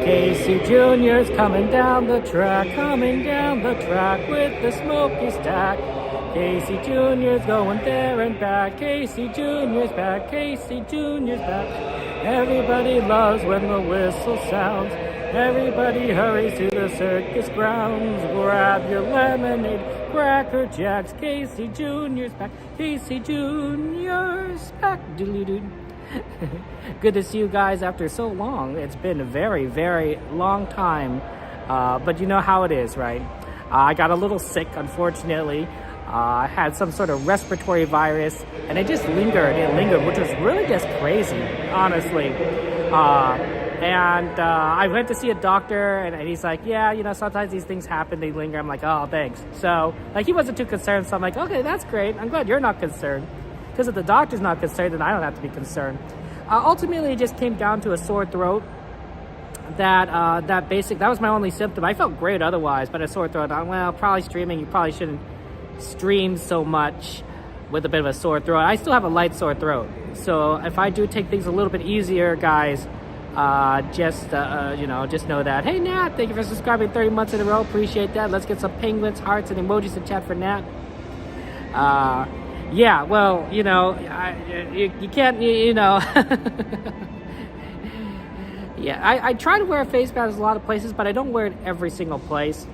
Casey Jr.'s coming down the track with the smoky stack. Casey Jr.'s going there and back. Casey Jr.'s back. Casey Jr.'s back. Everybody loves when the whistle sounds. Everybody hurries to the circus grounds. Grab your lemonade, Cracker Jacks. Casey Jr.'s back. Casey Jr.'s back. Doodly-doo. Good to see you guys after so long. It's been a very, very long time. But you know how it is, right? I got a little sick, unfortunately. I had some sort of respiratory virus, and it just lingered. It lingered, which was really just crazy, honestly. I went to see a doctor, and he's like, yeah, you know, sometimes these things happen, they linger. I'm like, oh, thanks. So, like, he wasn't too concerned, so I'm like, okay, that's great. I'm glad you're not concerned. Because if the doctor's not concerned, then I don't have to be concerned. Ultimately, it just came down to a sore throat. That was my only symptom. I felt great otherwise, but a sore throat. Well, probably streaming, you probably shouldn't stream so much with a bit of a sore throat. I still have a light sore throat. So if I do take things a little bit easier, guys, just know that. Hey, Nat, thank you for subscribing 30 months in a row. Appreciate that. Let's get some penguins, hearts, and emojis in chat for Nat. Yeah, well, you know, you can't, you know. Yeah, I try to wear a face mask in a lot of places, but I don't wear it every single place.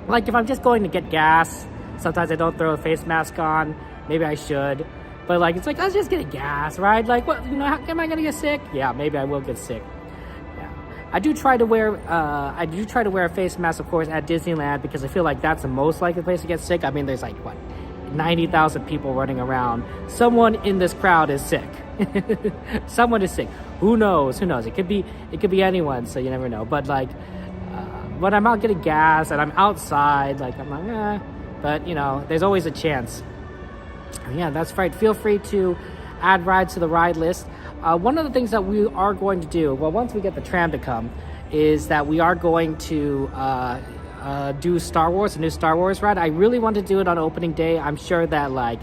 Like, if I'm just going to get gas, sometimes I don't throw a face mask on. Maybe I should. But, like, it's like, let's just get gas, right? Like, what, you know, am I going to get sick? Yeah, maybe I will get sick. Yeah. I do try to wear a face mask, of course, at Disneyland, because I feel like that's the most likely place to get sick. I mean, there's, like, what, 90,000 people running around. Someone in this crowd is sick. Someone is sick. Who knows? It could be anyone, so you never know. But like, when I'm out getting gas and I'm outside, like, I'm like, but you know, there's always a chance. Yeah, that's right. Feel free to add rides to the ride list. One of the things that we are going to do, well, once we get the tram to come, is that we are going to do Star Wars, a new Star Wars ride. I really want to do it on opening day. I'm sure that like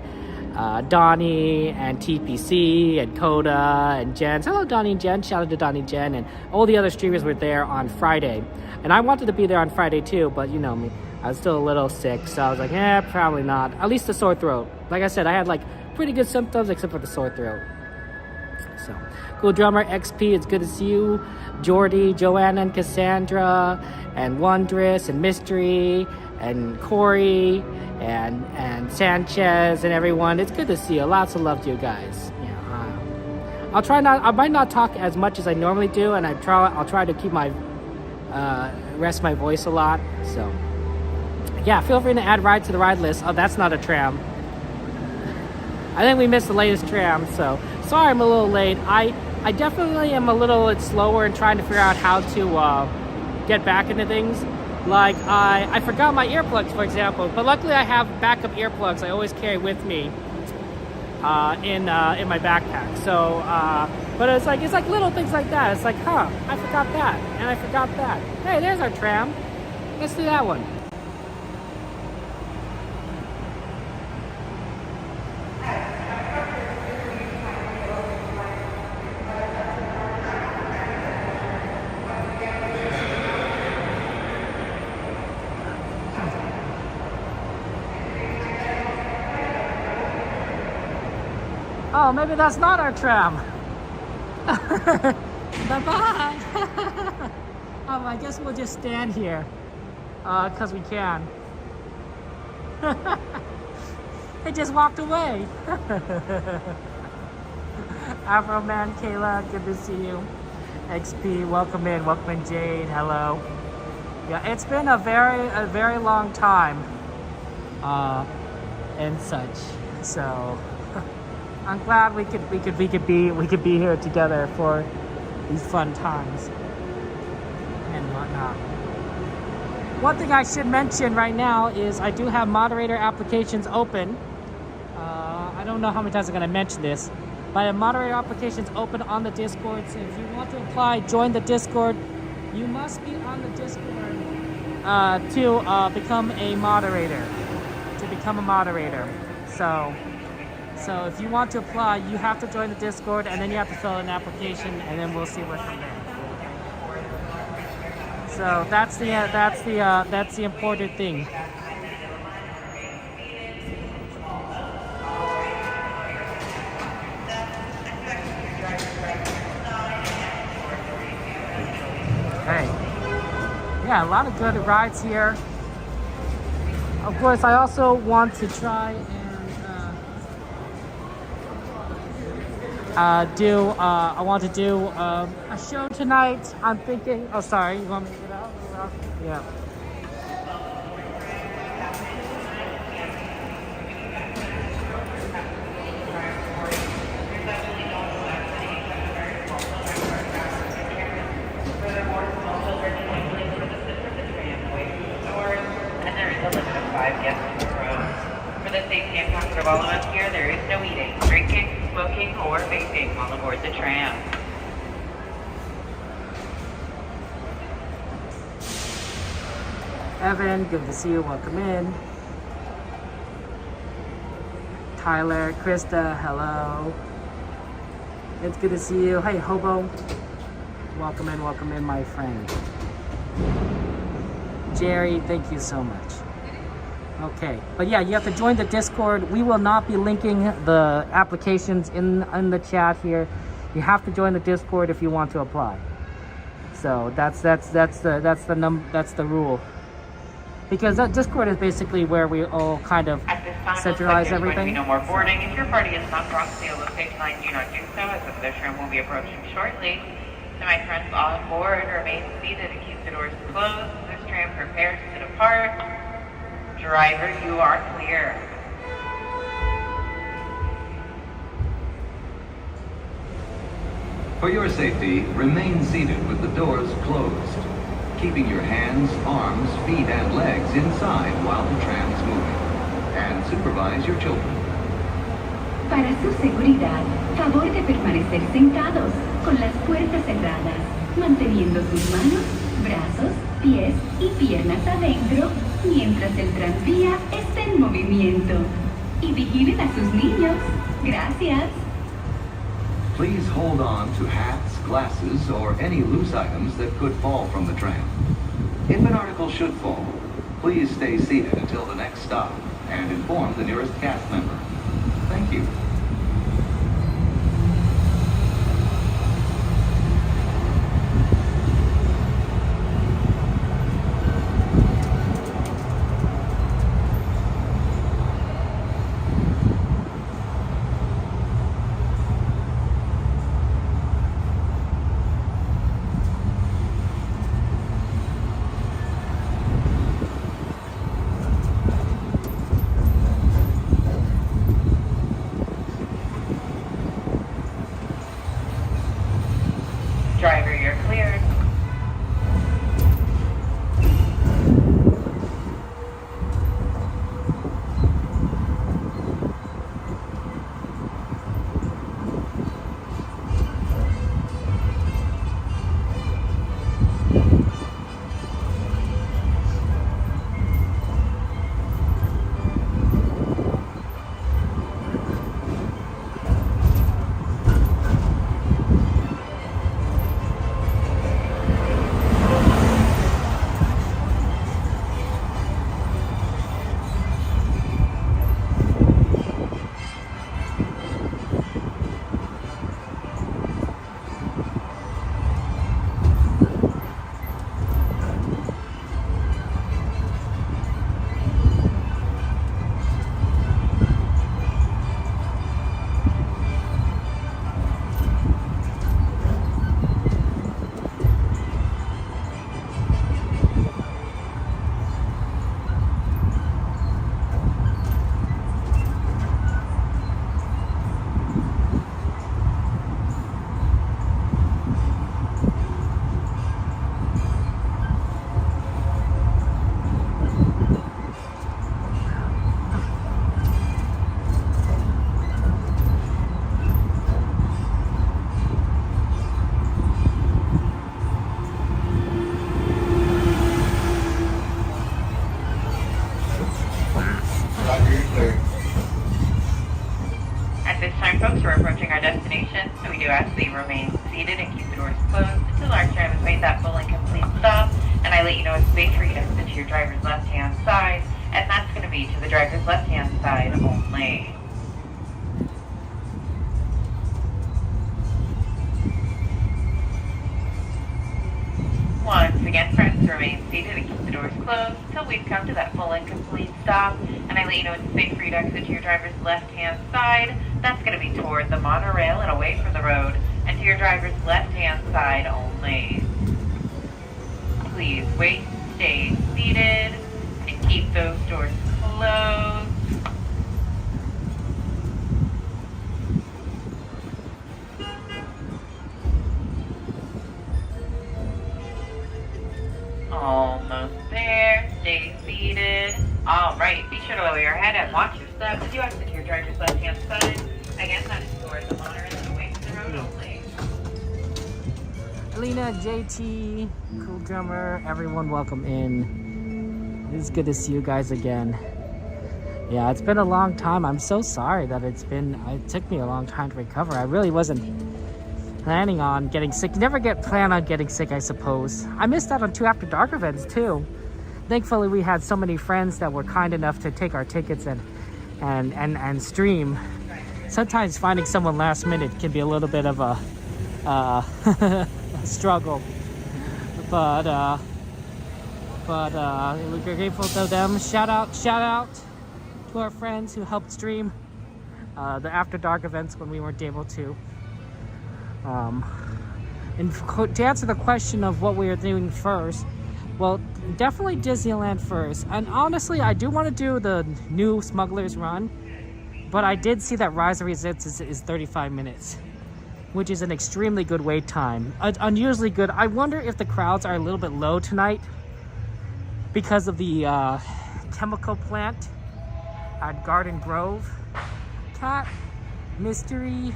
Donnie and TPC and Coda and Jen. Hello, Donnie and Jen. Shout out to Donnie and Jen. And all the other streamers were there on Friday. And I wanted to be there on Friday too, but you know me. I was still a little sick, so I was like, probably not. At least the sore throat. Like I said, I had like pretty good symptoms except for the sore throat. So, Cool Drummer XP, it's good to see you. Jordy, Joanna, and Cassandra, and Wondrous, and Mystery, and Corey, and Sanchez, and everyone. It's good to see you. Lots of love to you guys. Yeah, I might not talk as much as I normally do, and I'll try to keep my rest my voice a lot. So, yeah, feel free to add ride to the ride list. Oh, that's not a tram. I think we missed the latest tram, so sorry I'm a little late. I definitely am a little slower in trying to figure out how to get back into things. Like, I forgot my earplugs, for example, but luckily I have backup earplugs I always carry with me in my backpack. So, but it's like little things like that. It's like, I forgot that, and I forgot that. Hey, there's our tram. Let's do that one. Oh, maybe that's not our tram. Bye-bye. I guess we'll just stand here, because we can. It just walked away. Afro Man, Kayla, good to see you. XP, welcome in, Jade, hello. Yeah, it's been a very long time, and such. So I'm glad we could be here together for these fun times and whatnot. One thing I should mention right now is I do have moderator applications open. I don't know how many times I'm going to mention this, but I have moderator applications open on the Discord. So if you want to apply, join the Discord. You must be on the Discord to become a moderator. So if you want to apply, you have to join the Discord, and then you have to fill out an application, and then we'll see what's from there. So that's the important thing. Hey, yeah, a lot of good rides here. Of course, I also want to try and I want to do a show tonight. I'm thinking. Oh, sorry. You want me to get out? Yeah. For the safety and comfort of all of us here, there is no eating, drinking, smoking, or vaping on aboard the tram. Evan, good to see you. Welcome in. Tyler, Krista, hello. It's good to see you. Hey, Hobo. Welcome in, my friend. Jerry, thank you so much. Okay, but yeah, you have to join the Discord. We will not be linking the applications in the chat here. You have to join the Discord if you want to apply. So that's the rule. Because that Discord is basically where we all kind of centralize everything. No more boarding. If your party is not brought to the safe line, do not do so, as the fish room will be approaching shortly. To my friends on board, remain seated and keep the doors closed. This tram prepares to depart. Driver, you are clear. For your safety, remain seated with the doors closed, keeping your hands, arms, feet, and legs inside while the tram is moving, and supervise your children. Para su seguridad, favor de permanecer sentados, con las puertas cerradas, manteniendo sus manos, brazos, pies y piernas adentro, mientras el tranvía está en movimiento. Y vigilen a sus niños. Gracias. Please hold on to hats, glasses, or any loose items that could fall from the tram. If an article should fall, please stay seated until the next stop and inform the nearest cast member. Thank you. Driver, you're cleared. let you know it's safe for you to exit to your driver's left-hand side, and that's going to be to the driver's left-hand side only. Once again, friends, remain seated and keep the doors closed until we've come to that full and complete stop, and I let you know it's safe for you to exit to your driver's left-hand side. That's going to be toward the monorail and away from the road, and to your driver's left-hand side only. Please wait, stay seated, and keep those doors closed. Almost there. Stay seated. All right. Be sure to lower your head and watch your step as you exit to your driver's left-hand side. Again, that is towards the monorail and away from the road only. Alina, JT, Cool Drummer, everyone, welcome in. It's good to see you guys again. Yeah, it's been a long time. I'm so sorry that it took me a long time to recover. I really wasn't planning on getting sick. You never plan on getting sick, I suppose. I missed out on 2 After Dark events too. Thankfully, we had so many friends that were kind enough to take our tickets and stream. Sometimes finding someone last minute can be a little bit of a struggle, but we're grateful to them. Shout out to our friends who helped stream the After Dark events when we weren't able to. And to answer the question of what we are doing first, well, definitely Disneyland first. And honestly, I do want to do the new Smuggler's Run, but I did see that Rise of Resistance is 35 minutes, which is an extremely good wait time. Unusually good. I wonder if the crowds are a little bit low tonight because of the chemical plant at Garden Grove. Cat, Mystery,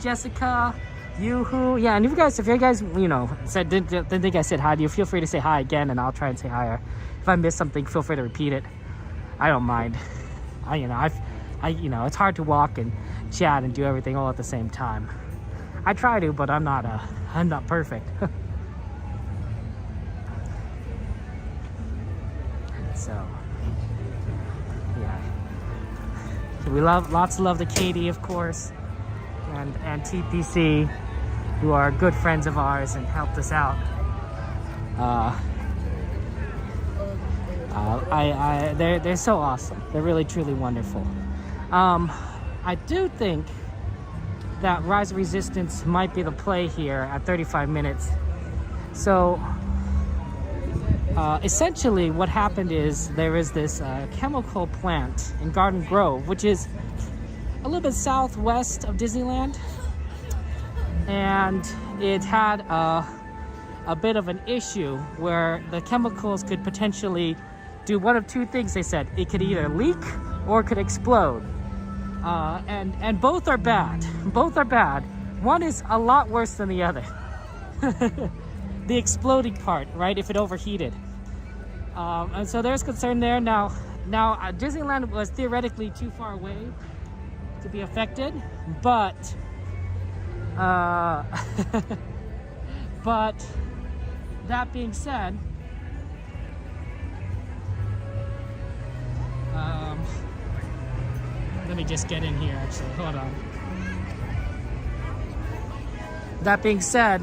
Jessica, Yoo-hoo. Yeah, and if you guys, you know, didn't think I said hi to you, feel free to say hi again, and I'll try and say hi. Or if I missed something, feel free to repeat it. I don't mind. It's hard to walk and chat and do everything all at the same time. I try to, but I'm not perfect. So, yeah. So we lots of love to Katie, of course, and TPC, who are good friends of ours and helped us out. They're so awesome. They're really truly wonderful. I do think that Rise of Resistance might be the play here at 35 minutes. So essentially what happened is there is this chemical plant in Garden Grove, which is a little bit southwest of Disneyland, and it had a bit of an issue where the chemicals could potentially do one of 2 things. They said it could either leak or it could explode. And both are bad. Both are bad. One is a lot worse than the other. The exploding part, right? If it overheated. And so there's concern there. Now Disneyland was theoretically too far away to be affected, but but that being said, let me just get in here, actually. Hold on. That being said,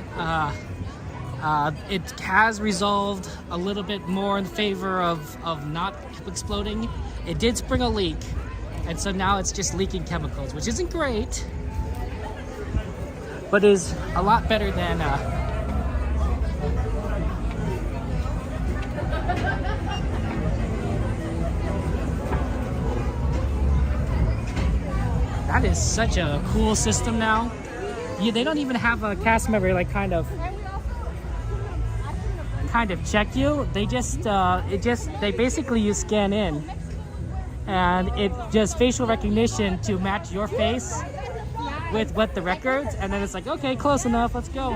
it has resolved a little bit more in favor of not exploding. It did spring a leak, and so now it's just leaking chemicals, which isn't great, but is a lot better than that is such a cool system now. They don't even have a cast member like kind of check you. They just they basically you scan in, and it just facial recognition to match your face with what the records, and then it's like, okay, close enough, let's go.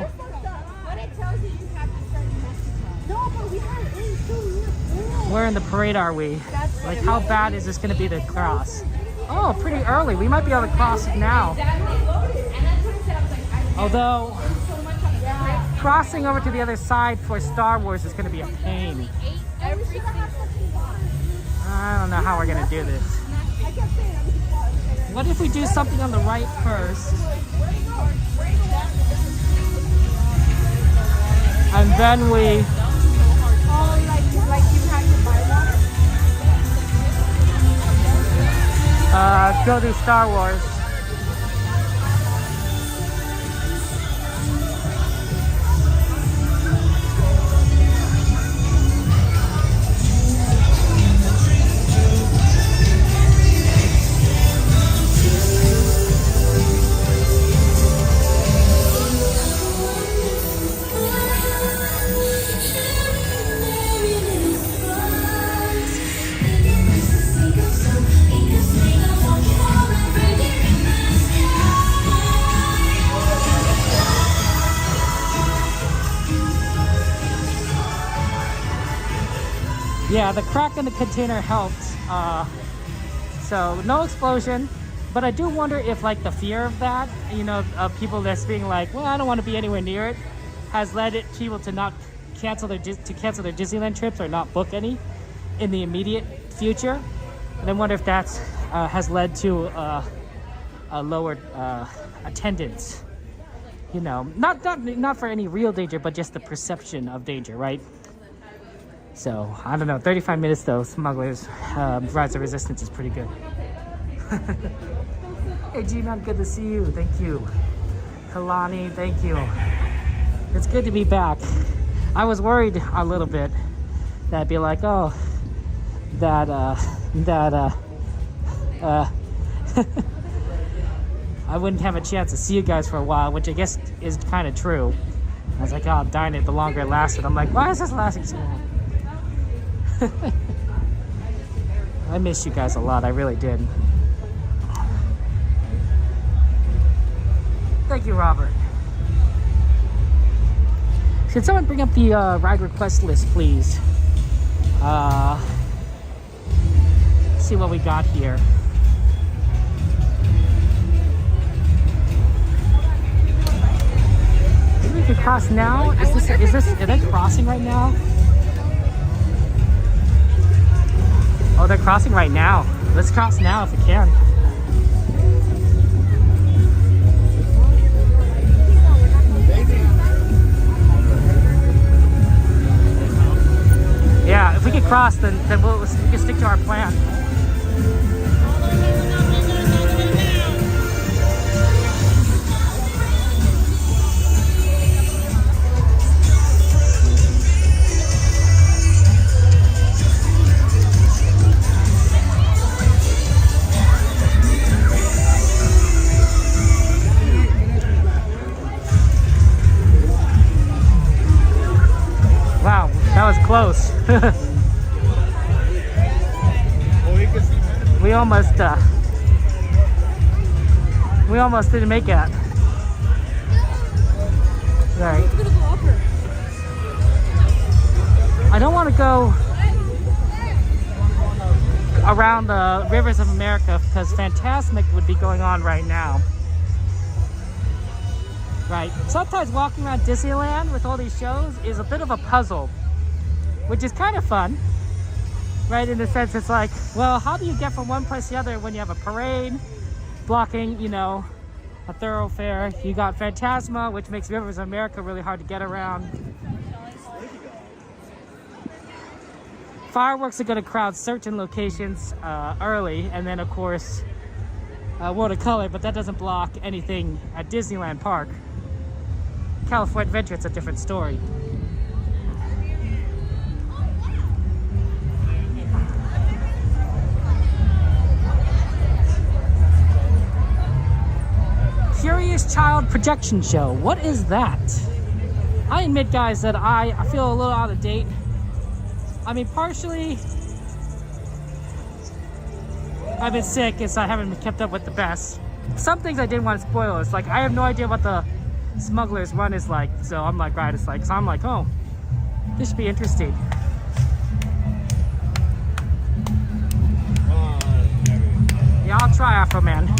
Where in the parade are we? Like, how bad is this going to be to cross? Oh, pretty early. We might be able to cross it now. Although, crossing over to the other side for Star Wars is going to be a pain. I don't know how we're going to do this. What if we do something on the right first? And then we... go to Star Wars. Yeah, the crack in the container helped. So no explosion, but I do wonder if like the fear of that, you know, of people just being like, well, I don't want to be anywhere near it, has led people to not cancel their Disneyland trips or not book any in the immediate future. And I wonder if that has led to a lowered attendance. You know, not for any real danger, but just the perception of danger, right? So, I don't know, 35 minutes though, Smugglers, Rise of Resistance is pretty good. Hey G-Man, good to see you, thank you. Kalani, thank you. It's good to be back. I was worried a little bit that I'd be like, oh, I wouldn't have a chance to see you guys for a while, which I guess is kind of true. I was like, oh, darn it, the longer it lasted. I'm like, why is this lasting so long? I missed you guys a lot, I really did. Thank you, Robert. Can someone bring up the ride request list, please? Let's see what we got here. Maybe we can cross now? Are they crossing right now? Oh, they're crossing right now. Let's cross now if we can. Yeah, if we can cross, then we can stick to our plan. Wow, that was close. We almost didn't make it. Right. I don't want to go around the Rivers of America because Fantasmic would be going on right now. Right. Sometimes walking around Disneyland with all these shows is a bit of a puzzle, which is kind of fun, right? In the sense, it's like, well, how do you get from one place to the other when you have a parade blocking, you know, a thoroughfare? You got Phantasma, which makes Rivers of America really hard to get around. Fireworks are going to crowd certain locations early, and then, of course, World of Color, but that doesn't block anything at Disneyland Park. California Adventure, it's a different story. Curious Child Projection Show. What is that? I admit, guys, that I feel a little out of date. I mean, partially, I've been sick, and so I haven't kept up with the best. Some things I didn't want to spoil. It's like, I have no idea what the Smuggler's Run is like, so I'm like, right, it's like, so I'm like, oh, this should be interesting. Yeah, I'll try Afro Man.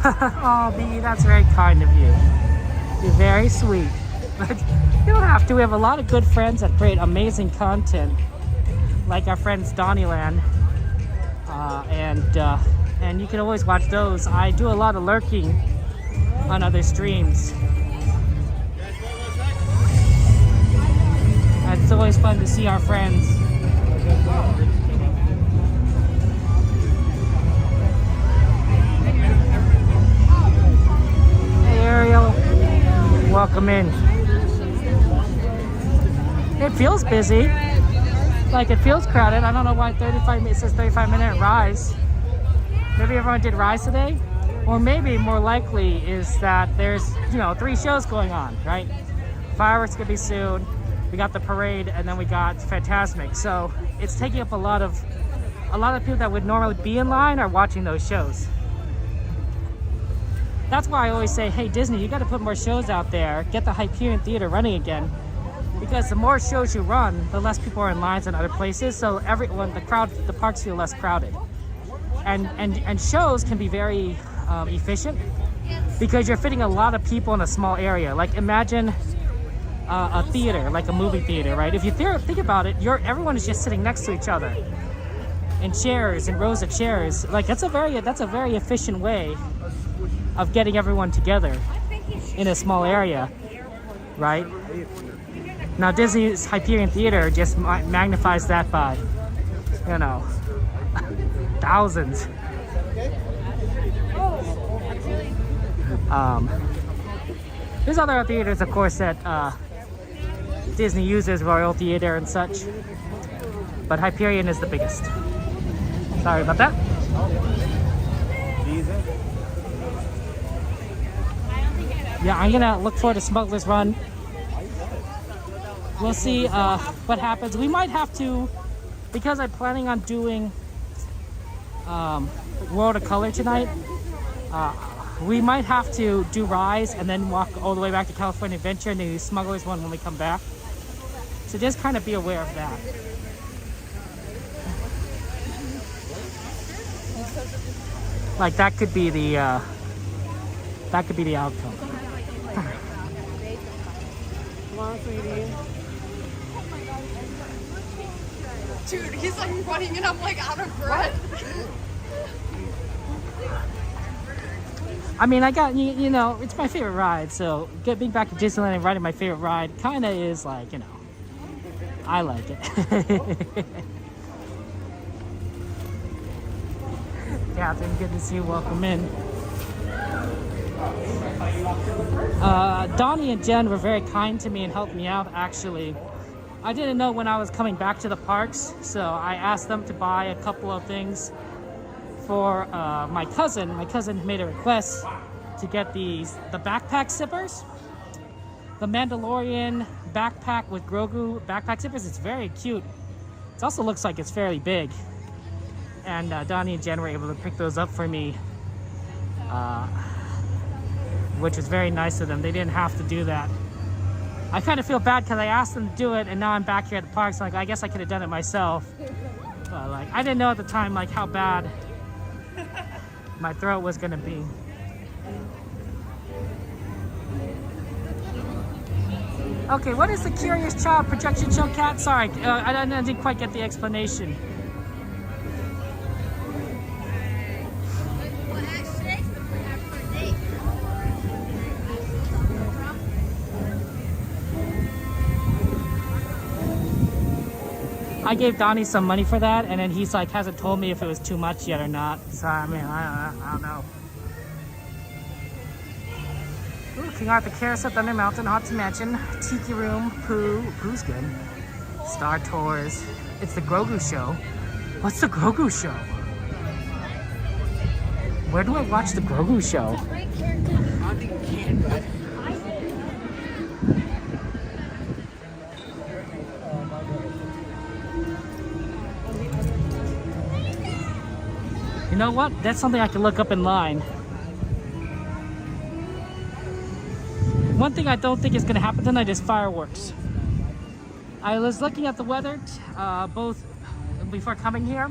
Oh, Bee, that's very kind of you. You're very sweet. But you don't have to. We have a lot of good friends that create amazing content, like our friends Donnyland, and you can always watch those. I do a lot of lurking on other streams. And it's always fun to see our friends. Hey Ariel, welcome in. It feels busy, like it feels crowded. I don't know why it says 35-minute rise. Maybe everyone did rise today, or maybe more likely is that there's 3 shows going on, right? Fireworks gonna be soon. We got the parade, and then we got Fantasmic. So it's taking up a lot of people that would normally be in line are watching those shows. That's why I always say, hey Disney, you got to put more shows out there. Get the Hyperion Theater running again. Because the more shows you run, the less people are in lines in other places. So the parks feel less crowded. And shows can be very efficient because you're fitting a lot of people in a small area. Like imagine a theater, like a movie theater, right? If you think about it, everyone is just sitting next to each other in chairs and rows of chairs. Like that's a very efficient way of getting everyone together in a small area, right? Now Disney's Hyperion Theater just magnifies that by, thousands. There's other theaters, of course, that Disney uses, Royal Theater and such, but Hyperion is the biggest. Sorry about that. Yeah, I'm gonna look forward to Smuggler's Run. We'll see what happens. We might have to, because I'm planning on doing World of Color tonight, we might have to do Rise and then walk all the way back to California Adventure and do Smuggler's Run when we come back. So just kind of be aware of that. Like that could be the outcome. Come on, sweetie. Dude, he's like running and I'm like out of breath. I mean, I got, it's my favorite ride, so being back to Disneyland and riding my favorite ride kind of is like, I like it. Catherine, good to see you. Welcome in. Donnie and Jen were very kind to me and helped me out, actually. I didn't know when I was coming back to the parks, so I asked them to buy a couple of things for my cousin. My cousin made a request to get the backpack zippers. The Mandalorian backpack with Grogu backpack zippers. It's very cute. It also looks like it's fairly big. And Donnie and Jen were able to pick those up for me, which was very nice of them. They didn't have to do that. I kind of feel bad because I asked them to do it, and now I'm back here at the park, so I guess I could have done it myself. But I didn't know at the time how bad my throat was gonna be. Okay, what is the Curious Child projection show, Cat? Sorry, I didn't quite get the explanation. I gave Donnie some money for that, and then he's hasn't told me if it was too much yet or not. So I mean, I don't know. Ooh, King Arthur Carousel, Thunder Mountain, Haunted Mansion, Tiki Room, Pooh's good. Star Tours. It's the Grogu show. What's the Grogu show? Where do I watch the Grogu show? You know what? That's something I can look up in line. One thing I don't think is going to happen tonight is fireworks. I was looking at the weather both before coming here,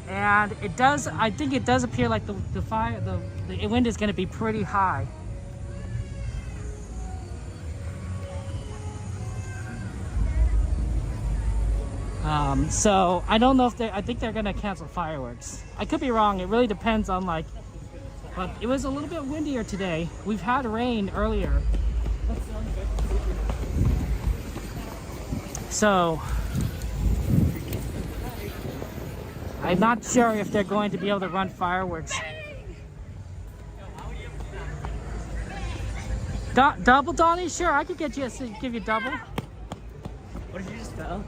and it does. I think it does appear like the the wind is going to be pretty high. So I don't know if I think they're going to cancel fireworks. I could be wrong. It really depends on like, but it was a little bit windier today. We've had rain earlier. So I'm not sure if they're going to be able to run fireworks. Double, Donnie? Sure, I could get you give you double. What did you just spell?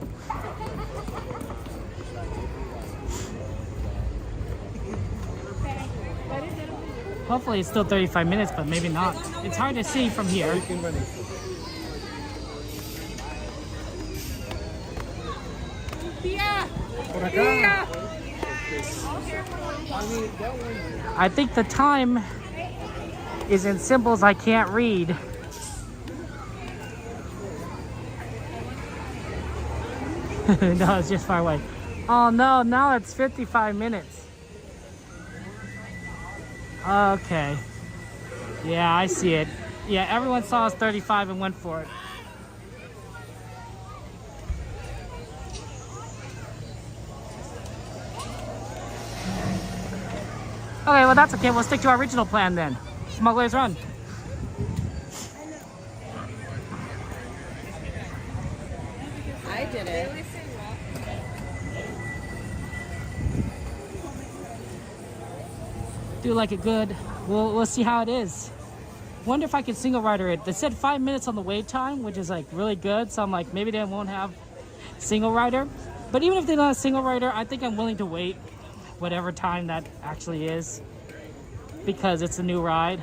Hopefully it's still 35 minutes, but maybe not. It's hard to see from here. I think the time is in symbols I can't read. No, it's just far away. Oh no, now it's 55 minutes. Okay. Yeah, I see it. Yeah, everyone saw us 35 and went for it. Okay, well that's okay. We'll stick to our original plan then. Smuggler's Run. I did it. Do like a good. We'll see how it is. Wonder if I can single rider it. They said 5 minutes on the wait time, which is like really good. So I'm like, maybe they won't have single rider. But even if they don't have single rider, I think I'm willing to wait whatever time that actually is, because it's a new ride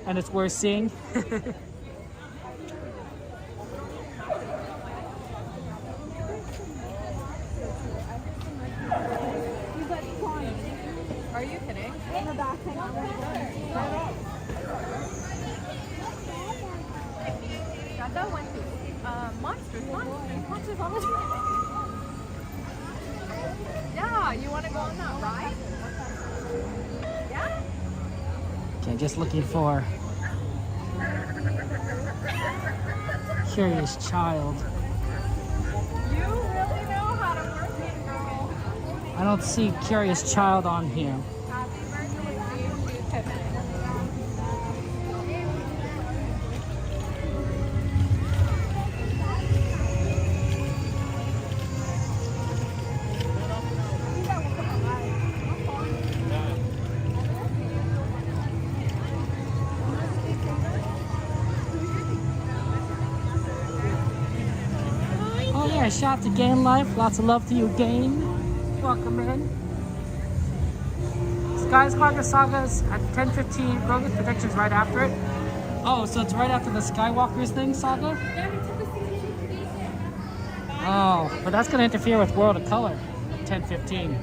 and it's worth seeing. Are you kidding? Dada went to Monsters on the Yeah, you want to go on that ride? Yeah? Okay, just looking for Curious Child. You really know how to work it, girl. I don't see Curious Child on here. Happy birthday to you, Tiffany. Oh yeah, shout out to Gain Life. Lots of love to you, Gain. Welcome in. Skywalker Saga's at 10:15. Grogu's predictions right after it. Oh, so it's right after the Skywalker's thing, Saga? Oh, but that's going to interfere with World of Color. 10:15.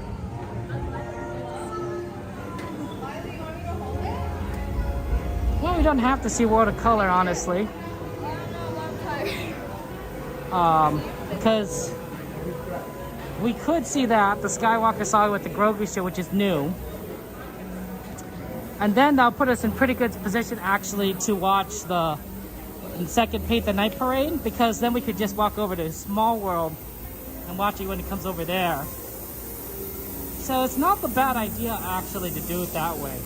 Well, we don't have to see World of Color, honestly. Because we could see that, the Skywalker Saga with the Grogu show, which is new. And then that'll put us in pretty good position actually to watch the second Paint the Night Parade, because then we could just walk over to Small World and watch it when it comes over there. So it's not the bad idea actually to do it that way.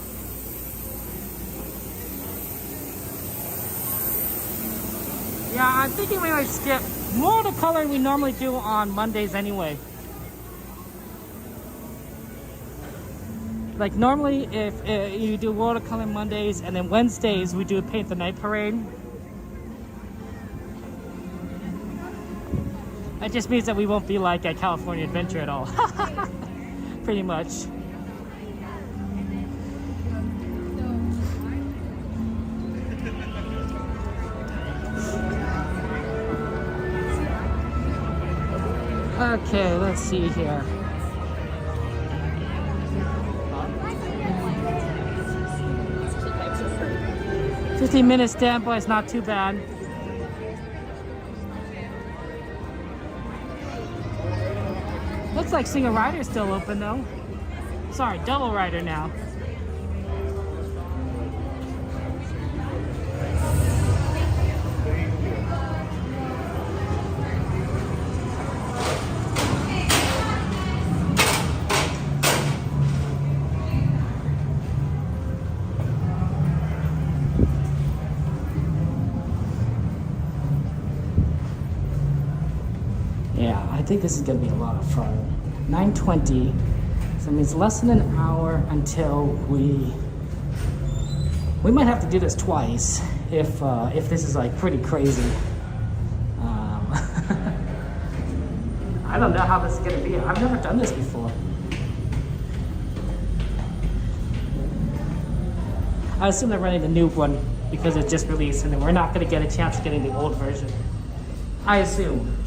Yeah, I'm thinking we might skip more of the color we normally do on Mondays anyway. Like normally if you do World of Color Mondays and then Wednesdays we do Paint the Night Parade. That just means that we won't be like at California Adventure at all. Pretty much. Okay, let's see here. Huh? 15 minutes standby is not too bad. Looks like single rider is still open though. Sorry, double rider now. I think this is gonna be a lot of fun. 9:20, so it means less than an hour until we might have to do this twice if this is like pretty crazy. I don't know how this is gonna be. I've never done this before. I assume they're running the new one because it's just released and then we're not gonna get a chance of getting the old version. I assume.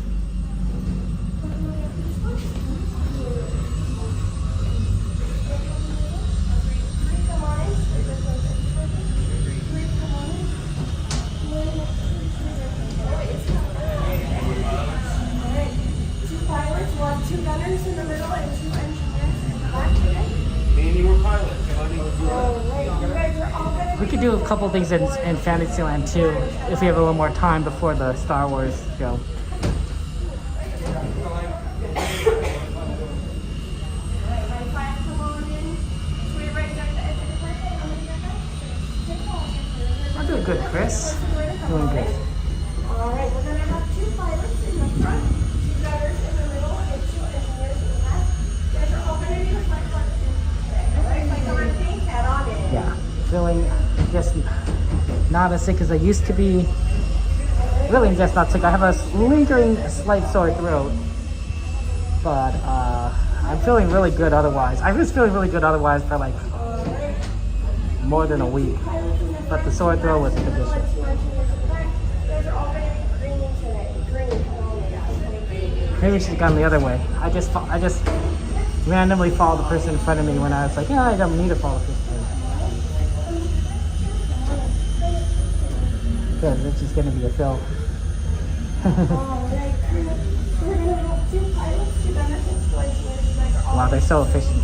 We could do a couple things in Fantasyland too, if we have a little more time before the Star Wars show. I'm doing good, Chris. Doing good. Alright, we're gonna have 2 pilots in the front, 2 gunners in the middle, and 2 engineers in the back. You guys are all gonna need a flight card. Alright, flight card pink, head on in. Yeah, feeling just not as sick as I used to be. Really just not sick. I have a lingering slight sore throat, but I'm feeling really good otherwise. I was feeling really good otherwise for like more than a week, but the sore throat was a condition. Maybe we should have gone the other way. I just randomly followed the person in front of me when I was like, yeah, I don't need to follow this person. Because it's just going to be a film. Wow, they're so efficient.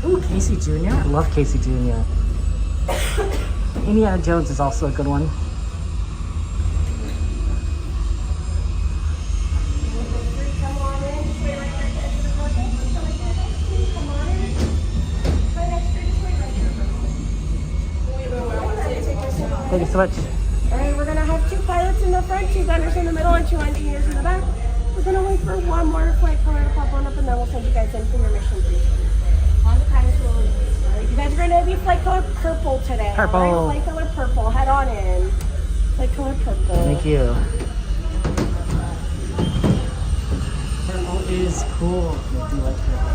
Ooh, Casey Jr. I love Casey Jr. Indiana Jones is also a good one. Thank you so much. Alright, we're gonna have 2 pilots in the front, 2 gunners in the middle, and 2 engineers in the back. We're gonna wait for one more flight color to pop on up, and then we'll send you guys in for your mission briefing. On the pilot roll. Alright, you guys are gonna be flight color purple today. Purple. Alright, flight color purple. Head on in. Flight color purple. Thank you. Purple is cool. I do like that.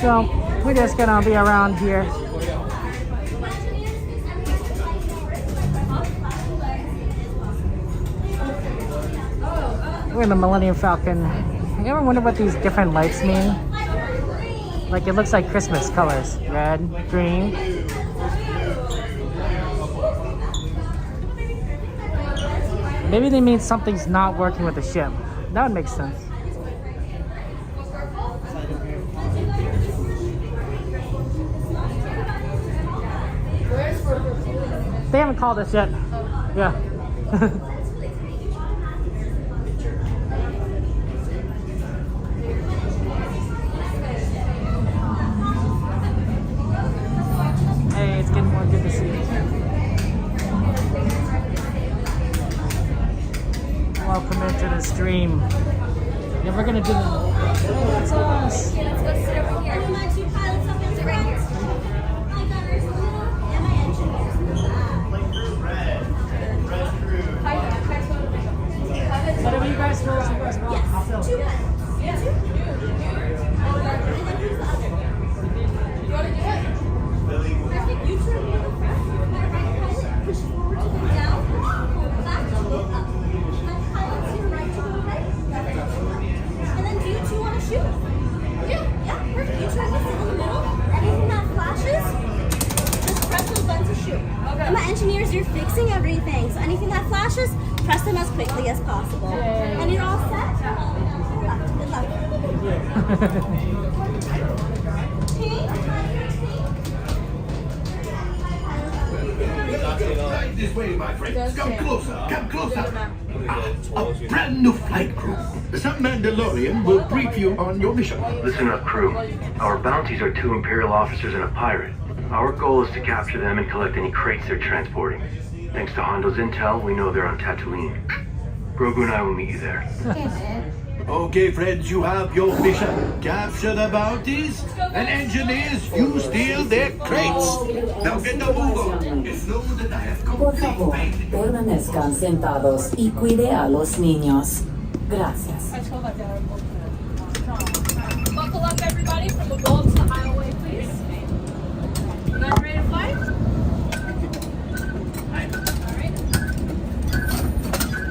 So we're just gonna be around here. We're in the Millennium Falcon. You ever wonder what these different lights mean? Like it looks like Christmas colors. Red, green. Maybe they mean something's not working with the ship. That would make sense. They haven't called us yet. Yeah. Hey, it's getting more good to see you. Welcome into the stream. Yeah, we're gonna do the... Oh, it's us. Okay, let's go sit over here. My 2 pilots up in the front. My gunners in the middle, and my engineers in the back. Whatever you guys feel, you guys want. I'll film. 2 pilots. Yeah. 2. And then who's the other? You want to do it? Perfect. You 2 are in the front. My right pilot, push forward to go down. Hold back to go up. My pilot to your right to go right. And then do you 2 want to shoot? Yeah, perfect. You 2 are listen in the middle. Anything that flashes, just press those buttons to shoot. Okay. And my engineers, you're fixing everything. So anything that flashes, press them as quickly as possible. Yay. And you're all set? Good luck. This way, my friend. Come closer. Come closer. A brand new flight crew. Some Mandalorian will brief you on your mission. Listen up, crew. Our bounties are 2 Imperial officers and a pirate. Our goal is to capture them and collect any crates they're transporting. Thanks to Hondo's intel, we know they're on Tatooine. Grogu and I will meet you there. Okay, friends, you have your mission. Capture the bounties, and engineers, you steal their crates. Now get the move on. And know that I have Por complete favor, faith. permanezcan sentados y cuide a los niños. Gracias. Buckle up, everybody, from the bowl to the aisleway, please. You guys ready to fly? Alright.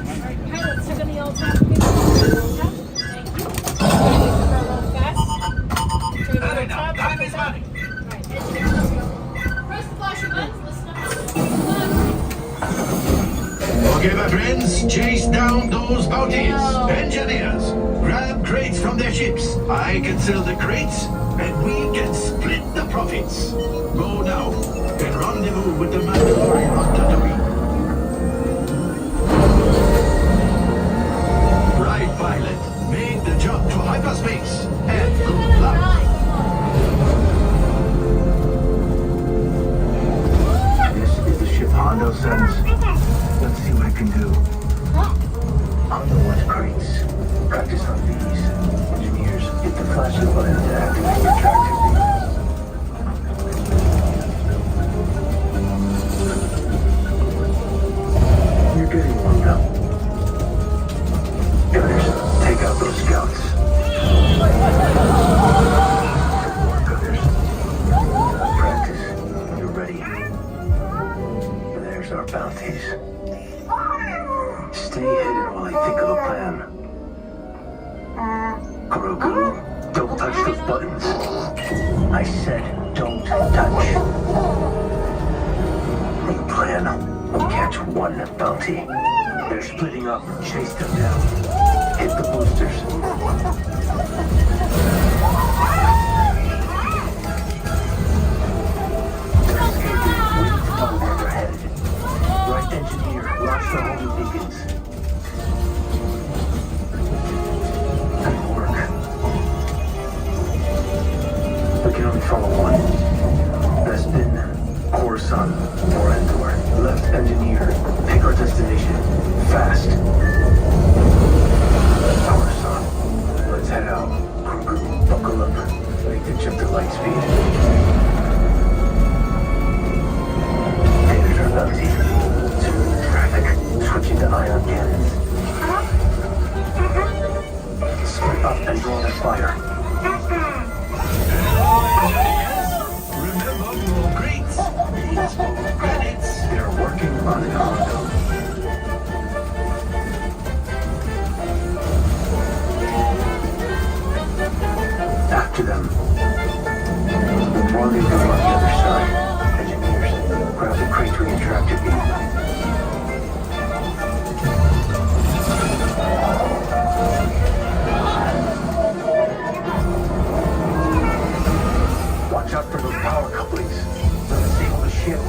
Alright, pilots are gonna yell tap. Thank you. Time is money. Alright, engineers, let's go. Press the flashing buttons, listen up. Okay, my friends, chase down those bounties. No. Engineers, grab crates from their ships. I can sell the crates, and we can split the profits. Go now and rendezvous with the Mandalorian on Tatooine. Right, pilot. Make the jump to hyperspace. And good luck. This is the ship Hondo sends. Let's see what it can do. Hondo wants crates. Practice on these. Engineers, hit the flashing button to activate the tractor beam. You're getting warmed up. Gunners, take out those scouts. Good work, Gunners. Practice. You're ready. There's our bounties. Stay hidden while I think of a plan. Grogu, don't touch those buttons. I said don't touch. New plan. We'll catch one bounty. They're splitting up. Chase them down. Hit the boosters. They're escaping. We need to follow where they're headed. Right, engineer. Launch the homing beacons. Good work. We can only follow one. Bespin, Coruscant, or Endor. Left, engineer. Pick our destination. Fast. Coruscant. Let's head out. Grogu, buckle up. Make the jump to light speed. There's our bounty. Zero traffic. Switching to ion cannons. Split up and draw their fire. Remember your crates. These are credits. They're working on it, Hondo. After them. The rendezvous on the other side. Engineers, grab the crate with the tractor beam. Watch out for those power couplings. They'll disable the ship.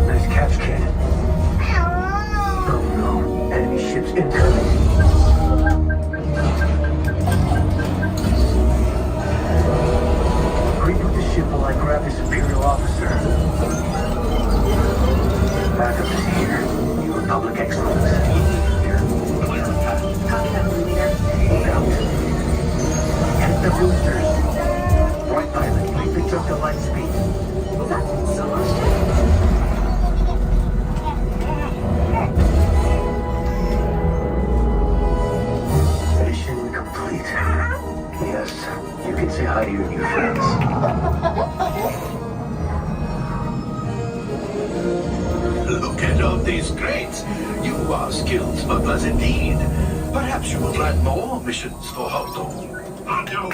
Nice catch, kid. Oh no, enemy ships incoming. Greet with the ship while I grab this Imperial officer. Backup is here. New Republic excellence. Here. Clear path. Copy that, leader. Look out. Hit the boosters. Right, pilot. Make the jump to light speed. That's so much. Mission complete. Yes, you can say hi to your new friends. Look at all these crates. You are skilled smugglers indeed. Perhaps you will plan more missions for Hondo. Hondo,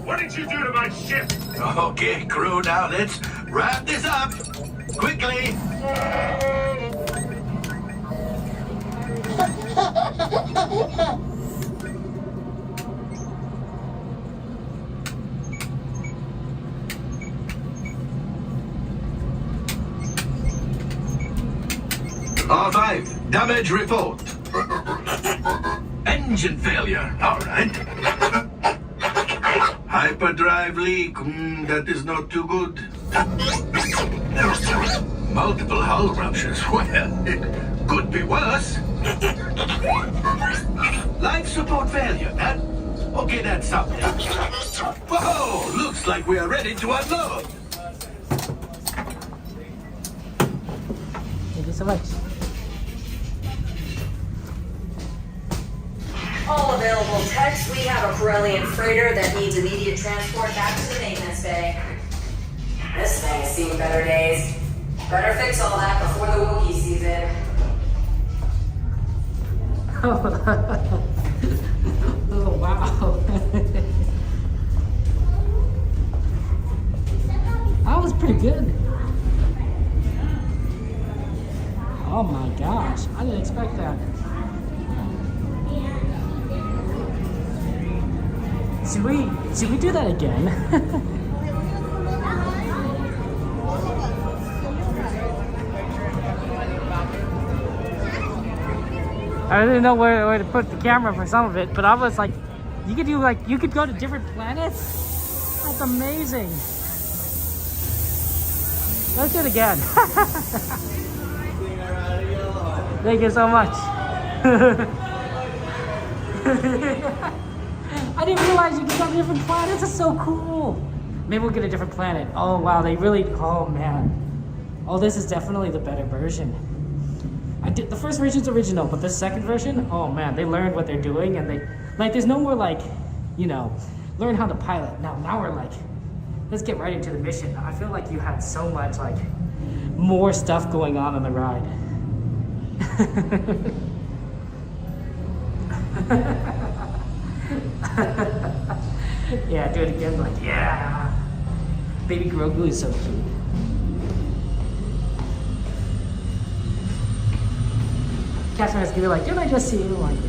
what did you do to my ship? Okay, crew, now let's wrap this up. Quickly. R5, damage report. Engine failure, all right. Hyperdrive leak, that is not too good. Multiple hull ruptures, well, it could be worse. Life support failure, huh? Okay, that's something. Whoa, looks like we are ready to unload. Thank you so much. All available techs, we have a Corellian freighter that needs immediate transport back to the maintenance bay. This thing has seen better days. Better fix all that before the Wookiee season. Oh, wow. That was pretty good. Oh my gosh, I didn't expect that. Should we do that again? I didn't know where to put the camera for some of it, but I was like, you could go to different planets? That's amazing. Let's do it again. Thank you so much. I didn't realize you could go to different planets. It's so cool. Maybe we'll get a different planet. Oh wow, they really, oh man. Oh, this is definitely the better version. The first version's original, but the second version, oh man, they learned what they're doing, and there's no more like, you know, learn how to pilot. Now we're like, let's get right into the mission. I feel like you had so much like more stuff going on the ride. Yeah, do it again, like, yeah. Baby Grogu is so cute. Catherine is gonna be like, didn't I just see you? Like,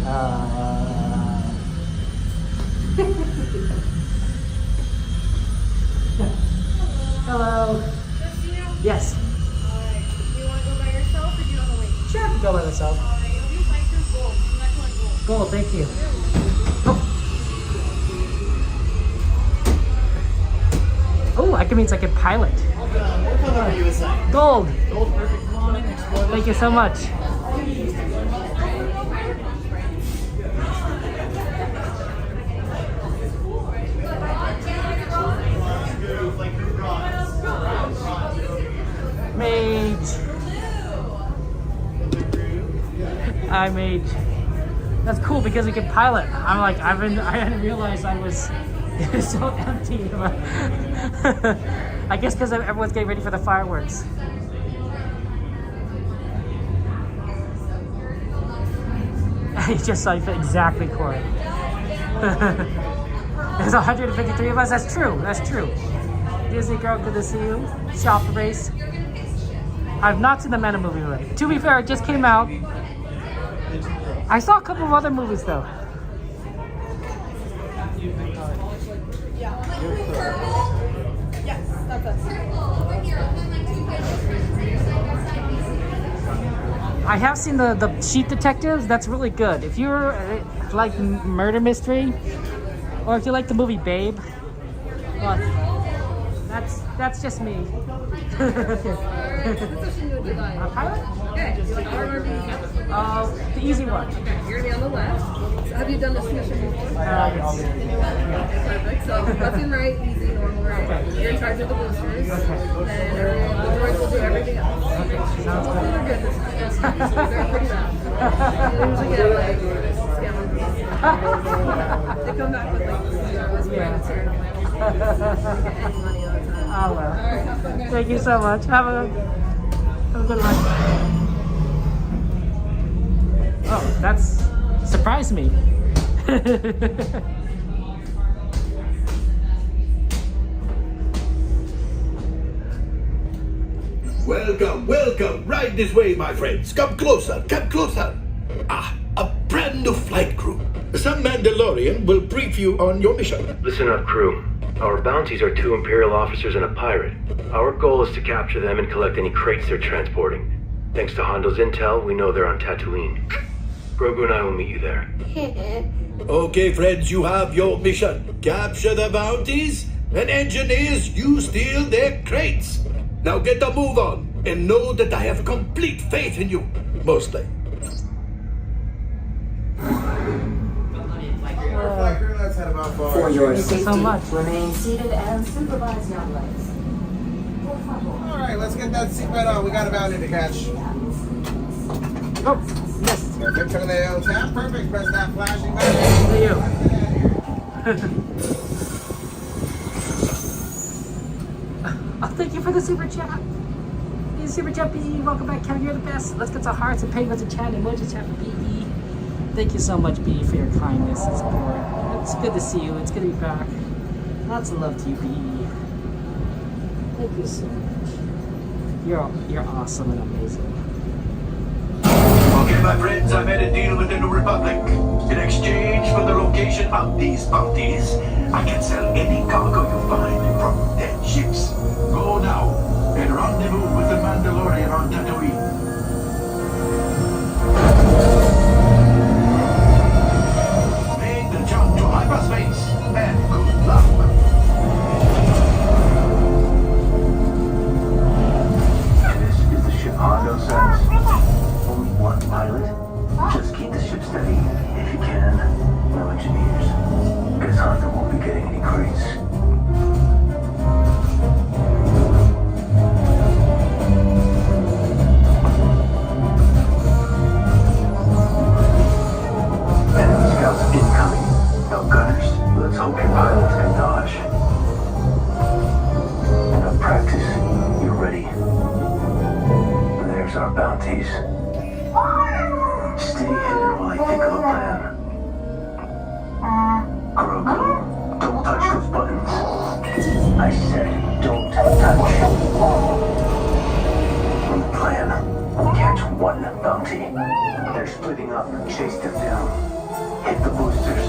Hello. Just you? Yes. Alright. Do you want to go by yourself or do you want to wait? Sure, I can go by myself. Alright, you'll be fine through gold. I'm not going gold. Gold, thank you. Oh, that means I can pilot. What color are you assigned? Gold. Gold, perfect. Come on in, explore this. Thank you so much. Mage. I mage. That's cool because we can pilot. I'm like, I hadn't realized I was so empty. I guess because everyone's getting ready for the fireworks. I just saw you fit exactly correct. There's 153 of us. That's true. That's true. Disney girl, good to see you. Shop race. I've not seen the Meta movie yet. To be fair, it just came out. I saw a couple of other movies though. Yes, that's us. I have seen the Sheep Detectives. That's really good. If you're like murder mystery, or if you like the movie Babe, well, that's just me. Pilot? Okay, you like R or B? The easy one. Okay, you're gonna be on the left. So have you done this mission before? Yes. Perfect. So left and right, easy, normal, right? Okay. You're in charge of the boosters. Okay. And the droids will do everything else. Okay, sounds Hopefully they're good this time. They're pretty bad. You usually get like scammers. They come back with like this brand cereal. Any money all the time. Oh well. Alright, have fun, guys. Thank you so much. Have a good one. Oh, that's surprised me. Welcome, welcome. Right this way, my friends. Come closer, come closer. Ah, a brand new flight crew. Some Mandalorian will brief you on your mission. Listen up, crew. Our bounties are 2 Imperial officers and a pirate. Our goal is to capture them and collect any crates they're transporting. Thanks to Hondo's intel, we know they're on Tatooine. Grogu and I will meet you there. Okay, friends, you have your mission. Capture the bounties, and engineers, you steal their crates. Now get a move on, and know that I have complete faith in you. Mostly. For your Thank you safety, so much. remain seated and supervise your legs. Alright, let's get that seatbelt on. We got a bounty to catch. Oh, yes. Good turn of the L tap. Perfect. Press that flashing See button. you. Oh, thank you for the super chat. You super chat, BE. Welcome back, Kevin. You're the best. Let's get some hearts and penguins and chat emojis chat for BE. Thank you so much, BE, for your kindness and support. It's good to see you. It's good to be back. Lots of love to you, BE. Thank you so much. You're awesome and amazing. Okay, my friends, I made a deal with the New Republic. In exchange for the location of these bounties, I can sell any cargo you find from dead ships. Go now and rendezvous with the Mandalorian on Tatooine. Make the jump to hyperspace and good luck. This is the ship Hondo sends. Only one pilot. Just keep the ship steady. If you can, no engineers. Because Hondo won't be getting any crates. Enemy scouts incoming. No gunners. Let's hope your pilots can dodge. Enough practice. You're ready. There's our bounties. Steady headed while I think of a plan. Grogu, don't touch those buttons. I said, don't touch. New plan. Catch one bounty. They're splitting up. Chase them down. Hit the boosters.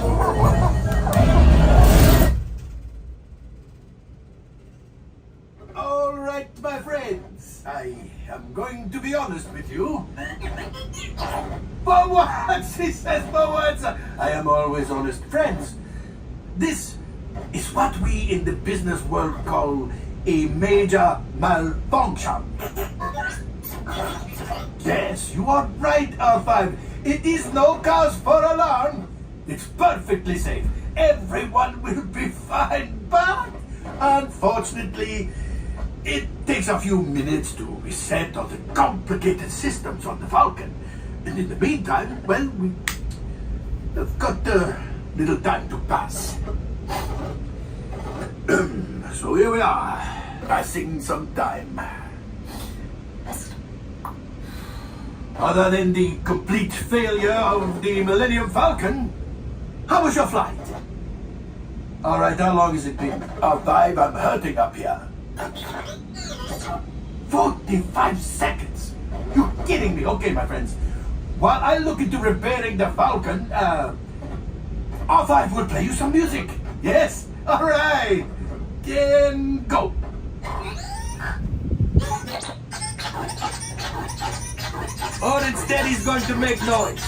All right, my friends. I am going to be honest with you. For once, he says for once. I am always honest, friends. This is what we in the business world call a major malfunction. Yes, you are right, R5. It is no cause for alarm. It's perfectly safe. Everyone will be fine, but unfortunately, it takes a few minutes to reset all the complicated systems on the Falcon. And in the meantime, well, we've got a little time to pass. So here we are, passing some time. Other than the complete failure of the Millennium Falcon, how was your flight? All right, how long has it been? R5, I'm hurting up here. 45 seconds? You're kidding me. Okay, my friends. While I look into repairing the Falcon, R5 will play you some music. Yes? All right. Then go. Or instead he's going to make noise.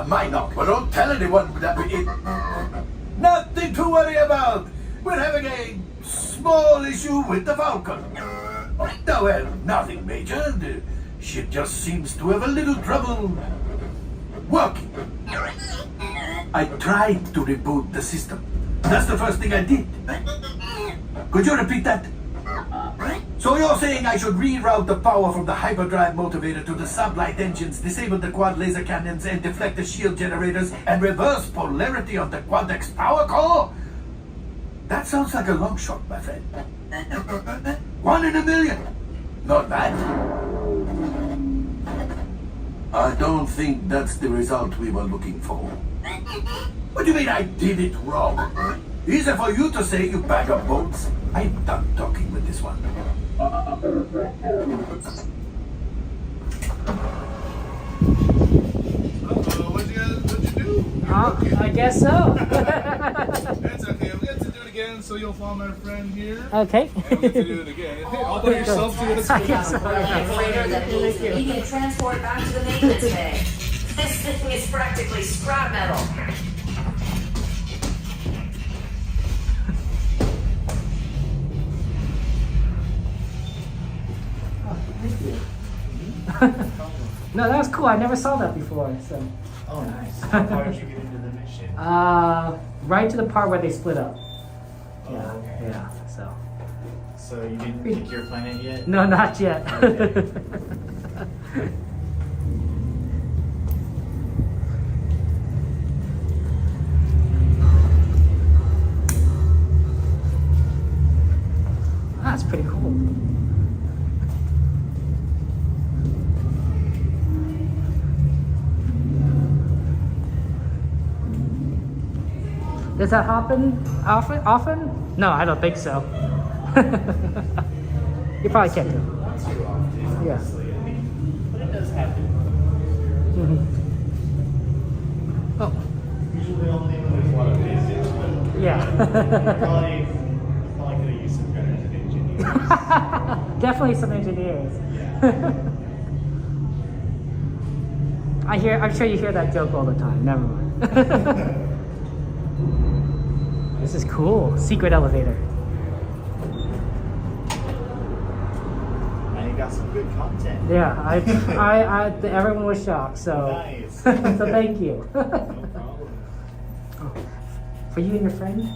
Might not, but don't tell anyone that we eat. Nothing to worry about. We're having a small issue with the Falcon. No, well, nothing major. The ship just seems to have a little trouble working. I tried to reboot the system. That's the first thing I did. Could you repeat that? So you're saying I should reroute the power from the hyperdrive motivator to the sublight engines, disable the quad laser cannons, and deflect the shield generators, and reverse polarity of the Quadex power core? That sounds like a long shot, my friend. 1 in a million. Not bad. I don't think that's the result we were looking for. What do you mean I did it wrong? Easy for you to say, you bag of bones. I'm done talking with this one. What'd you do? I guess so. That's okay. We'll get to do it again, so you'll follow my friend here. Okay. And we'll get to do it again. All by yourself too. That's I guess so. Freighter that needs immediate transport back to the maintenance bay. This thing is practically scrap metal. No, that was cool. I never saw that before. So. Oh, nice. How far did you get into the mission? Right to the part where they split up. Oh, Yeah. okay. Yeah. So. So you didn't pick your planet yet? No, not yet. Okay. That's pretty cool. Does that happen often? No, I don't think so. You probably can't do it. Not too often, Yeah. honestly. I mean, but it does happen. Oh. Usually only when there's a lot of visits, but Yeah. probably gonna use some gunners and engineers. Definitely some engineers. Yeah. I'm sure you hear that joke all the time. Never mind. This is cool. Secret elevator. Now you got some good content. Yeah, everyone was shocked. So, Nice. so thank you. No problem. For you and your friend.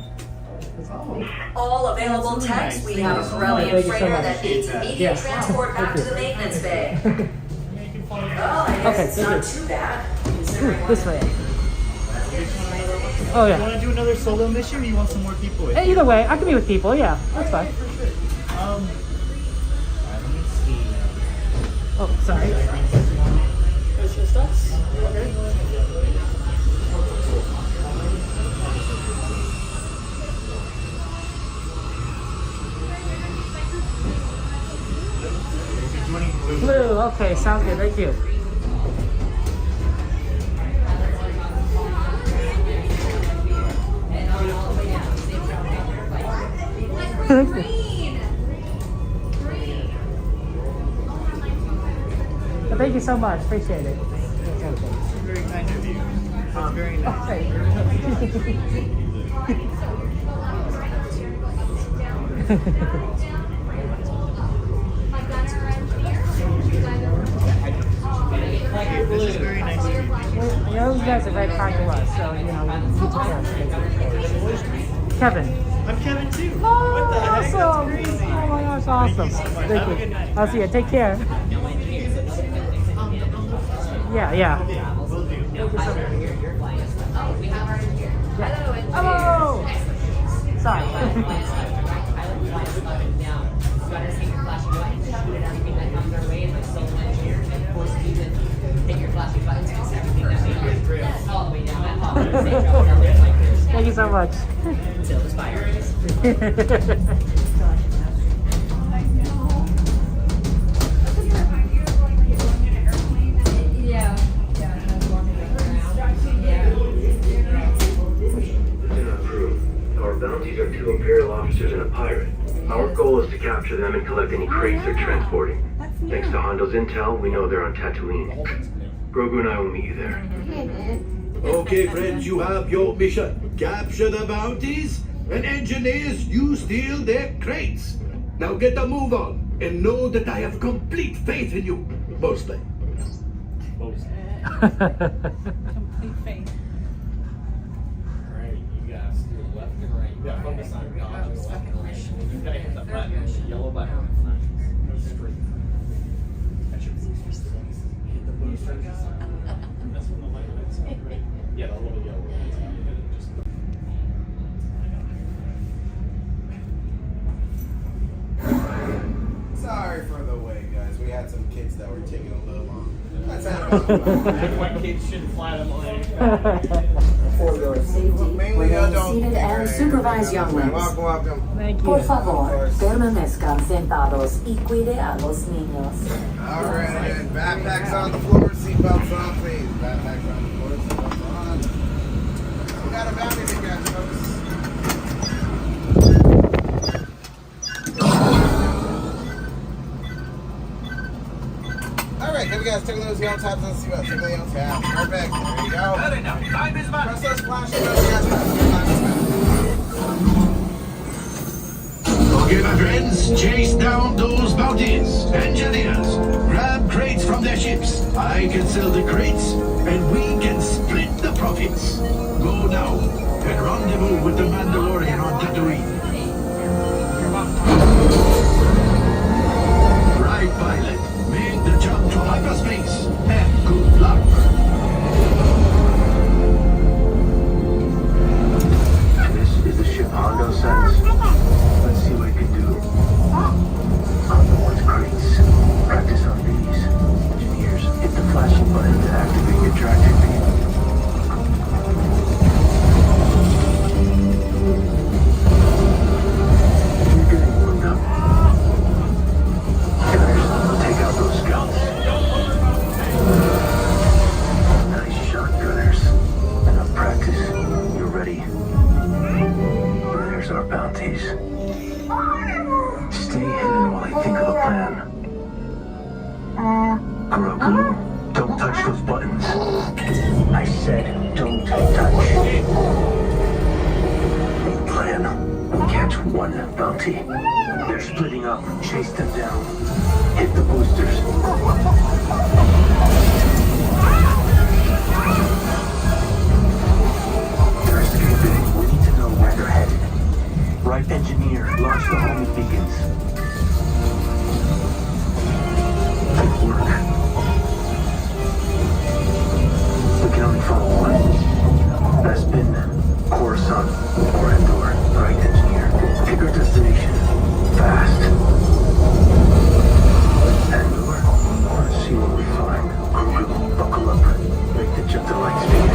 All available techs, we have a Thank Corellian you so freighter much. that needs immediate Yeah. transport back to the maintenance bay. Yeah, you can follow me. Well, I Okay, guess it's thank not you. too bad. Ooh, Considering this way. Oh You yeah. want to do another solo mission, or you want some more people with you? Either way, I can be with people. Yeah, that's fine. For sure. Alright, let me see. Oh, sorry. It's just us? Okay. Blue. Okay, sounds good. Thank you. Well, thank you so much. Appreciate it. Very kind of you. That's very nice. This is very nice of you. You know, you guys are very kind to us, so you know, you took care of us. Kevin. I'm Kevin too. Oh, What the heck? That's awesome. crazy. Oh my gosh, awesome. Thank you so much. Thank Have you. a good night. I'll see you. Take care. Yeah, yeah. Yeah, will do. Hello. Sorry. Thank you so much. Crew, our bounties are 2 Imperial officers and a pirate. Our goal is to capture them and collect any crates they're transporting. Thanks to Hondo's intel, we know they're on Tatooine. Grogu and I will meet you there. Okay, friends, you have your mission. Capture the bounties, and engineers, you steal their crates. Now get a move on, and know that I have complete faith in you. Mostly. Complete faith. Right, you guys do left and right. You gotta focus on dodging left and right. You gotta hit the button, the yellow button. Go straight. That should be easy. Hit the booster. That's when the light lights up, right? Yeah, the little yellow lights up. You gotta just. Sorry for the wait, guys. We had some kids that were taking a little long. That's That's why kids shouldn't fly them away. For your safety, Mainly Remain seated and supervise young ones. Welcome, welcome. Thank you. Por favor, permanezcan sentados y cuide a los niños. All right, and backpacks on the floor, seatbelts on, please. Backpacks on the floor, seatbelts on. We got a bounty to catch, folks. All right, here we go. Let's take a look at the tabs on the seatbelt. Take a look at the tabs. Perfect. There you go. Very nice. Time is back. Press those flashes. Press the gas pedal. Time is back. Okay, my friends, chase down those bounties. Engineers, grab crates from their ships. I can sell the crates, and we can split the profits. Go now and rendezvous with the Mandalorian on Tatooine. Right, pilot. Make the jump to hyperspace, and good luck. This is the ship Hondo sends. Let's see what it can do. On the one's crates. Practice on these. Engineers, hit the flashing button to activate your tractor beam. You're getting warmed up. Gunners, take out those scouts. Nice shot, gunners. Enough practice. You're ready. There's our bounties. Stay hidden while I think of a plan. Grogu, don't touch those buttons. I said don't touch. Plan. We catch one bounty. They're splitting up. Chase them down. Hit the boosters. They're escaping. We need to know where they're headed. Right, engineer. Launch the homing beacons. Good work. We can only follow one. Bespin, Coruscant, or Endor. Right, engineer. Pick our destination. Fast. Endor. Let's see what we find. Grogu, buckle up. Make the jump to light speed.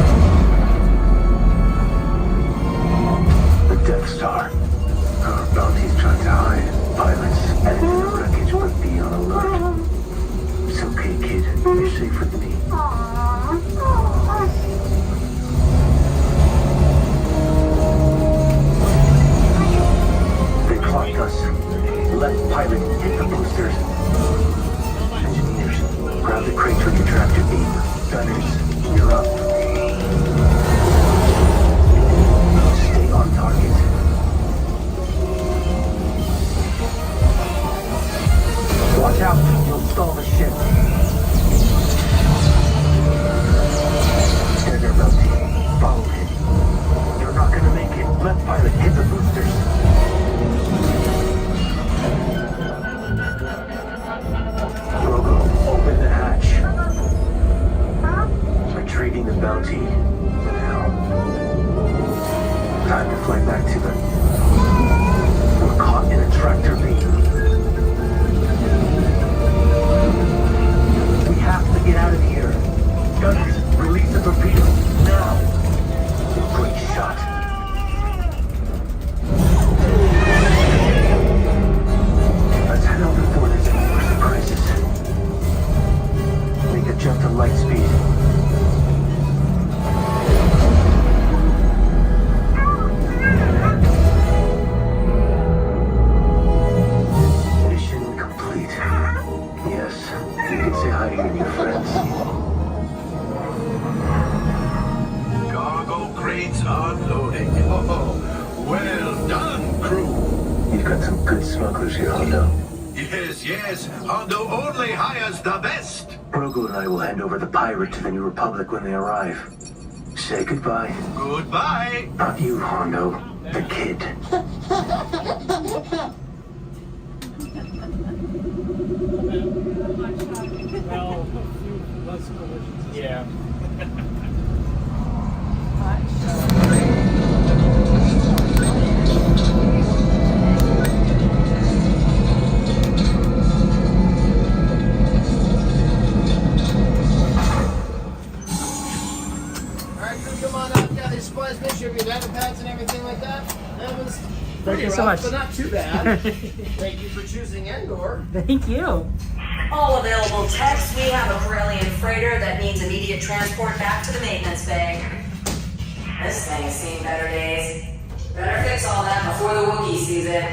The Death Star. Our bounty's trying to hide. Pilots and the wreckage would be on alert. It's okay, kid. You're safe with me. They clocked us. Left pilot hit the boosters. Engineers, grab the crates with your tractor beam. Gunners, you're up. Stay on target. Watch out, you'll stall the ship. There's your bounty. Follow him. You're not gonna make it. Left pilot, hit the boosters. Grogu, open the hatch. Retrieving the bounty. Now. Time to fly back to them. We're caught in a tractor beam. We have to get out of here. Gunners, release the torpedo. Now. Great shot. Let's head out before there's any more surprises. Make a jump to light speed. Mission complete. Yes, you can say hi to your new friends. Cargo crates unloading. Oh, well done, crew. You've got some good smugglers here, Hondo. Yes, yes. Hondo only hires the best. Grogu and I will hand over the pirate to the New Republic when they arrive. Say goodbye. Goodbye. Not you, Hondo. The kid. Well, a few less collisions. Yeah. All right, crew, come on out. Got these supplies. Make sure you have your data pads and was Thank you so much. but not too bad. Thank you for choosing Endor. Thank you. All available techs, we have a Corellian freighter that needs immediate transport back to the maintenance bay. This thing's seen better days. Better fix all that before the Wookiee season.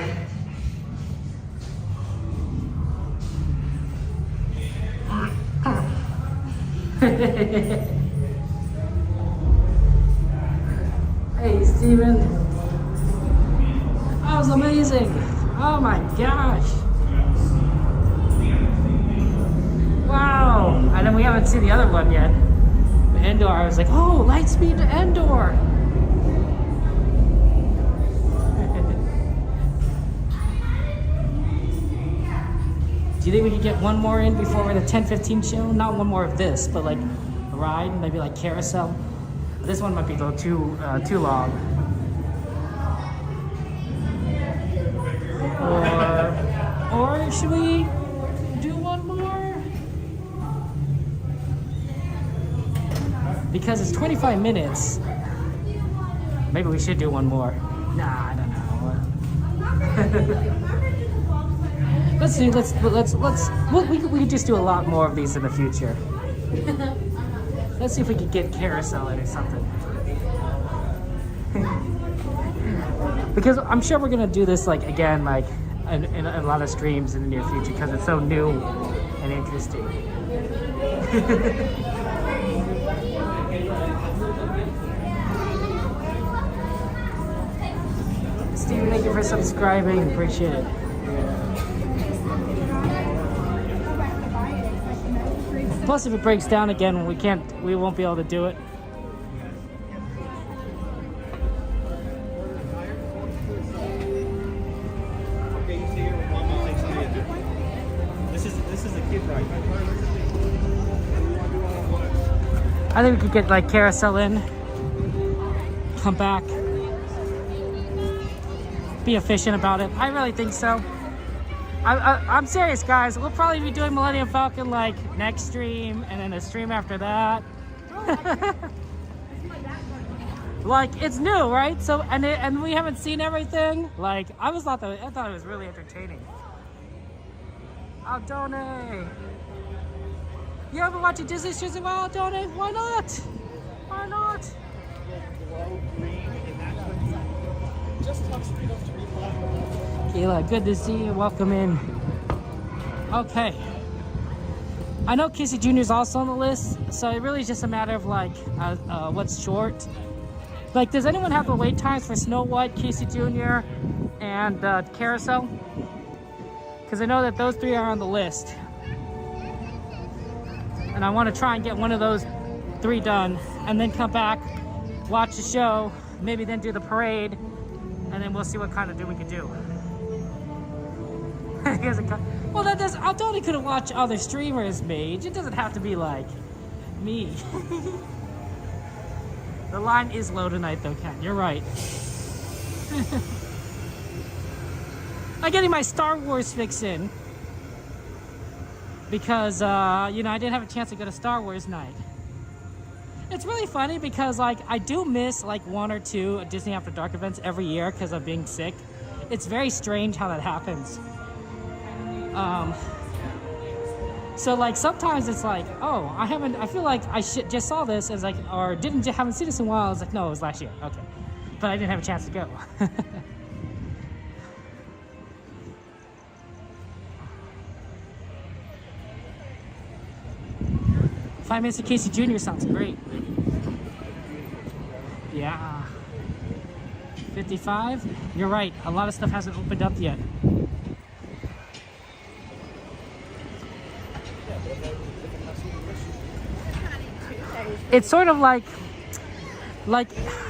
Hey, Steven. That was amazing. Oh my gosh. Wow. And then we haven't seen the other one yet. Endor, I was like, oh, light speed to Endor. Do you think we could get one more in before the 10:15 show? Not one more of this, but like a ride, maybe like carousel. This one might be a little too long. Or should we do one more? Because it's 25 minutes. Maybe we should do one more. Nah, I don't know. We could just do a lot more of these in the future. Let's see if we could get carousel in or something. Because I'm sure we're gonna do this like again, like in a lot of streams in the near future because it's so new and interesting. Steve, thank you for subscribing. Appreciate it. Plus, if it breaks down again, we won't be able to do it. This is a kid ride. I think we could get like carousel in, come back, be efficient about it. I really think so. I'm serious, guys. We'll probably be doing Millennium Falcon like next stream and then a stream after that. Like it's new, right? So and we haven't seen everything. Like I thought it was really entertaining. Aldone, you ever watch a Disney show? Well, Aldone, why not? Why not? Kayla, good to see you. Welcome in. Okay. I know Casey Jr. is also on the list, so it really is just a matter of like what's short. Like, does anyone have the wait times for Snow White, Casey Jr., and Carousel? Because I know that those three are on the list. And I want to try and get one of those three done, and then come back, watch the show, maybe then do the parade, and then we'll see what kind of we can do. Well, that does. I totally could have watched other streamers, Mage. It doesn't have to be like me. The line is low tonight, though, Kat. You're right. I'm getting my Star Wars fix in because you know, I didn't have a chance to go to Star Wars night. It's really funny because like I do miss like one or two Disney After Dark events every year because of being sick. It's very strange how that happens. So like sometimes it's like, oh, I feel like I just saw this as like, or haven't seen this in a while. I was like, no, it was last year. Okay. But I didn't have a chance to go. 5 minutes of Casey Jr. sounds great. Yeah. 55? You're right. A lot of stuff hasn't opened up yet. It's sort of like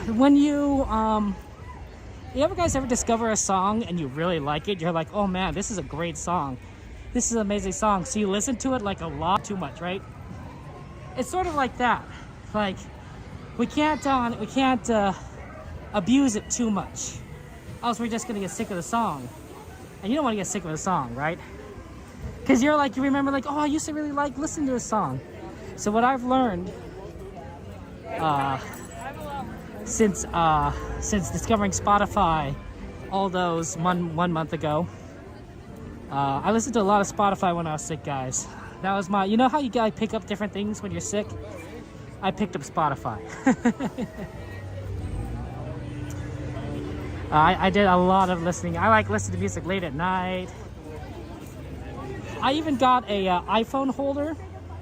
when you ever guys ever discover a song and you really like it, you're like, oh man, this is a great song. This is an amazing song. So you listen to it like a lot too much, right? It's sort of like that. Like we can't abuse it too much, else we're just gonna get sick of the song. And you don't want to get sick of a song, right? Because you remember like, oh, I used to really like listening to a song. So what I've learned since discovering Spotify all those one month ago. I listened to a lot of Spotify when I was sick, guys. That was my, you know how you guys pick up different things when you're sick? I picked up Spotify. I did a lot of listening. I like listening to music late at night. I even got a iPhone holder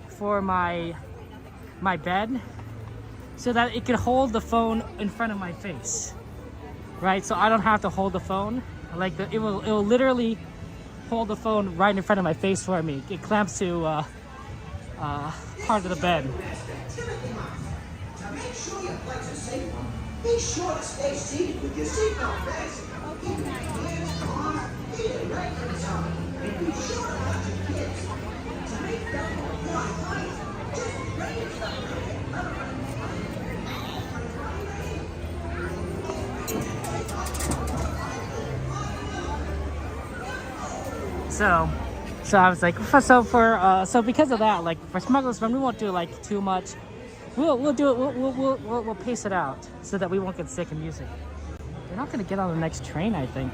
for my bed so that it could hold the phone in front of my face, right? So I don't have to hold the phone. Like it will literally hold the phone right in front of my face for me. It clamps to part of the bed. Be sure to stay seated with your seatbelt fastened. Keep your hands on feet right to the top. And be sure to let your kids to make them more quiet. Just raise them. So I was like, so because of that, like for Smuggler's Run, we won't do like too much. We'll do it. We'll pace it out so that we won't get sick of music. We're not gonna get on the next train, I think.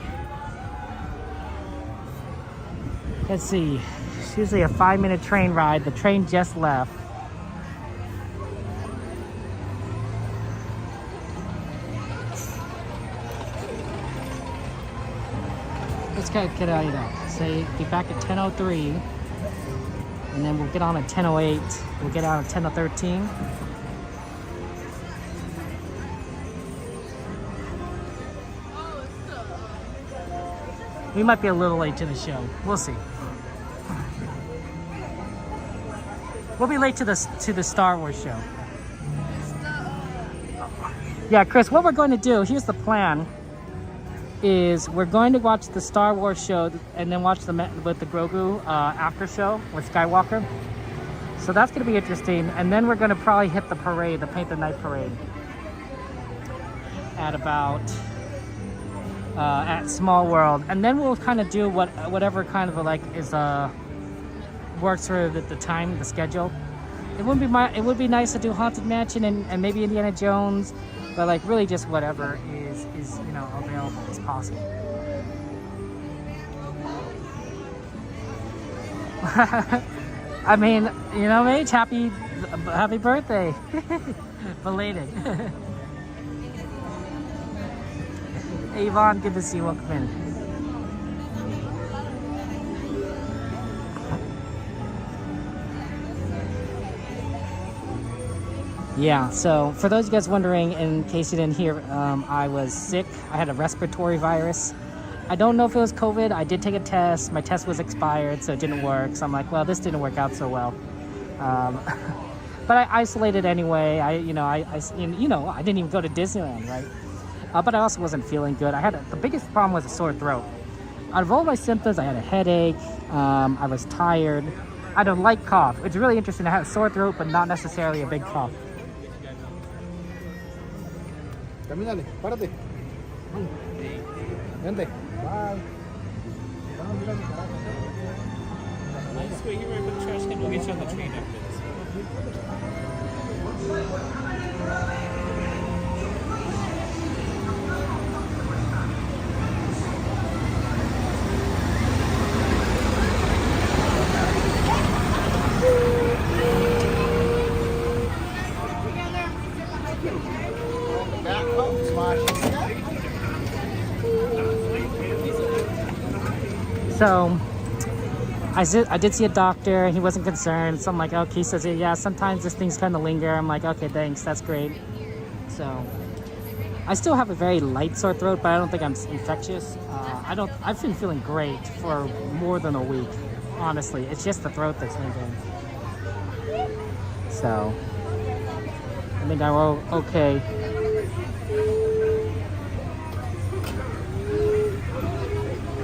Let's see. It's usually a 5-minute train ride. The train just left. Let's get out of that. Say be back at 10:03, and then we'll get on at 10:08. We'll get out at 10:13. We might be a little late to the show. We'll see. We'll be late to the Star Wars show. Yeah, Chris, what we're going to do, here's the plan, is we're going to watch the Star Wars show and then watch the Grogu after show with Skywalker. So that's going to be interesting. And then we're going to probably hit the parade, the Paint the Night parade, at about at Small World, and then we'll kind of do whatever kind of like is works for the time, the schedule. It would be nice to do Haunted Mansion and maybe Indiana Jones, but like really just whatever is available as possible. I mean, Mage, happy birthday, belated. Hey Yvonne, good to see you. Welcome in. Yeah, so for those of you guys wondering, in case you didn't hear, I was sick. I had a respiratory virus. I don't know if it was COVID. I did take a test. My test was expired, so it didn't work. So I'm like, well, this didn't work out so well. But I isolated anyway. I didn't even go to Disneyland, right? But I also wasn't feeling good. The biggest problem was a sore throat. Out of all my symptoms, I had a headache. I was tired. I had a light cough. It's really interesting. I had a sore throat, but not necessarily a big cough. Camínale, párate. Vente. Bye. Let's wait here for the trash can. We'll get you on the train after this. So I did see a doctor. He wasn't concerned. So I'm like, okay. He says, yeah, sometimes this thing's kind of linger. I'm like, okay, thanks. That's great. So I still have a very light sore throat, but I don't think I'm infectious. I've been feeling great for more than a week. Honestly, it's just the throat that's lingering. So I think I'm okay.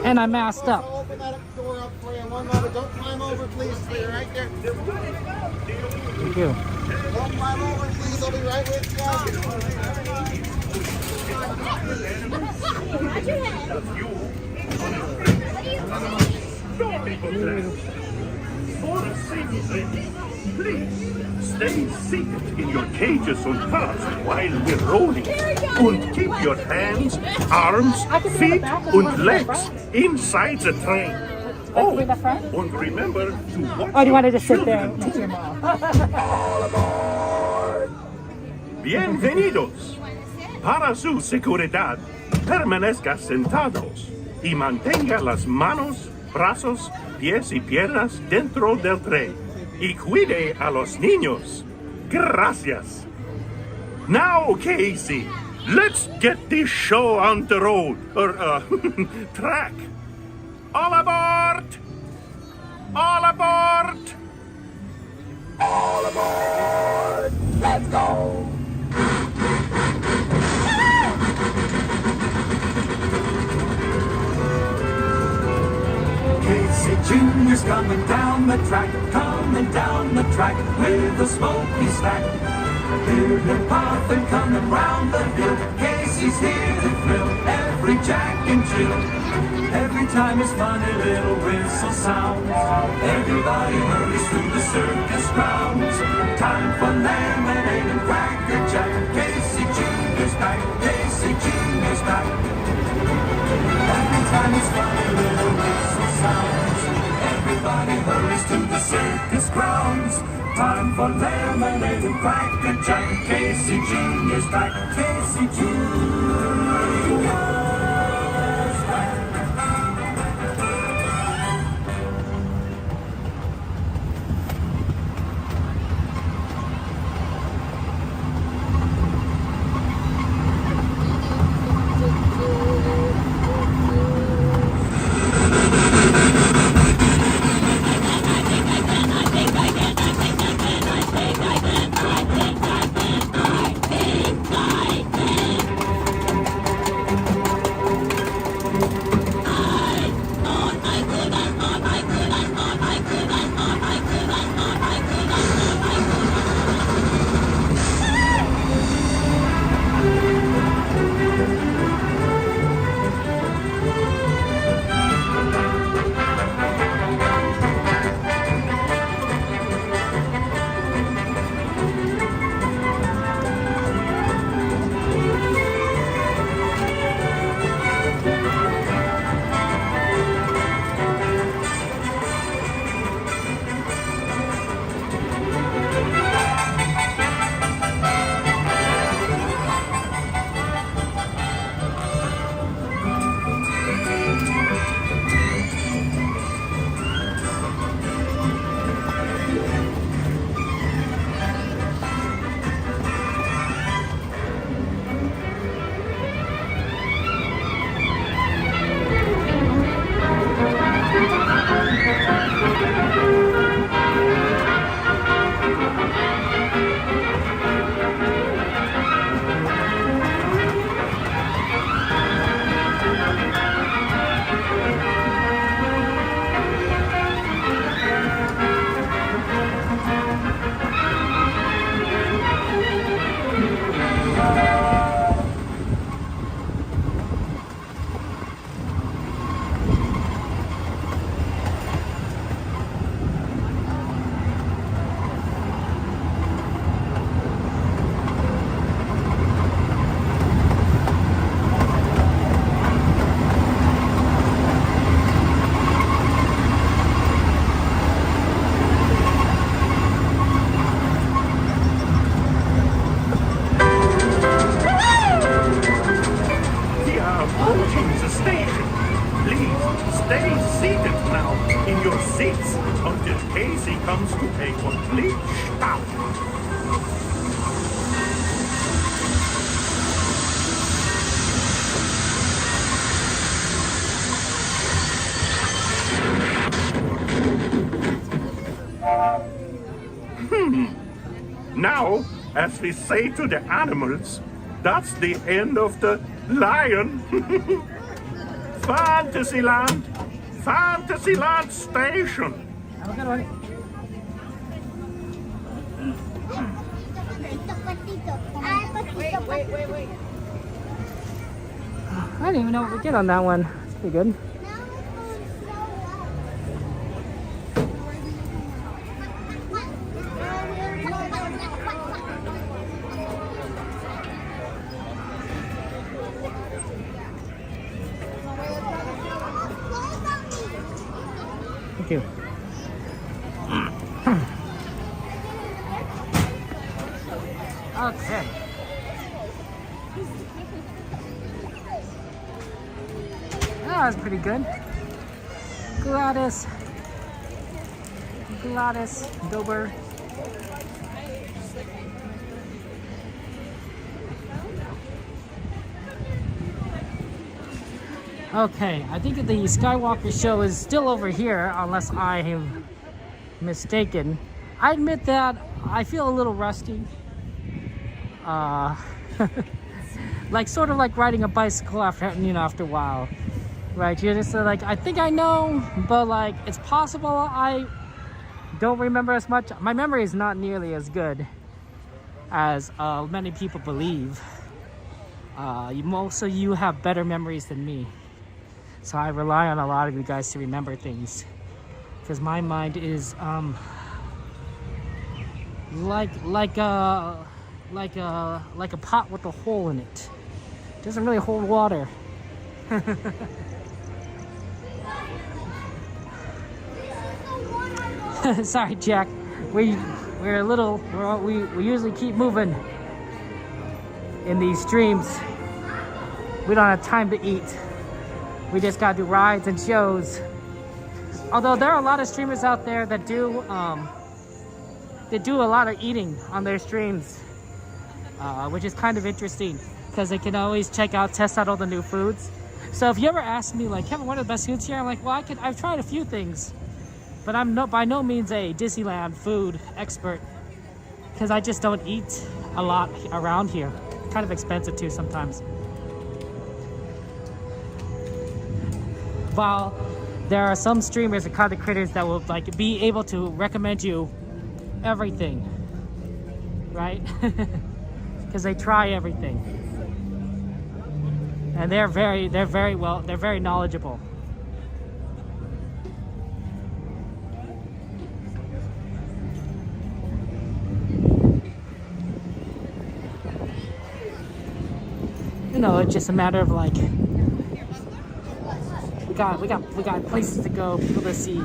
And I masked up. I'll open that door up for you in one moment. Don't climb over, please. Stay right there. Thank you. Don't climb over, please. I'll be right with you. For a single thing. Please, stay seated in your cages and cars while we're rolling. And keep your hands, arms, feet, and legs inside the train. Oh, and remember to watch. Oh, do you want to just sit there children and teach your mom? Bienvenidos. Para su seguridad, permanezca sentados y mantenga las manos, brazos, pies y piernas dentro del tren. Y cuide a los niños. Gracias. Now, Casey, let's get this show on the road, or track. All aboard! All aboard! All aboard! Let's go! Casey Jr.'s coming down the track with a smoky stack. Hear him puffin' coming round the hill. Casey's here to thrill every Jack and Jill. Every time his funny little whistle sounds, everybody hurries through the circus grounds. Time for lemonade and Cracker Jack. Casey Jr.'s back, Casey Jr.'s back. Every time his funny little whistle sounds, everybody hurries to the circus grounds. Time for lemonade and Cracker Jack. Casey Jr.'s back, Casey Jr.'s back. Now, as we say to the animals, that's the end of the lion. Fantasyland! Fantasyland Station! Wait. I didn't even know what we did on that one. It's pretty good. Thank you. Okay. That was pretty good. Gladys Dober. Okay, I think the Skywalker show is still over here, unless I am mistaken. I admit that I feel a little rusty. Like sort of like riding a bicycle after a while, right? You're just like, I think I know, but like it's possible I don't remember as much. My memory is not nearly as good as many people believe. Most of you have better memories than me. So I rely on a lot of you guys to remember things, because my mind is like a pot with a hole in it. Doesn't really hold water. Sorry, Jack. We usually keep moving in these streams. We don't have time to eat. We just gotta do rides and shows. Although there are a lot of streamers out there that do a lot of eating on their streams, which is kind of interesting because they can always test out all the new foods. So if you ever ask me like, Kevin, what are the best foods here? I'm like, well, I've tried a few things, but I'm by no means a Disneyland food expert because I just don't eat a lot around here. Kind of expensive too sometimes. While there are some streamers and content creators that will like be able to recommend you everything, right? Because they try everything, and they're very knowledgeable. You know, it's just a matter of like, we got places to go, people to see.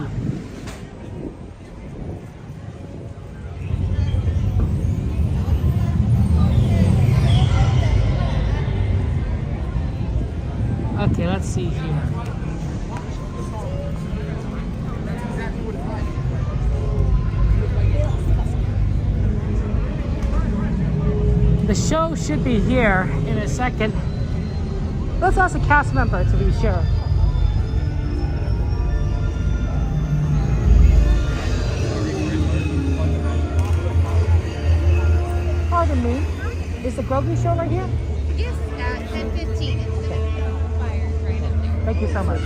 Okay, let's see here. The show should be here in a second. Let's ask a cast member to be sure. Pardon me, is the Grogu show right here? Yes, at 10:15. It's going to be fired right up there. Thank you so much.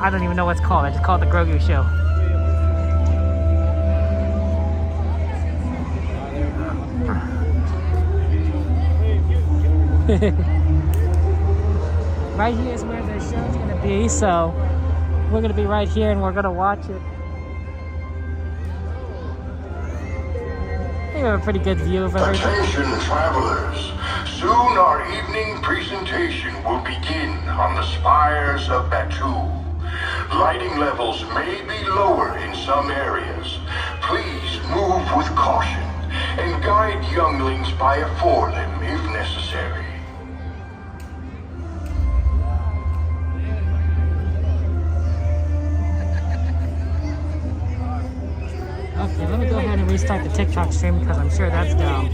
I don't even know what it's called. I just call it the Grogu show. Right here is where the show's gonna be, so we're gonna be right here and we're gonna watch it. We have a pretty good view of everything. Attention travelers, soon our evening presentation will begin on the spires of Batuu. Lighting levels may be lower in some areas. Please move with caution and guide younglings by a forelimb if necessary. Okay, let me go ahead and restart the TikTok stream because I'm sure that's down.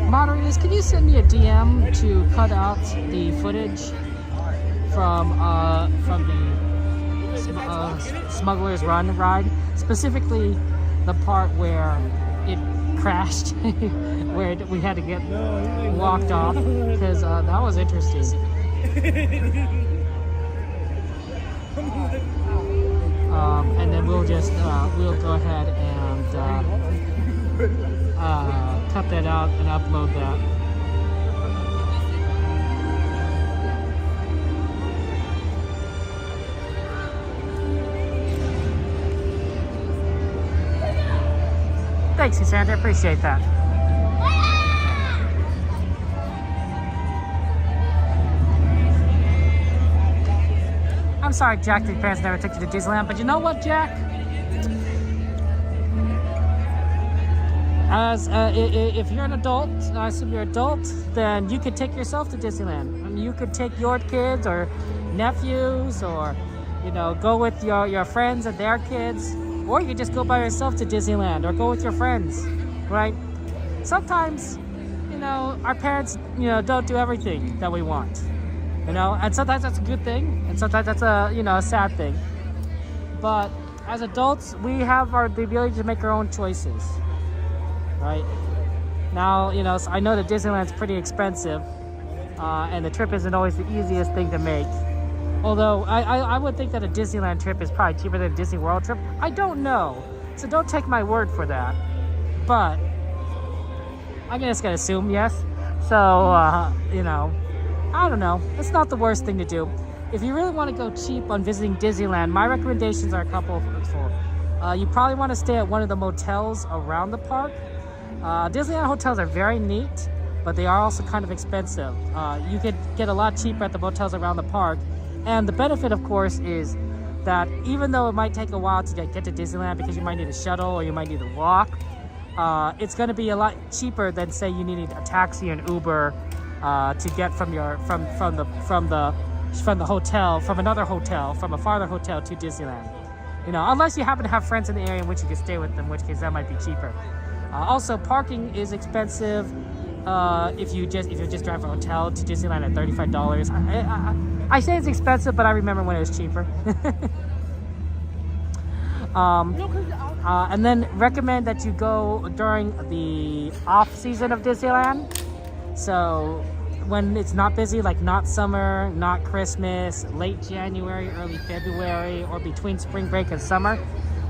Moderators, can you send me a DM to cut out the footage from the Smuggler's Run ride, specifically the part where it crashed, where we had to get walked off, because that was interesting. And then we'll just we'll go ahead and cut that out and upload that. Thanks, Cassandra. Appreciate that. I'm sorry, Jack, that your parents never took you to Disneyland, but you know what, Jack? If you're an adult, I assume you're an adult, then you could take yourself to Disneyland. I mean, you could take your kids or nephews, or go with your friends and their kids, or you could just go by yourself to Disneyland, or go with your friends, right? Sometimes, our parents, don't do everything that we want, and sometimes that's a good thing, and sometimes that's a sad thing. But as adults, we have the ability to make our own choices, right? Now, so I know that Disneyland's pretty expensive, and the trip isn't always the easiest thing to make. Although I would think that a Disneyland trip is probably cheaper than a Disney World trip. I don't know, so don't take my word for that. But I'm just gonna assume yes. So I don't know. It's not the worst thing to do. If you really want to go cheap on visiting Disneyland, my recommendations are a couple. You probably want to stay at one of the motels around the park. Disneyland hotels are very neat, but they are also kind of expensive. You could get a lot cheaper at the motels around the park. And the benefit, of course, is that even though it might take a while to get to Disneyland because you might need a shuttle or you might need to walk, it's going to be a lot cheaper than, say, you need a taxi and Uber to get from another hotel, from a farther hotel to Disneyland. Unless you happen to have friends in the area in which you can stay with them, in which case that might be cheaper. Also, parking is expensive. If you're just driving from a hotel to Disneyland at $35. I say it's expensive, but I remember when it was cheaper. And then recommend that you go during the off season of Disneyland. So when it's not busy, like not summer, not Christmas, late January, early February, or between spring break and summer,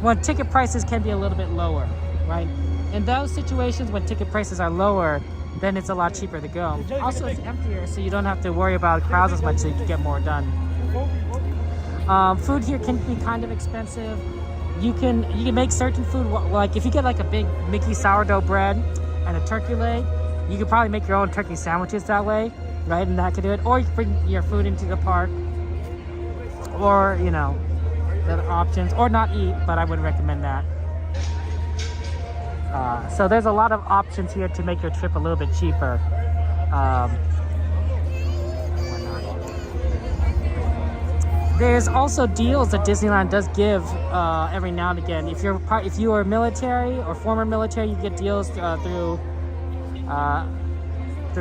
when ticket prices can be a little bit lower, right? In those situations when ticket prices are lower, then it's a lot cheaper to go. Also, it's emptier, so you don't have to worry about crowds as much, so you can get more done. Food here can be kind of expensive. You can make certain food, like if you get like a big Mickey sourdough bread and a turkey leg, you could probably make your own turkey sandwiches that way, right? And that could do it. Or you can bring your food into the park, or the other options, or not eat, but I wouldn't recommend that. So there's a lot of options here to make your trip a little bit cheaper. There's also deals that Disneyland does give every now and again. If you are military or former military, you get deals through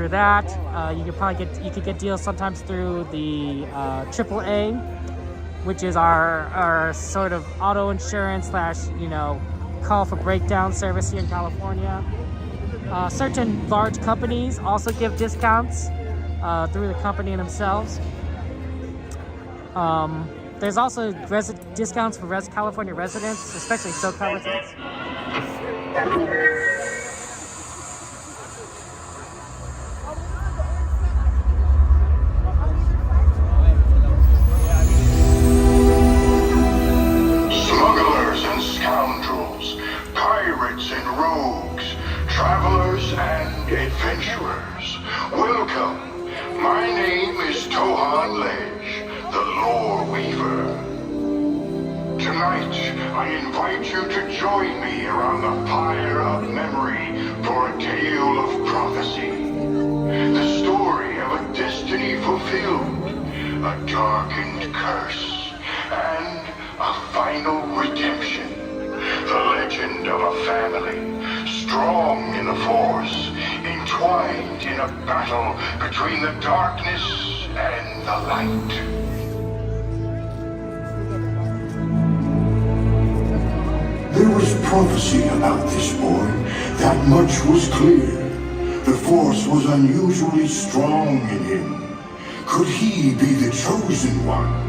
that. You could get deals sometimes through the AAA, which is our sort of auto insurance / call for breakdown service here in California. Certain large companies also give discounts through the company themselves. There's also discounts for California residents, especially SoCal residents. Smugglers and scoundrels, pirates and rogues, travelers and adventurers, welcome. My name is Tohan Lej, the Lore Weaver. Tonight, I invite you to join me around the pyre of memory for a tale of prophecy. The story of a destiny fulfilled, a darkened curse, and a final redemption. The legend of a family, strong in the Force, entwined in a battle between the darkness and the light. There was prophecy about this boy. That much was clear. The Force was unusually strong in him. Could he be the chosen one?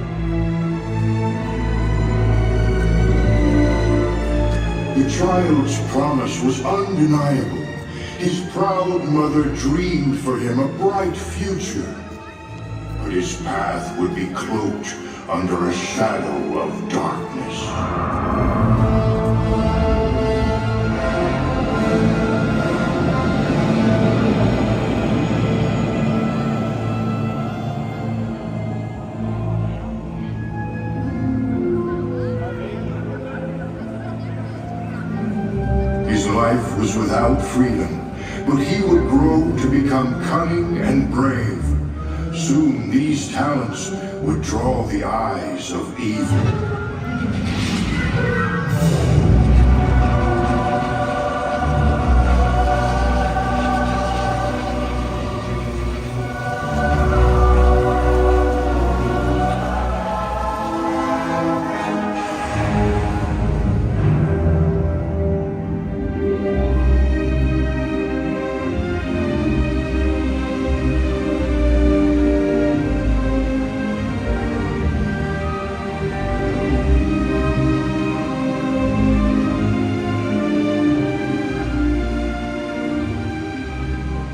The child's promise was undeniable. His proud mother dreamed for him a bright future. But his path would be cloaked under a shadow of darkness. freedom, but he would grow to become cunning and brave. Soon these talents would draw the eyes of evil.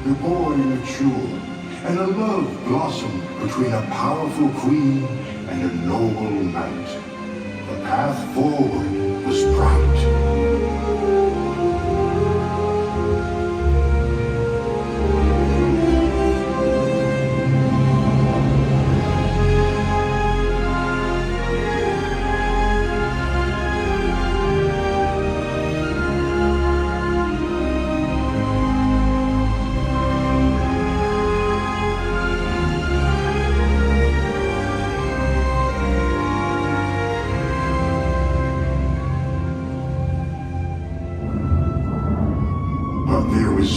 The boy matured, and a love blossomed between a powerful queen and a noble knight. The path forward was bright. But there was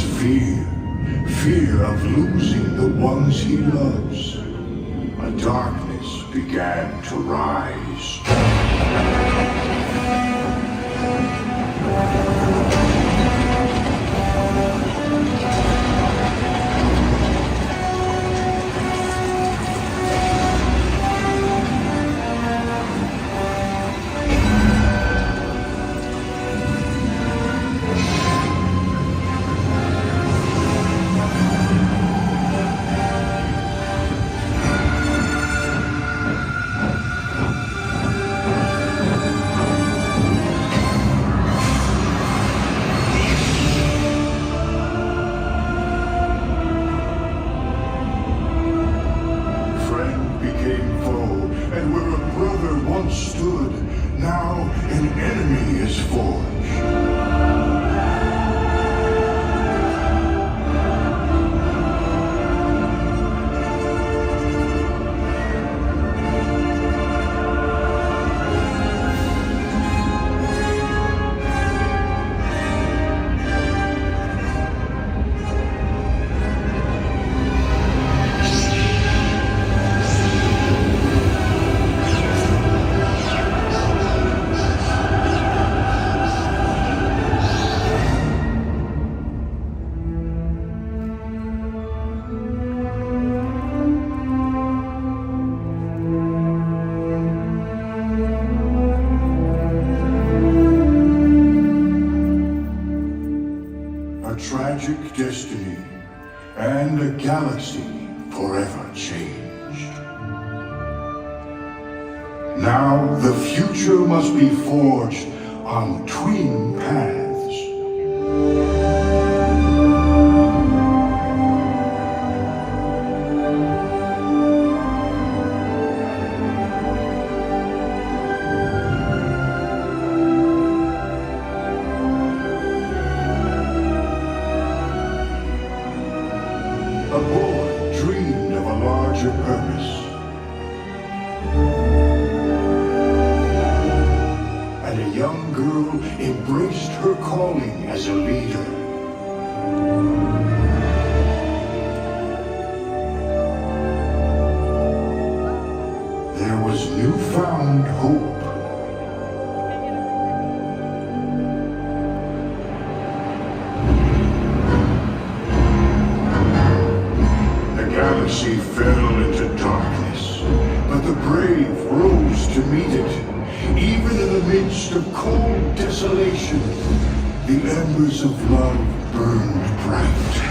fear of losing the ones he loves. A darkness began to rise. Friend became foe, and where a brother once stood, now an enemy is forged. A tragic destiny and a galaxy forever changed. Now the future must be forged on twin paths. A boy dreamed of a larger purpose. And a young girl embraced her calling as a leader. There was newfound hope. The galaxy fell into darkness, but the brave rose to meet it. Even in the midst of cold desolation, the embers of love burned bright.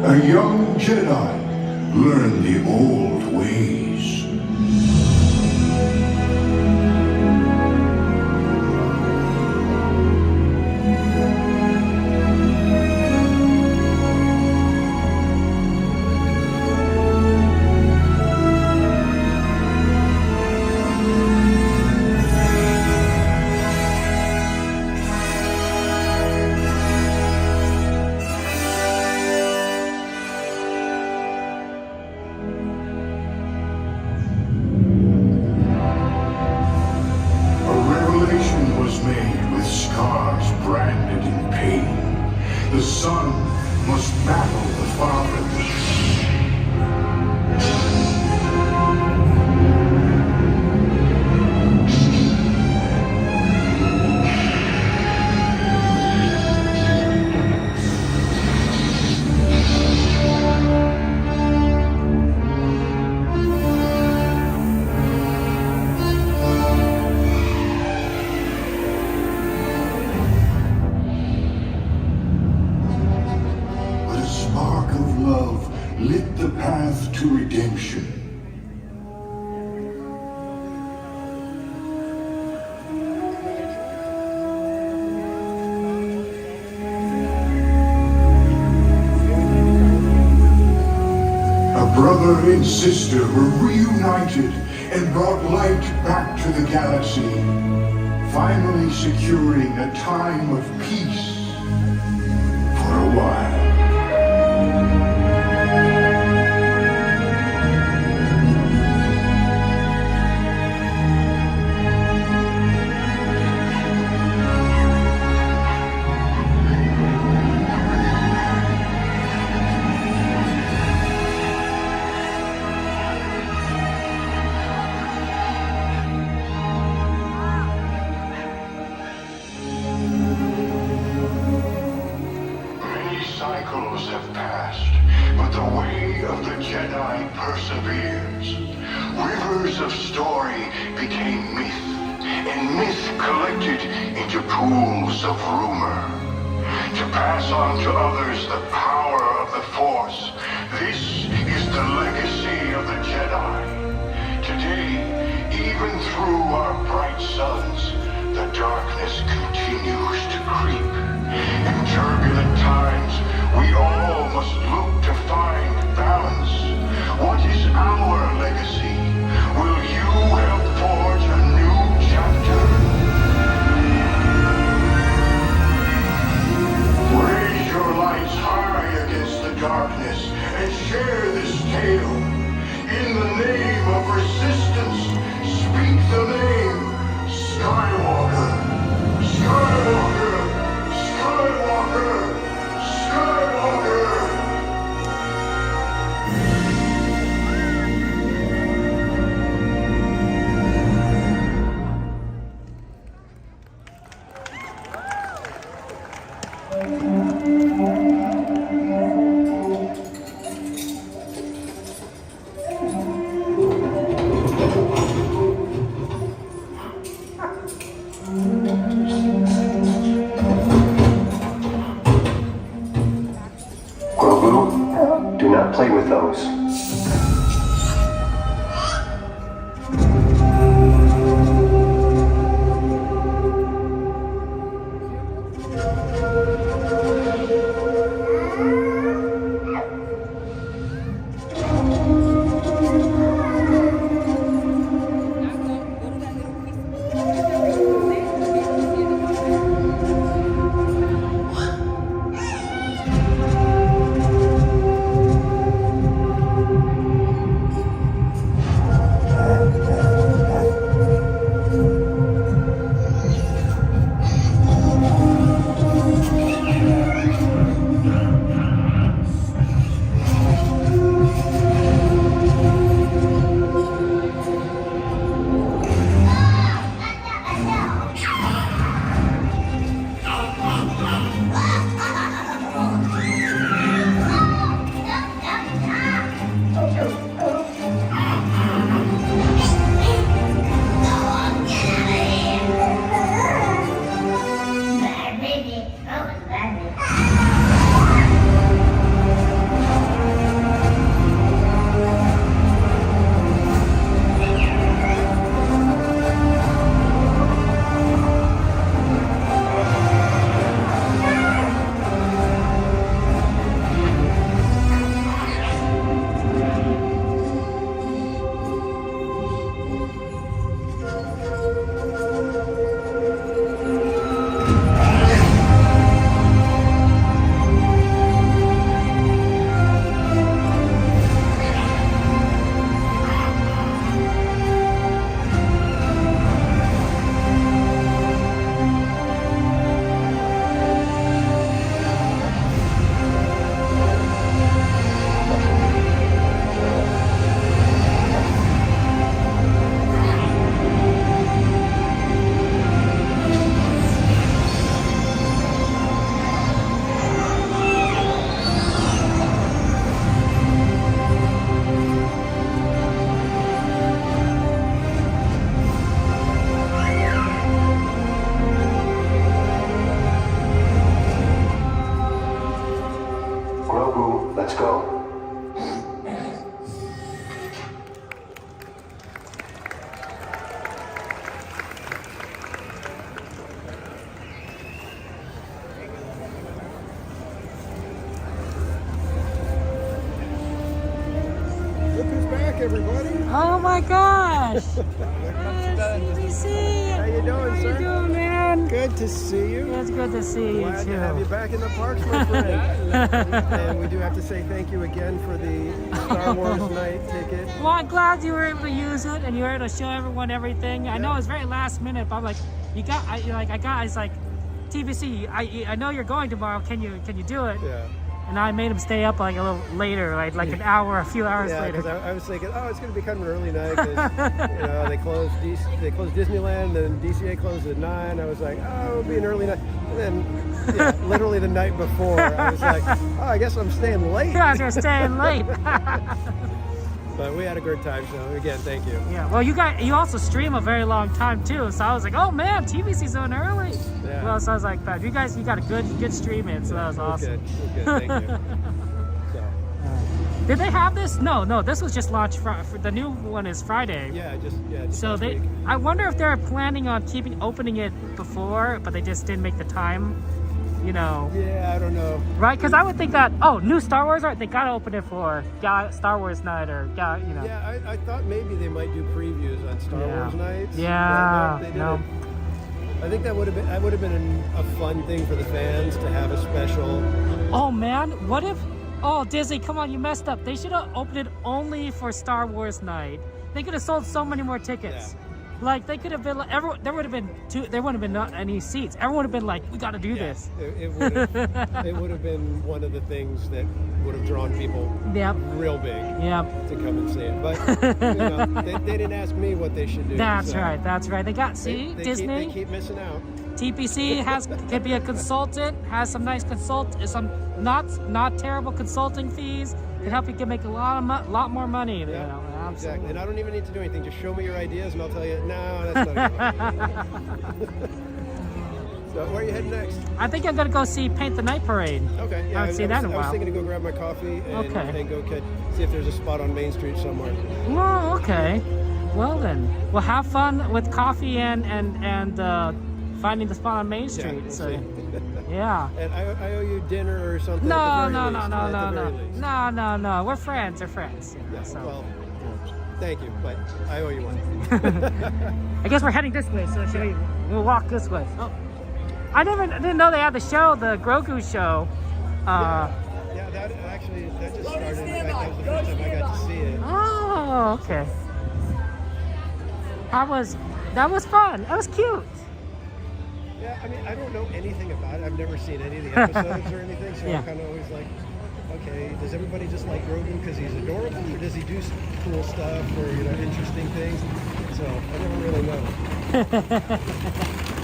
A young Jedi learned the old ways. The son must battle the father. Lit the path to redemption. A brother and sister were reunited and brought light back to the galaxy, finally securing a time of peace for a while. Cycles have passed, but the way of the Jedi perseveres. Rivers of story became myth, and myth collected into pools of rumor. To pass on to others the power of the Force, this is the legacy of the Jedi. Today, even through our bright suns, the darkness continues to creep. In turbulent times, we all must look to find balance. What is our legacy? Will you help forge a new chapter? Raise your lights high against the darkness and share this tale. In the name of resistance, speak the name Skywalker. Skywalker! Skywalker! Skywalker! Do not play with those. everybody. Oh my gosh. CBC. How you doing, How sir? you doing, man? Good to see you. It's good to see you Glad too. to have you back in the parks, my friend. And we do have to say thank you again for the Star Wars night ticket. Well, I'm glad you were able to use it and you were able to show everyone everything. I know it's very last minute, but I'm like, I was like, TBC, I know you're going tomorrow. Can you do it? Yeah. And I made him stay up like a little later, like an hour, a few hours Yeah, later. because I was thinking, oh, it's going to be kind of an early night because they closed Disneyland, and DCA closed at 9. I was like, oh, it'll be an early night. And then, literally the night before, I was like, oh, I guess I'm staying late. Yeah, you're staying late. But we had a good time, so again, thank you. Yeah, well, you also stream a very long time too, so I was like, oh man, TVC's on early. Yeah. Well, so I was like, but you got a good stream in, so that was awesome. Good, thank you. Did they have this? No, this was just launched for the new one is Friday. Yeah, just so last week. I wonder if they're planning on opening it before, but they just didn't make the time. Yeah, I don't know. Right? Because I would think that, new Star Wars art, they gotta open it for Star Wars night or, Yeah, I thought maybe they might do previews on Star Wars nights. Yeah, but no, they didn't. I think that would have been a fun thing for the fans to have a special. Oh man, what if? Oh Disney, come on, you messed up. They should have opened it only for Star Wars night. They could have sold so many more tickets. Yeah. Like they could have been like there would have been not any seats. Everyone would have been like, we got to do this. It would have been one of the things that would have drawn people real big to come and see it. But they didn't ask me what they should do. That's right. They got Disney. They keep missing out. TPC can be a consultant, has some nice some not terrible consulting fees. Can help you make a lot more money. Yeah, exactly. And I don't even need to do anything. Just show me your ideas, and I'll tell you. No, that's not good. So where are you heading next? I think I'm gonna go see Paint the Night Parade. Okay. Yeah, I haven't seen that in a while. I was thinking to go grab my coffee and go see if there's a spot on Main Street somewhere. Well, okay. Well then, we'll have fun with coffee and finding the spot on Main Street. Yeah, so, yeah. And I owe you dinner or something. No. We're friends. Yeah, so. Well, thank you, but I owe you one. I guess we're heading this way, so we'll walk this way. Oh. I didn't know they had the show, the Grogu show. Yeah, that just started. In fact, that was the first time I got to see it. Oh, okay. That was fun. That was cute. Yeah, I mean, I don't know anything about it. I've never seen any of the episodes or anything, so I'm kind of always like, okay, does everybody just like Grogu because he's adorable, or does he do some cool stuff or interesting things? So I never really know.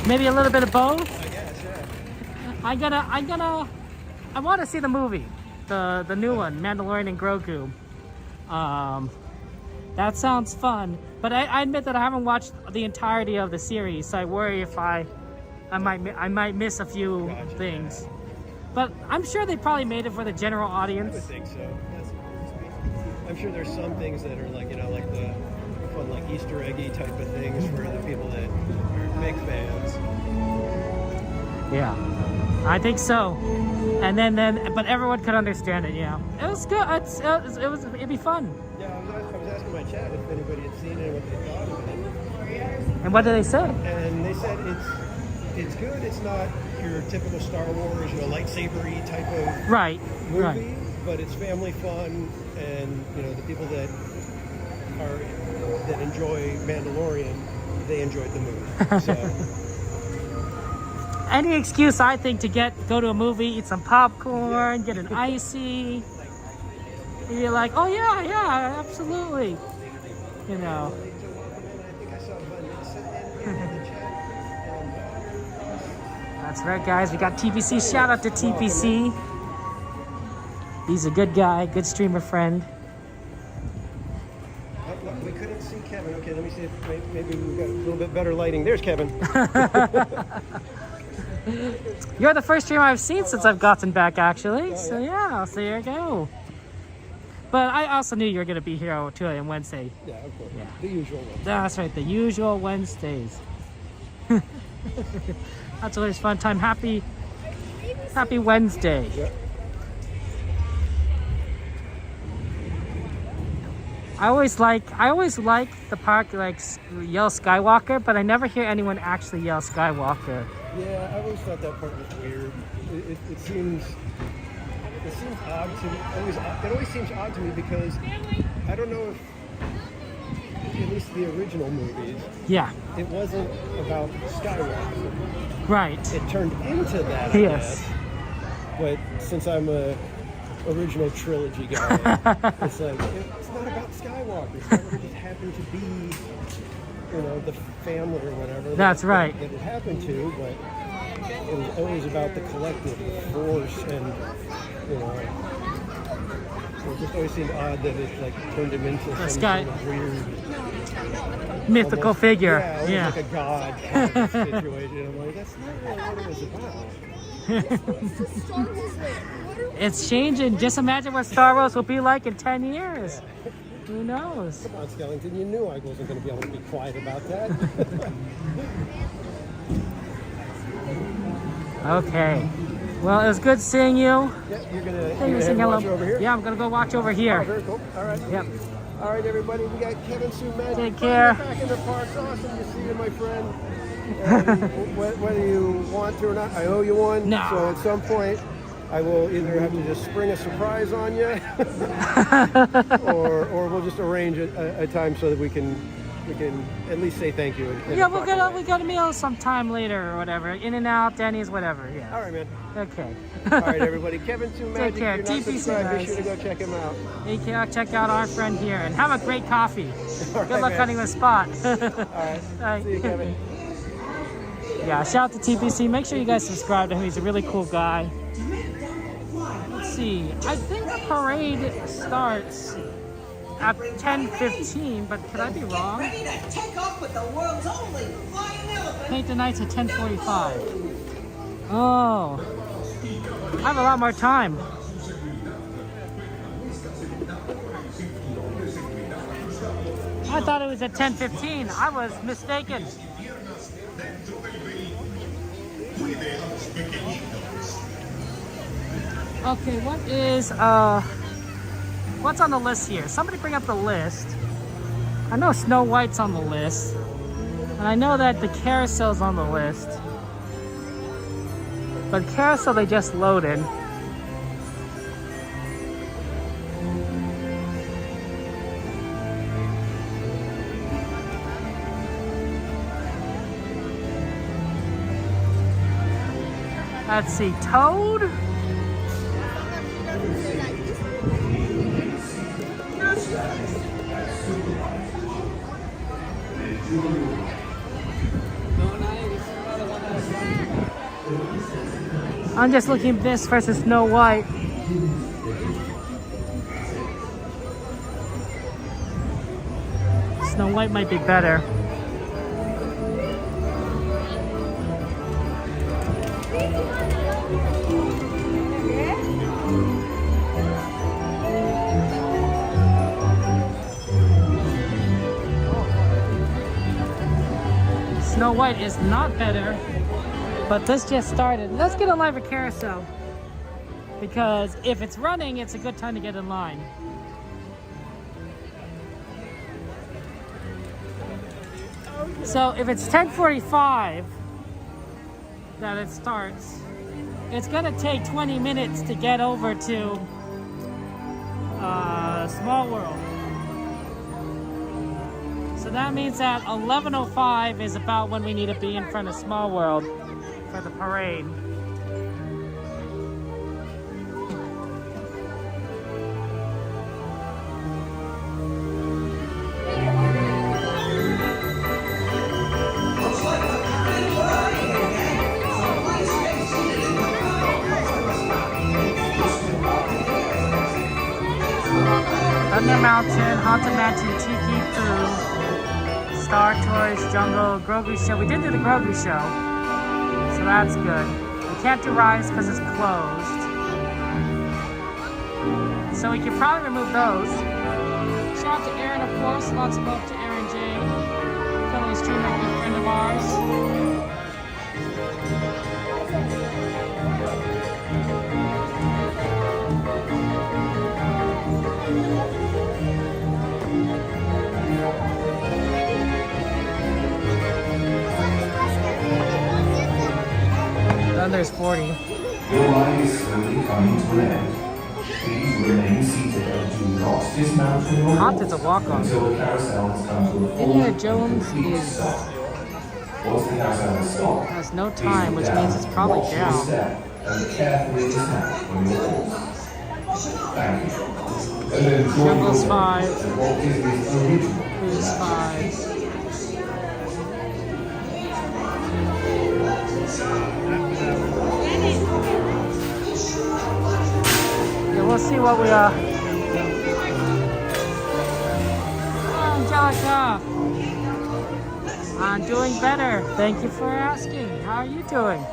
Maybe a little bit of both. I guess, yeah. I want to see the movie, the new one, Mandalorian and Grogu. That sounds fun, but I admit that I haven't watched the entirety of the series, so I worry if I might miss a few things. But I'm sure they probably made it for the general audience. I would think so. I'm sure there's some things that are like like the fun like Easter eggy type of things for the people that are big fans. Yeah, I think so. And but everyone could understand it. Yeah, it was good. It'd be fun. Yeah, I was asking my chat if anybody had seen it and what they thought of it. And what did they say? And they said it's good. It's not your typical Star Wars, lightsaber-y type of movie, but it's family fun, and the people that enjoy Mandalorian, they enjoyed the movie. So. Any excuse, I think, to go to a movie, eat some popcorn, get an icy. You're like, oh yeah, absolutely. That's right, guys. We got TPC. Shout out to TPC. He's a good guy, good streamer friend. We couldn't see Kevin. Okay, let me see if maybe we've got a little bit better lighting. There's Kevin. You're the first streamer I've seen since I've gotten back, actually. So yeah, so there you go. But I also knew you were going to be here too on Wednesday. Yeah, of course. Yeah. The usual Wednesday. That's right, the usual Wednesdays. That's always fun time. Happy Wednesday. Yep. I always like the park like yell Skywalker, but I never hear anyone actually yell Skywalker. Yeah, I always thought that part was weird. It seems odd to me. It always seems odd to me because I don't know if, at least the original movies, Yeah. it wasn't about Skywalker. Right. It turned into that, I Yes. guess. But since I'm a original trilogy guy, it's like it's not about Skywalker. Skywalker just happened to be, the family or whatever. That's right. That it happened to, but it was always about the collective, the force, and it just always seemed odd that it like turned him into some guy- sort of weird Mythical almost- figure. Yeah, almost like a god kind of situation. I'm like, that's not really what it was about. It's changing. Just imagine what Star Wars will be like in 10 years. Who knows? Come on, Skellington, you knew I wasn't going to be able to be quiet about that. Okay. Well, it was good seeing you. Yeah, you're gonna watch over here? Yeah, I'm gonna go watch over Oh, here. very cool. All right. Yep. All right, everybody. We got Kevin Sue Magic. Take care. Back in the park. Awesome to see you, my friend. And whether you want to or not, I owe you one. No. So at some point, I will either have to just spring a surprise on you, or we'll just arrange a time so that we can at least say thank you. And Yeah, talk we about it. got a meal sometime later or whatever. In and out, Denny's, whatever. Yeah. All right, man. Okay. All right, everybody. Kevin Sue Magic. Take care. If you're not TPC, subscribed, be guys. sure to go check him out. Check out our friend here and have a great coffee. All Good right, luck man. hunting the spot. All right. Bye. See you, Kevin. Yeah, shout out to TPC. Make sure you guys subscribe to him. He's a really cool guy. Let's see. I think the parade starts at 10:15, but could I be wrong? Ready to take off with the world's only flying elephant. Paint the Nights at 10:45. Oh. I have a lot more time. I thought it was at 10:15. I was mistaken. Okay, what's on the list here? Somebody bring up the list. I know Snow White's on the list. And I know that the carousel's on the list. But carousel they just loaded. Let's see, Toad? I'm just looking at this versus Snow White. Snow White might be better. Snow White is not better, but this just started. Let's get a live carousel, because if it's running, it's a good time to get in line. So if it's 10:45 that it starts, it's gonna take 20 minutes to get over to Small World. So that means that 11:05 is about when we need to be in front of Small World for the parade. Thunder Mountain, Haunted Mansion, Tiki Poo, Star Toys, Jungle, Grogu Show. We did do the Grogu Show, so that's good. We can't do Rise because it's closed. So we can probably remove those. Shout out to Aaron, of course. Lots of love to Aaron J. Fellow streamer, good friend of ours. they're sporty. Your ride is slowly coming to an end. Please remain seated and do not dismount from your Haunted's a walk-on. until the carousel has come to a full Indiana Jones complete is stop. Once the carousel has stopped, has no time, which means it's probably watch your down. step and carefully dismount from your horse. Thank you. And enjoy Jungle's your 5. at Walt Disney's original Who's 5? Yeah, we'll see what we are. Angelica! I'm doing better. Thank you for asking. How are you doing?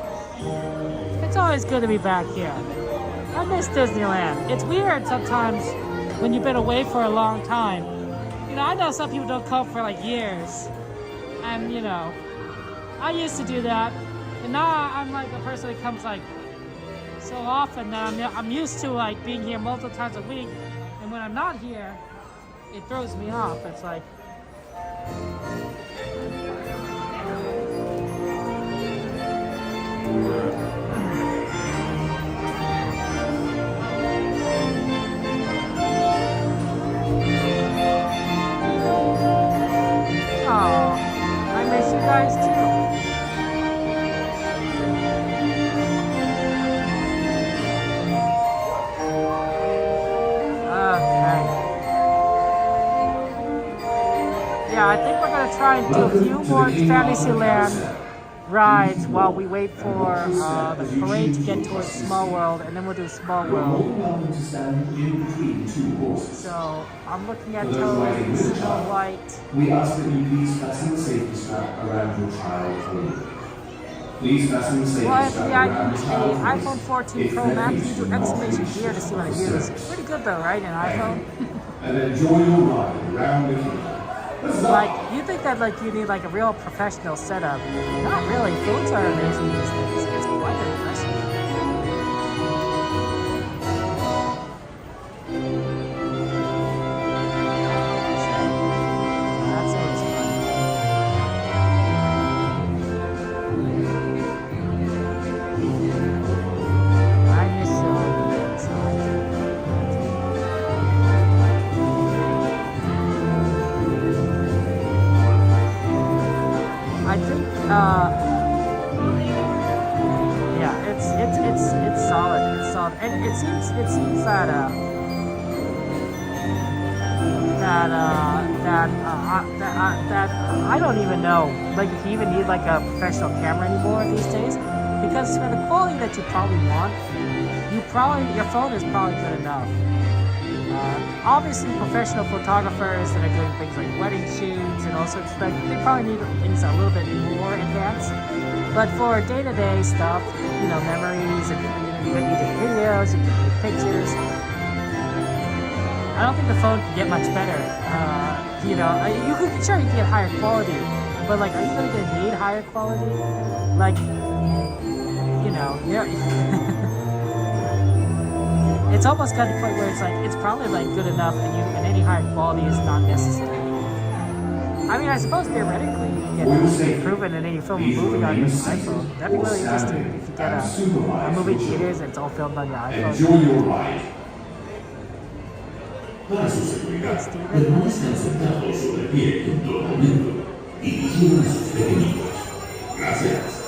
It's always good to be back here. I miss Disneyland. It's weird sometimes when you've been away for a long time. You know, I know some people don't come for like years. And, you know, I used to do that. And now I'm like a person that comes like so often that I'm used to like being here multiple times a week. And when I'm not here, it throws me off. It's like, oh, I miss you guys too. Okay. Yeah, I think we're gonna try and do a few more Fantasyland rides while we wait for the parade to get towards Small World, and then we'll do Small World. So I'm looking at Toad, Snow White. We ask that you please fasten the safety strap around your child only. Please fasten the safety Well, strap yeah, I around use your the child only. iPhone 14 Pro Max. You do exclamation gear to see what I use. Pretty good though, right? An iPhone. And enjoy your ride around the kingdom. Like, you think that like you need like a real professional setup. Not really. Phones are amazing these days. It's quite impressive. That's always fun. I miss you all inside. I think, yeah, it's solid. It's solid, and it seems that I don't even know, like, if you even need like a professional camera anymore these days, because for the quality that you probably want, your phone is probably good enough. Obviously, professional photographers that are doing things like wedding shoots and all sorts of things, they probably need things a little bit more advanced. But for day-to-day stuff, you know, memories, and you take videos, you can take pictures. I don't think the phone can get much better. You know, you can get higher quality, but like, are you really gonna need higher quality? Like, you know, yeah. It's almost got to the point where it's like, it's probably like good enough, and any higher quality is not necessary. I mean, I suppose theoretically you can get improvement in any film movie on your iPhone. That'd be really interesting if you get a movie theaters and it's all filmed on your iPhone. Enjoy your ride. Para su seguridad, permanezcan sentados sobre pie en todo momento y vigilen a sus pequeñitos. Gracias.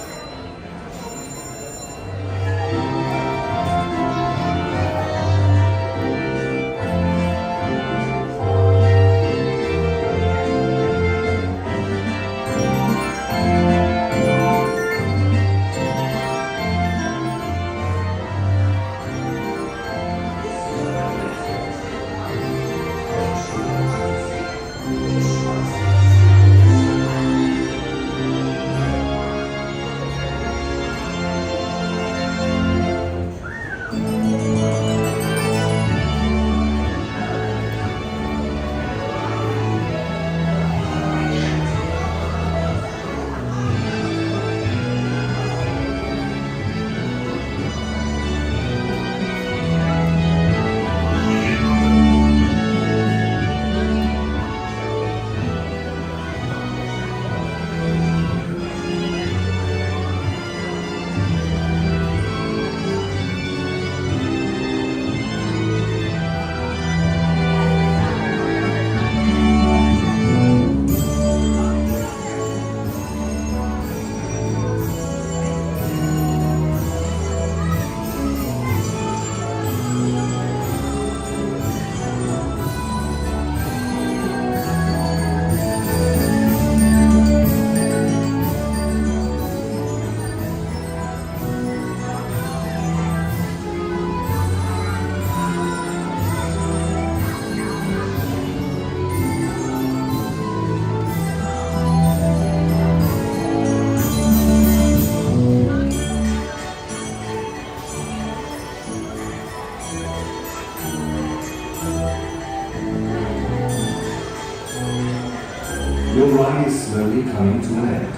Your ride is slowly coming to an end.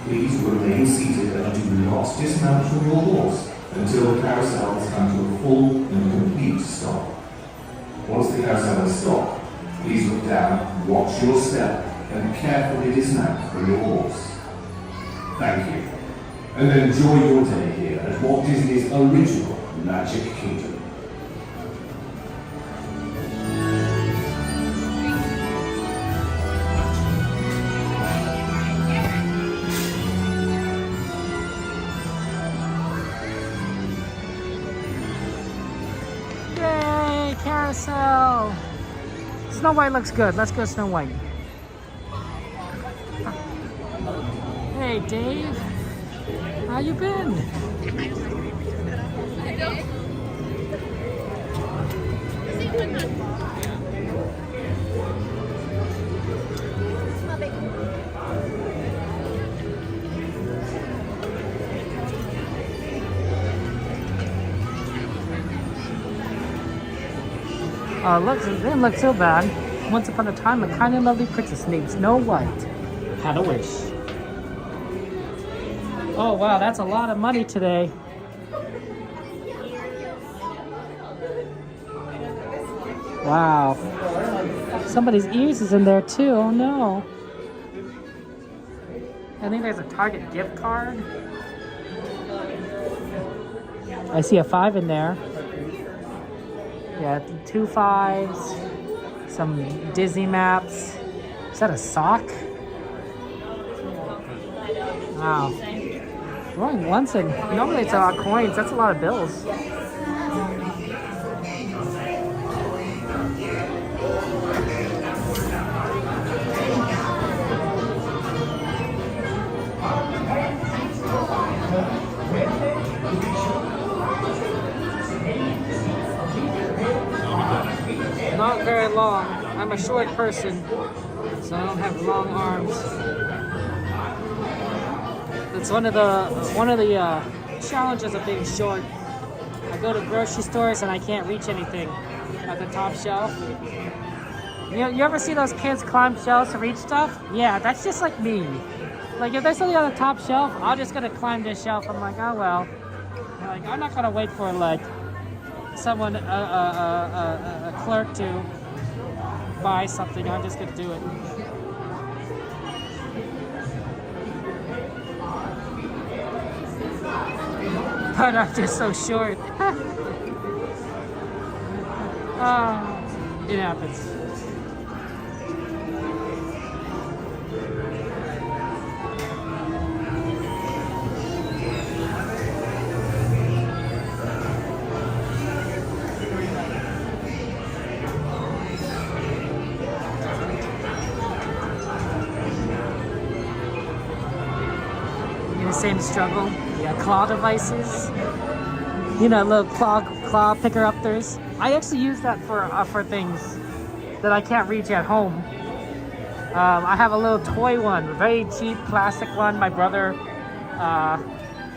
Please remain seated and do not dismount from your horse until the carousel has come to a full and complete stop. Once the carousel has stopped, please look down, watch your step, and carefully dismount from your horse. Thank you, and enjoy your day here at Walt Disney's original Magic Kingdom. Yay, carousel! Snow White looks good. Let's go Snow White. Hey, Dave. How you been? It didn't look so bad. Once upon a time, a kind and lovely princess named Snow White had a wish. Oh wow, that's a lot of money today. Wow. Somebody's ears is in there too, oh no. I think there's a Target gift card. I see a 5 in there. Yeah, 2 5s, some Disney maps. Is that a sock? Wow. Going once and normally it's a lot of coins. That's a lot of bills. Not very long. I'm a short person, so I don't have long arms. It's one of the challenges of being short. I go to grocery stores and I can't reach anything at the top shelf. You ever see those kids climb shelves to reach stuff? Yeah, that's just like me. Like if there's something on the top shelf, I'm just gonna climb this shelf. I'm like, oh well. Like I'm not gonna wait for like someone, a clerk to buy something. I'm just gonna do it. But I'm just so short. It happens. Same struggle. Yeah, claw devices. You know, little claw picker uppers. I actually use that for things that I can't reach at home. I have a little toy one, a very cheap plastic one. My brother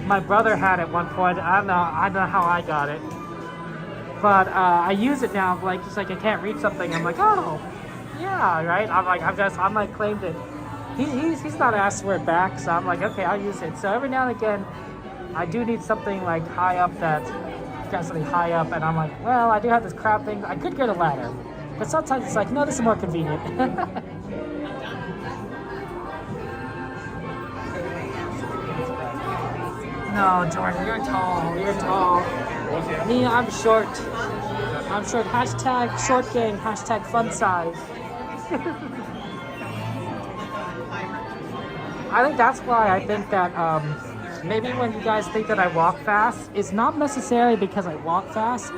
had at one point. I don't know how I got it, but I use it now. Like just like I can't reach something, I'm like, oh, yeah, right. I'm like claimed it. He's not asked for it back, so I'm like, okay, I'll use it. So every now and again, I do need something like high up got something high up, and I'm like, well, I do have this crap thing. I could get a ladder, but sometimes it's like, no, this is more convenient. No, Jordan, you're tall. You're tall. Me, I'm short. I'm short. Hashtag short gang. Hashtag fun size. I think that's why I think that maybe when you guys think that I walk fast, it's not necessarily because I walk fast,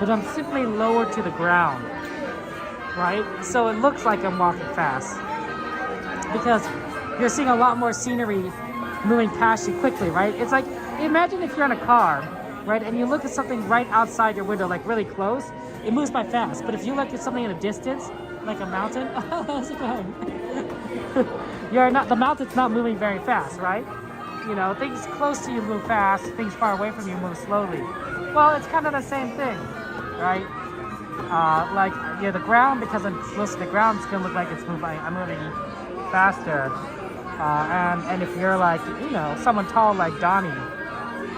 but I'm simply lower to the ground, right? So it looks like I'm walking fast because you're seeing a lot more scenery moving past you quickly, right? It's like, imagine if you're in a car, right, and you look at something right outside your window, like really close, it moves by fast. But if you look at something in a distance, like a mountain, how's it going? The mountain's not moving very fast, right? You know, things close to you move fast, things far away from you move slowly. Well, it's kind of the same thing, right? The ground, because I'm close to the ground, it's gonna look like it's moving. I'm moving faster. And if you're like, you know, someone tall like Donnie,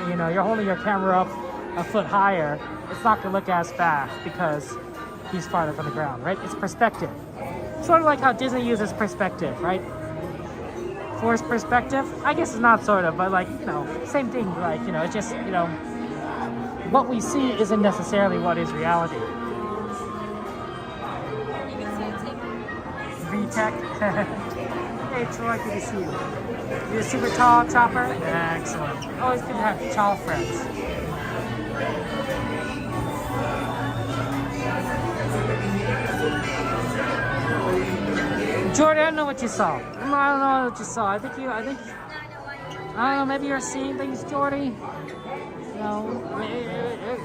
you know, you're holding your camera up a foot higher, it's not gonna look as fast because he's farther from the ground, right? It's perspective. Sort of like how Disney uses perspective, right? Forced perspective? I guess it's not sort of, but like, you know, same thing, like, you know, it's just, you know, what we see isn't necessarily what is reality. VTech. Hey Troy, good to see you. You're a super tall chopper? Excellent. Always good to have tall friends. Jordan, I don't know what you saw. I don't know what you saw. I don't know, maybe you're seeing things, Jordy. No,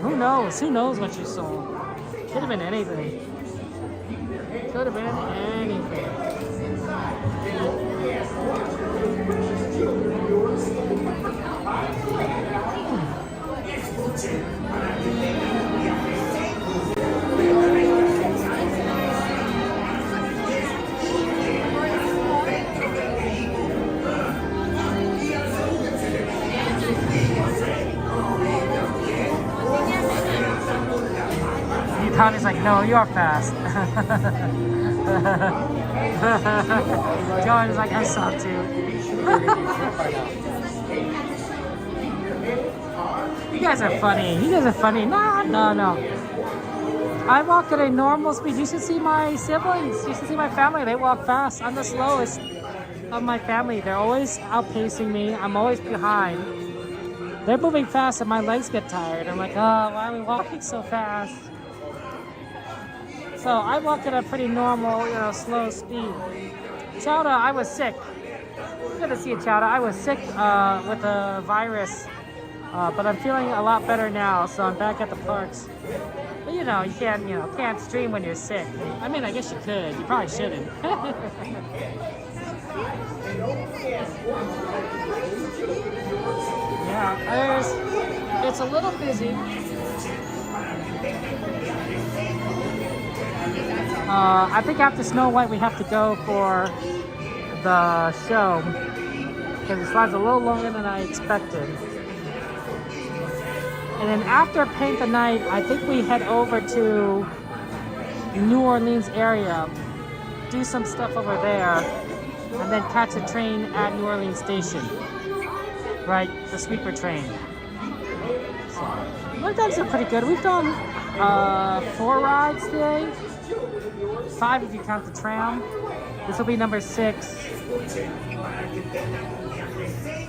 who knows? Who knows what you saw? Could have been anything. Could have been anything. Connie's like, no, you're fast. John's like, I saw too. You guys are funny. You guys are funny. No. I walk at a normal speed. You should see my siblings. You should see my family. They walk fast. I'm the slowest of my family. They're always outpacing me. I'm always behind. They're moving fast and my legs get tired. I'm like, oh, why are we walking so fast? So I walk at a pretty normal, you know, slow speed. Chowda, I was sick. Good to see you, Chowda. I was sick with a virus, but I'm feeling a lot better now, so I'm back at the parks. But you know, you can't stream when you're sick. I mean, I guess you could. You probably shouldn't. Yeah, it's a little busy. I think after Snow White we have to go for the show because the slide's a little longer than I expected. And then after Paint the Night, I think we head over to New Orleans area, do some stuff over there, and then catch a train at New Orleans Station. Right, the sweeper train. So, our times are pretty good. We've done 4 rides today. 5 if you count the tram. This will be number 6.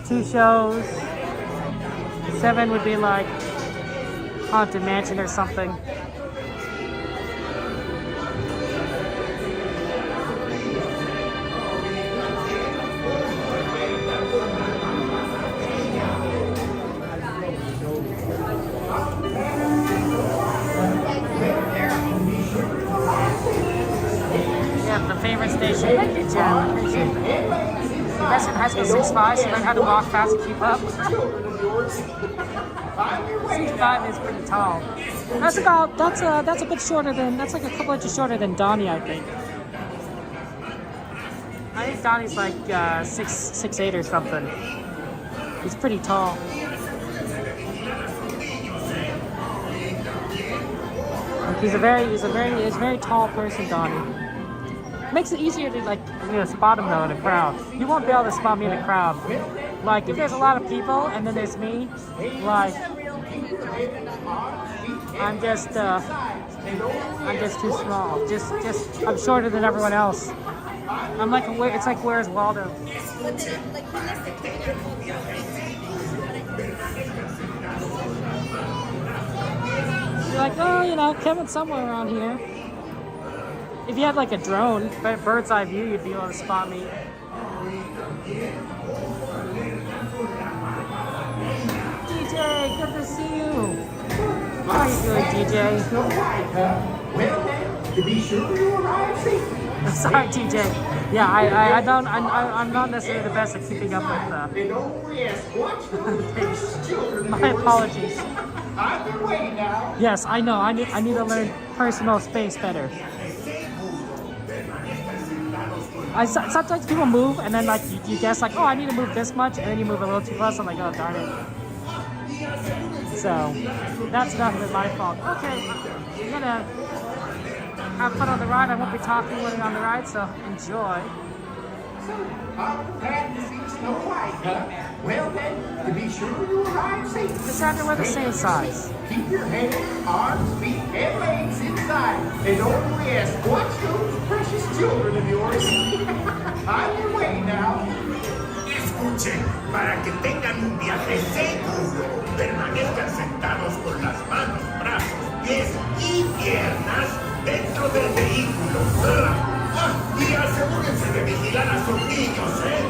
2 shows. 7 would be like Haunted Mansion or something. Favorite station. Thank you, Jen. Appreciate that. That's in high school 6'5", so learn how to walk fast and keep up. 6'5" is pretty tall. That's a bit shorter than, that's like a couple inches shorter than Donnie, I think. I think Donnie's like 6'8" or something. He's pretty tall. He's a very tall person, Donnie. Makes it easier to spot him though in a crowd. You won't be able to spot me in a crowd. Like if there's a lot of people and then there's me, like I'm just too small. Just I'm shorter than everyone else. I'm like it's like Where's Waldo? You're like, oh, you know, Kevin's somewhere around here. If you had like a drone, bird's eye view, you'd be able to spot me. DJ, good to see you. How are you doing, DJ? Well, to be sure you arrive safely. Sorry, TJ. Yeah, I'm not necessarily the best at keeping up with my apologies. I've been waiting now. Yes, I know. I need to learn personal space better. Sometimes people move and then like you guess like, oh, I need to move this much, and then you move a little too close. I'm like, oh darn it. So that's definitely my fault. Okay, I'm gonna have fun on the ride. I won't be talking when I'm on the ride, so enjoy. Glad to see Snow White, huh? Well then, to be sure you arrive safe. Decided we're the same size. Keep your hands, arms, feet, and legs inside. And don't rest. Watch those precious children of yours. On your way now. Escuchen, para que tengan un viaje seguro, permanezcan sentados con las manos, brazos, pies y piernas dentro del vehículo. Y asegúrense de vigilar a sus niños, ¿eh?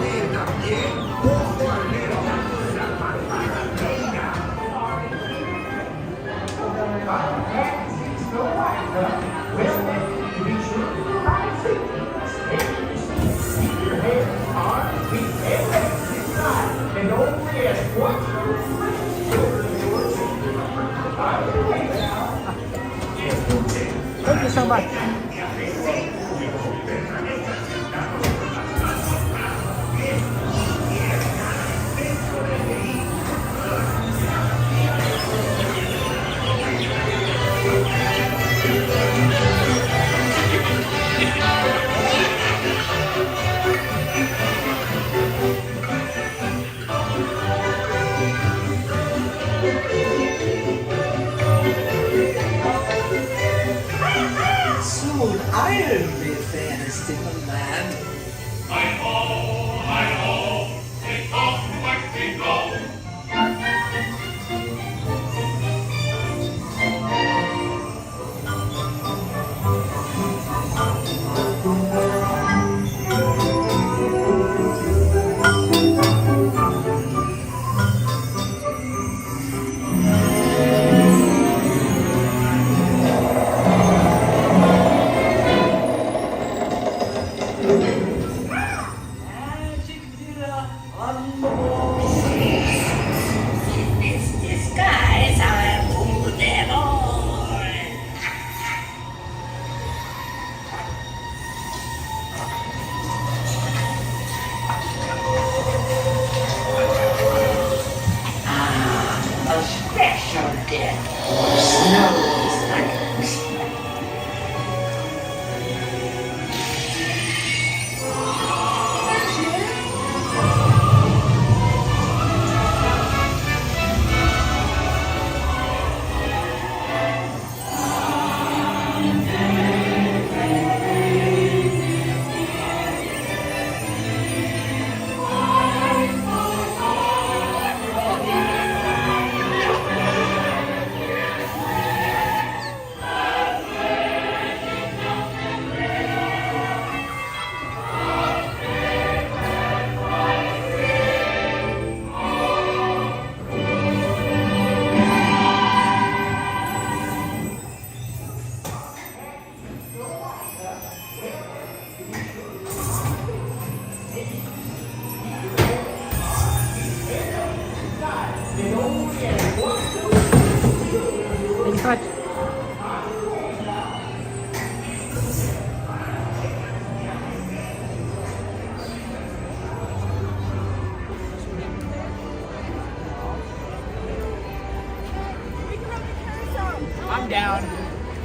Y también, ojo al dedo, la malvada reina. Well then, to be sure you arrive safe. Keep your hands, arms, feet, and legs inside. And don't rest. Watch those precious children of yours. On your way now. Thank you so much. Soon I'll be fairest in the land. Hi-ho, it's off to Mexico.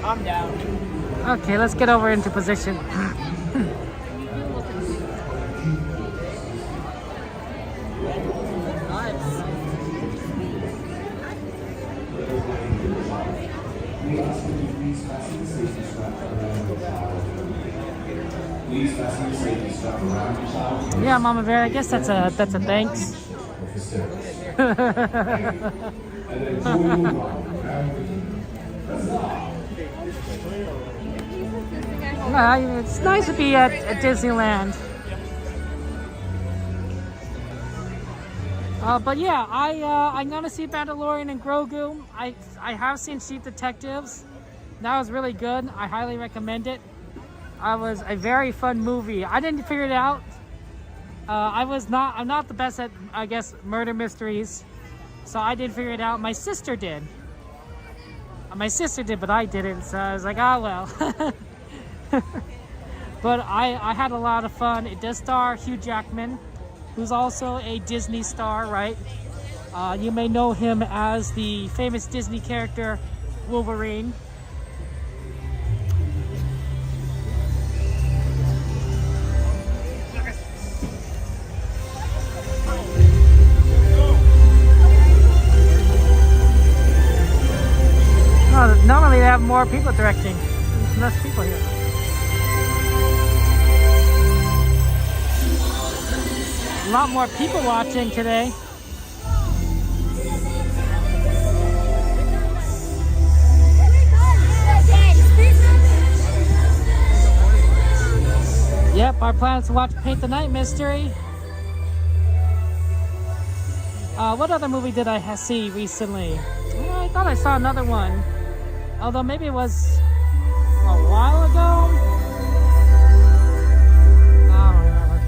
I'm down. Okay, let's get over into position. Yeah, Mama Bear, I guess that's a thanks. It's nice to be at Disneyland. But yeah, I'm gonna see Mandalorian and Grogu. I have seen Chief Detectives. That was really good. I highly recommend it. It was a very fun movie. I didn't figure it out. I'm not the best at, I guess, murder mysteries. So I didn't figure it out. My sister did. But I didn't. So I was like, oh well. But I had a lot of fun. It does star Hugh Jackman, who's also a Disney star, right? You may know him as the famous Disney character Wolverine. Normally they have more people directing. There's less people here. A lot more people watching today. Yep, our plan is to watch Paint the Night Mystery. What other movie did I see recently? I thought I saw another one. Although maybe it was a while ago. I don't remember.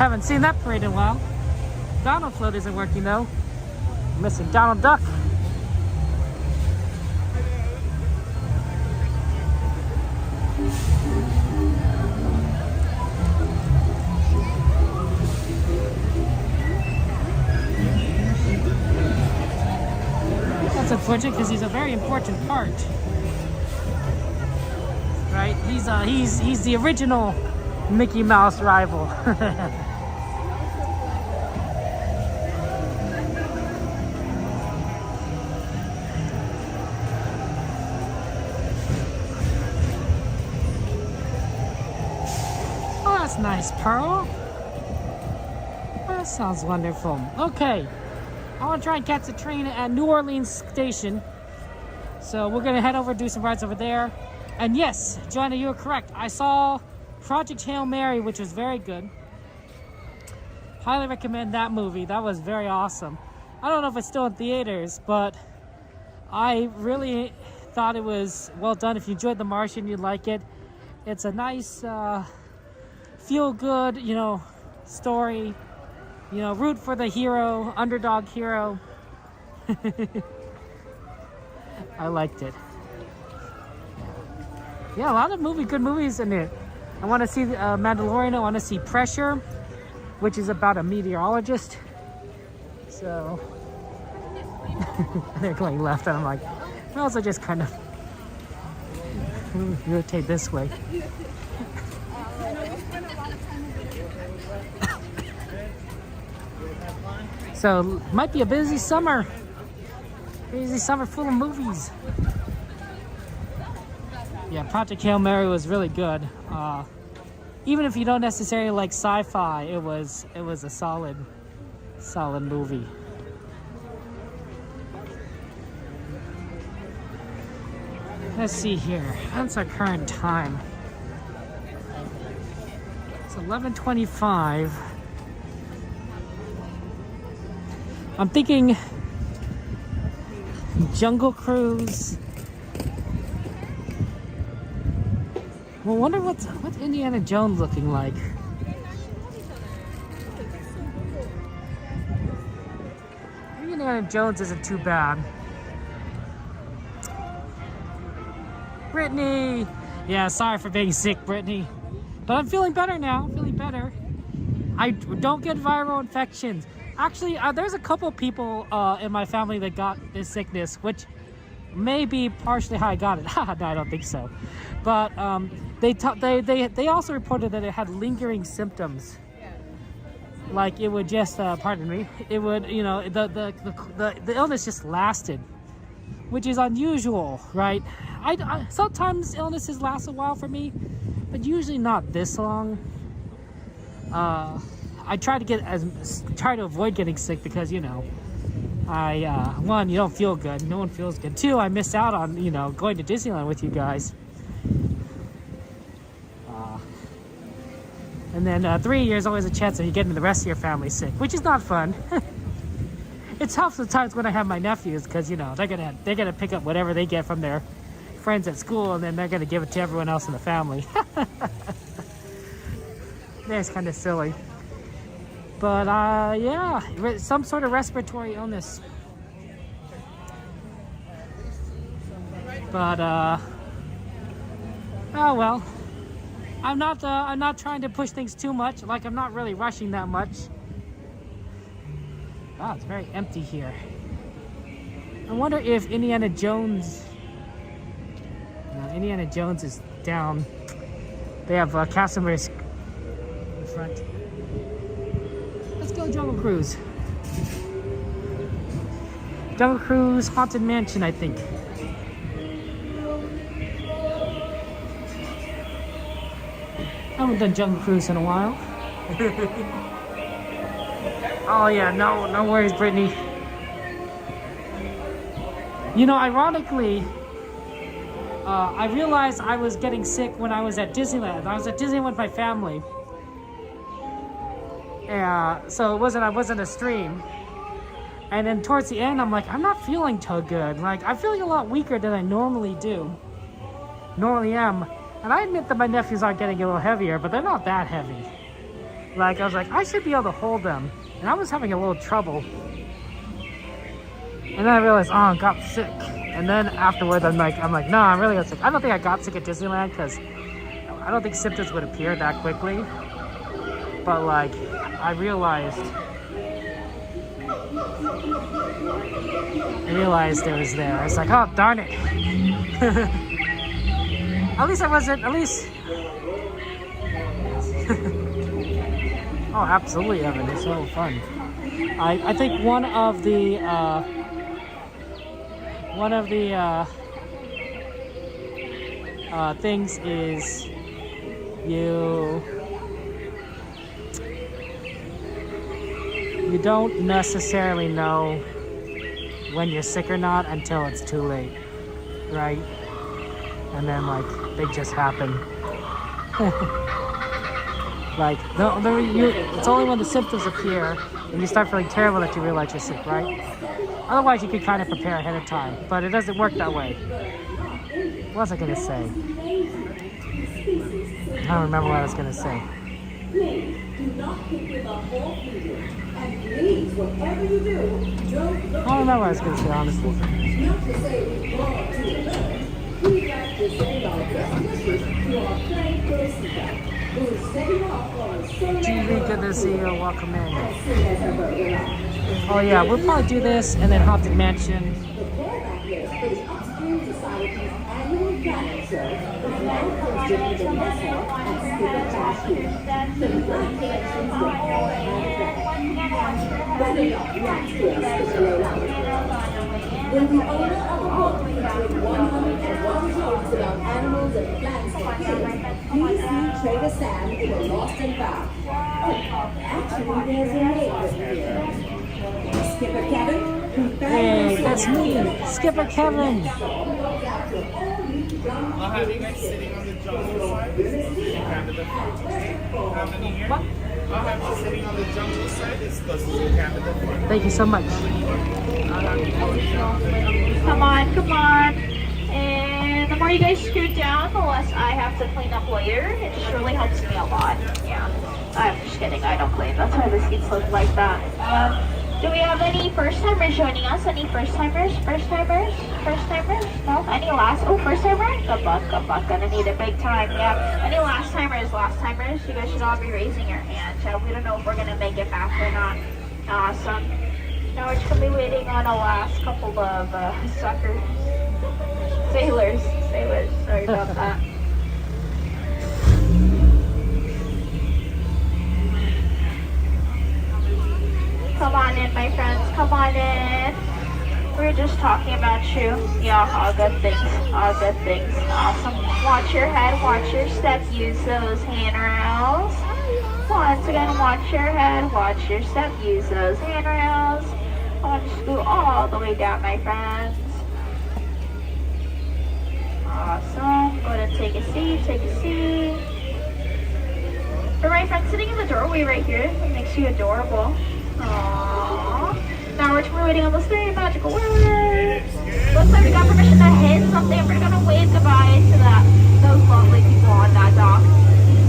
Haven't seen that parade in a while. Donald float isn't working though. Missing Donald Duck. That's unfortunate because he's a very important part. Right? He's the original Mickey Mouse rival. Oh, that's nice, Pearl. That sounds wonderful. Okay, I want to try and catch the train at New Orleans Station. So we're gonna head over, do some rides over there. And yes, Joanna, you were correct. I saw Project Hail Mary, which was very good. Highly recommend that movie. That was very awesome. I don't know if it's still in theaters, but I really thought it was well done. If you enjoyed The Martian, you'd like it. It's a nice, feel-good, you know, story. You know, root for the hero, underdog hero. I liked it. Yeah, a lot of good movies in it. I want to see Mandalorian. I want to see Pressure, which is about a meteorologist. So they're going left, and I'm like, I also just kind of rotate this way. So might be a busy summer. Busy summer full of movies. Yeah, Project Hail Mary was really good. Even if you don't necessarily like sci-fi, it was a solid movie. Let's see here. That's our current time. It's 11:25. I'm thinking Jungle Cruise. Well, wonder what's Indiana Jones looking like. Indiana Jones isn't too bad. Brittany! Yeah, sorry for being sick, Brittany. But I'm feeling better now. I'm feeling better. I don't get viral infections. Actually, there's a couple people in my family that got this sickness, which may be partially how I got it. No, I don't think so. But they also reported that it had lingering symptoms. Like it would just, pardon me, it would, you know, the illness just lasted, which is unusual, right? I sometimes illnesses last a while for me, but usually not this long. I try to avoid getting sick because, you know, one, you don't feel good. No one feels good. Two, I missed out on, you know, going to Disneyland with you guys. And then 3 years, always a chance of you getting the rest of your family sick, which is not fun. It's tough sometimes when I have my nephews because, you know, they're gonna pick up whatever they get from their friends at school, and then they're gonna give it to everyone else in the family. That's kind of silly. But yeah, some sort of respiratory illness. But oh well. I'm not trying to push things too much. Like, I'm not really rushing that much. Wow, it's very empty here. I wonder if Indiana Jones... No, Indiana Jones is down. They have Castleberry in front. Let's go Jungle Cruise. Jungle Cruise Haunted Mansion, I think. I haven't done Jungle Cruise in a while. Oh yeah, no worries, Brittany. You know, ironically, I realized I was getting sick when I was at Disneyland. I was at Disneyland with my family. So I wasn't a stream. And then towards the end, I'm like, I'm not feeling too good. Like, I'm feeling a lot weaker than I normally am. And I admit that my nephews are getting a little heavier, but they're not that heavy. Like, I was like, I should be able to hold them. And I was having a little trouble. And then I realized, oh, I got sick. And then afterwards, I'm like, no, I really got sick. I don't think I got sick at Disneyland because I don't think symptoms would appear that quickly. But like, I realized it was there. I was like, oh, darn it. At least I wasn't, at least. Oh, absolutely, Evan. It's so fun. I think one of the things is you don't necessarily know when you're sick or not until it's too late, right? And then like they just happen. Like it's only when the symptoms appear and you start feeling terrible that you realize you're sick, right? Otherwise, you could kind of prepare ahead of time, but it doesn't work that way. What was I gonna say? I don't remember what I was gonna say. Please do not pick with our whole finger. And please, whatever you do, don't I don't remember what I was gonna say, honestly. Not to say we've gone to the left. We'd like to send our best wishes to our friend Jessica, who is setting off on a solo TV, good to see you. Welcome in. as soon as her boat arrives. Oh yeah, we'll probably do this and then Haunted Mansion. The callback list for the Upstream Society's annual talent show is now posted in the mess hall at Skipper Tattoo. The black collections will all add back. Whether or not Max Pierce is blown out, will the owner of a book featuring 101 jokes about animals and plants for kids, please see Trader Sam in the Lost and Found. Actually, there's a neighbor here. Skipper Kevin, who Hey, that's me, Skipper Kevin. I'll have you guys sitting on the jungle side. Canada. How many here? What? I'll have you sitting on the jungle side. It's close to Canada. Thank you so much. Come on. And the more you guys scoot down, the less I have to clean up later. It just really helps me a lot. Yeah. I'm just kidding. I don't clean. That's why the seats look like that. Do we have any first-timers joining us? Any first-timers? First-timers? No? Any last? Oh, first-timer? Good luck. Gonna need it big time. Yeah. Any last-timers? You guys should all be raising your hand. We don't know if we're gonna make it back or not. Awesome. Now we're just gonna be waiting on a last couple of suckers. Sailors. Sorry about that. Come on in, my friends. Come on in. We were just talking about you. Yeah, all good things. Awesome. Watch your head, watch your step. Use those handrails. Once again, watch your head, watch your step. Use those handrails. I want to scoot all the way down, my friends. Awesome. Go ahead and take a seat. For my friend sitting in the doorway right here, it makes you adorable. Aww. Now we're waiting on those three magical words. Looks like we got permission to hit something. We're gonna wave goodbye to those lovely people on that dock.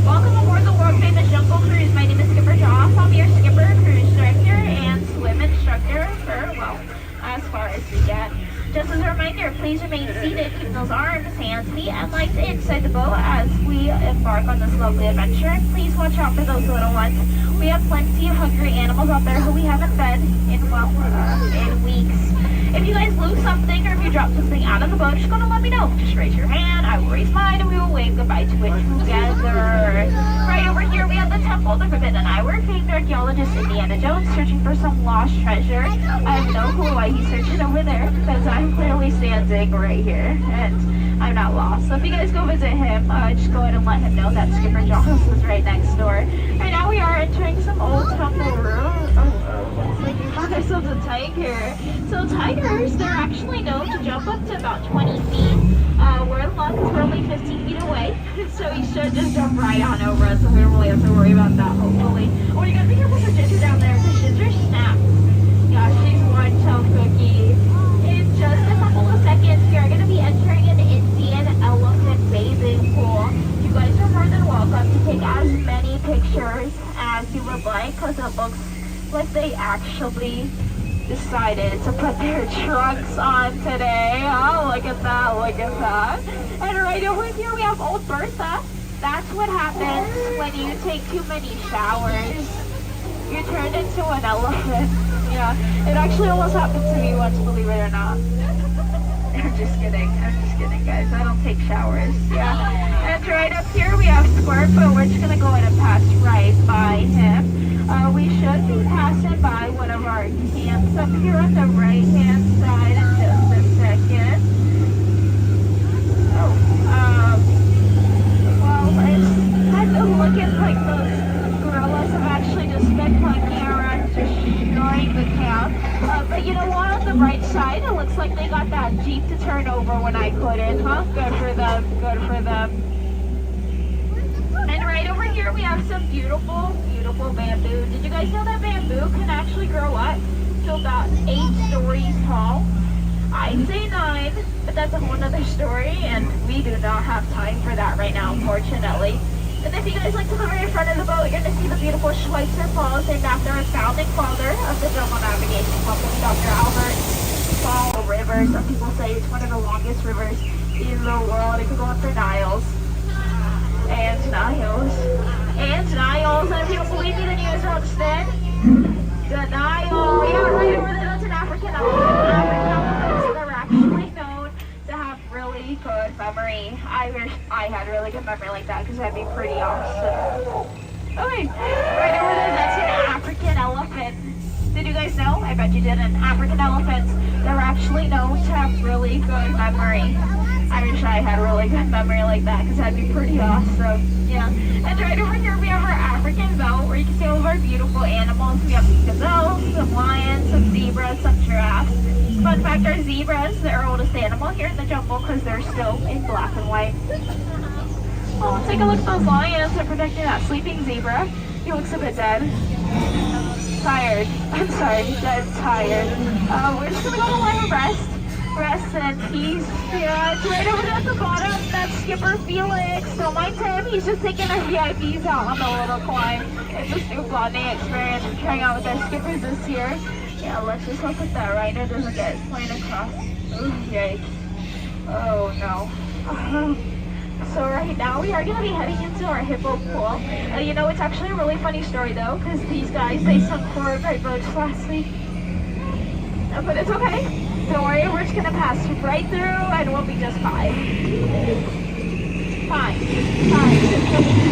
Welcome aboard the world famous Jungle Cruise. My name is Skipper Joff. I'm your skipper, cruise director, and swim instructor for, well, as far as we get. Just as a reminder, please remain seated, keep those arms, hands, feet, and legs inside the boat as we embark on this lovely adventure. And please watch out for those little ones. We have plenty of hungry animals out there who we haven't fed in weeks. If you guys lose something or if you drop something out of the boat, just go to let me know. Just raise your hand, I will raise mine, and we will wave goodbye to it together. Right over here, we have the Temple of the Forbidden Eye. We're famed archaeologist Indiana Jones searching for some lost treasure. I have no clue why he's searching over there because I'm clearly standing right here and I'm not lost. So if you guys go visit him, just go ahead and let him know that Skipper Jones is right next door. Right now we are entering some old temple room. Looks like we found ourselves a tiger. So tigers, they're actually known to jump up to about 20 feet. We're lucky, we're only 15 feet away, so he should just jump right on over us, so we don't really have to worry about that, hopefully. Oh, you gotta be careful for Ginger down there, because Ginger snaps. Yeah, she's one tough cookie. In just a couple of seconds, we are gonna be entering an Indian elephant bathing pool. You guys are more than welcome to take as many pictures as you like they actually decided to put their trunks on today. Oh, look at that, look at that. And right over here we have old Bertha. That's what happens when you take too many showers. You turn into an elephant. Yeah, it actually almost happened to me once, believe it or not. I'm just kidding, guys. I don't take showers. Yeah. And right up here we have Squirt, but we're just gonna go ahead and pass right by him. We should be passing by one of our camps up here on the right-hand side in just a second. Oh, well, it's kind of looking like those gorillas have actually just been monkeying around destroying the camp. But you know what? On the right side, it looks like they got that Jeep to turn over when I couldn't, huh? Good for them, good for them. And right over here, we have some beautiful, beautiful bamboo. Did you guys know that bamboo can actually grow up to about 8 stories tall? I'd say 9, but that's a whole nother story, and we do not have time for that right now, unfortunately. And if you guys like to come right in front of the boat, you're going to see the beautiful Schweitzer Falls, named after a founding father of the jungle navigation company, Dr. Albert Fall River. Some people say it's one of the longest rivers in the world. It could go on for Niles. And Niles. And Niles. And if you don't believe me, then you guys are understand. The Nile. Yeah, right over there. That's an African elephant. African elephants that are actually known to have really good memory. I wish I had really good memory like that, because that'd be pretty awesome. Okay, right over there, that's an African elephant. Did you guys know? I bet you didn't. African elephants, they're actually known to have really good memory. I wish I had really good memory like that, because that'd be pretty awesome. Yeah. And right over here we have our African belt, where you can see all of our beautiful animals. We have some gazelles, some lions, some zebras, some giraffes. Fun fact, our zebras, they're our oldest animal here in the jungle, because they're still in black and white. Oh, take a look at those lions. They're protecting that sleeping zebra. He looks a bit dead. Tired. I'm sorry, dead, tired. We're just gonna go to let him rest. Rest in peace. Yeah, it's right over there at the bottom. That's Skipper Felix. Don't mind him. He's just taking our VIPs out on the little climb. It's a new bonding experience. We're trying out with our skippers this year. Yeah, let's just hope that that rhino doesn't get plane across. Ooh, yikes. Oh, no. So right now we are going to be heading into our hippo pool. You know, it's actually a really funny story, though, because these guys, they sunk 4 of our boats last week. But it's okay. Don't worry, we're just going to pass right through, and we'll be just fine. Fine.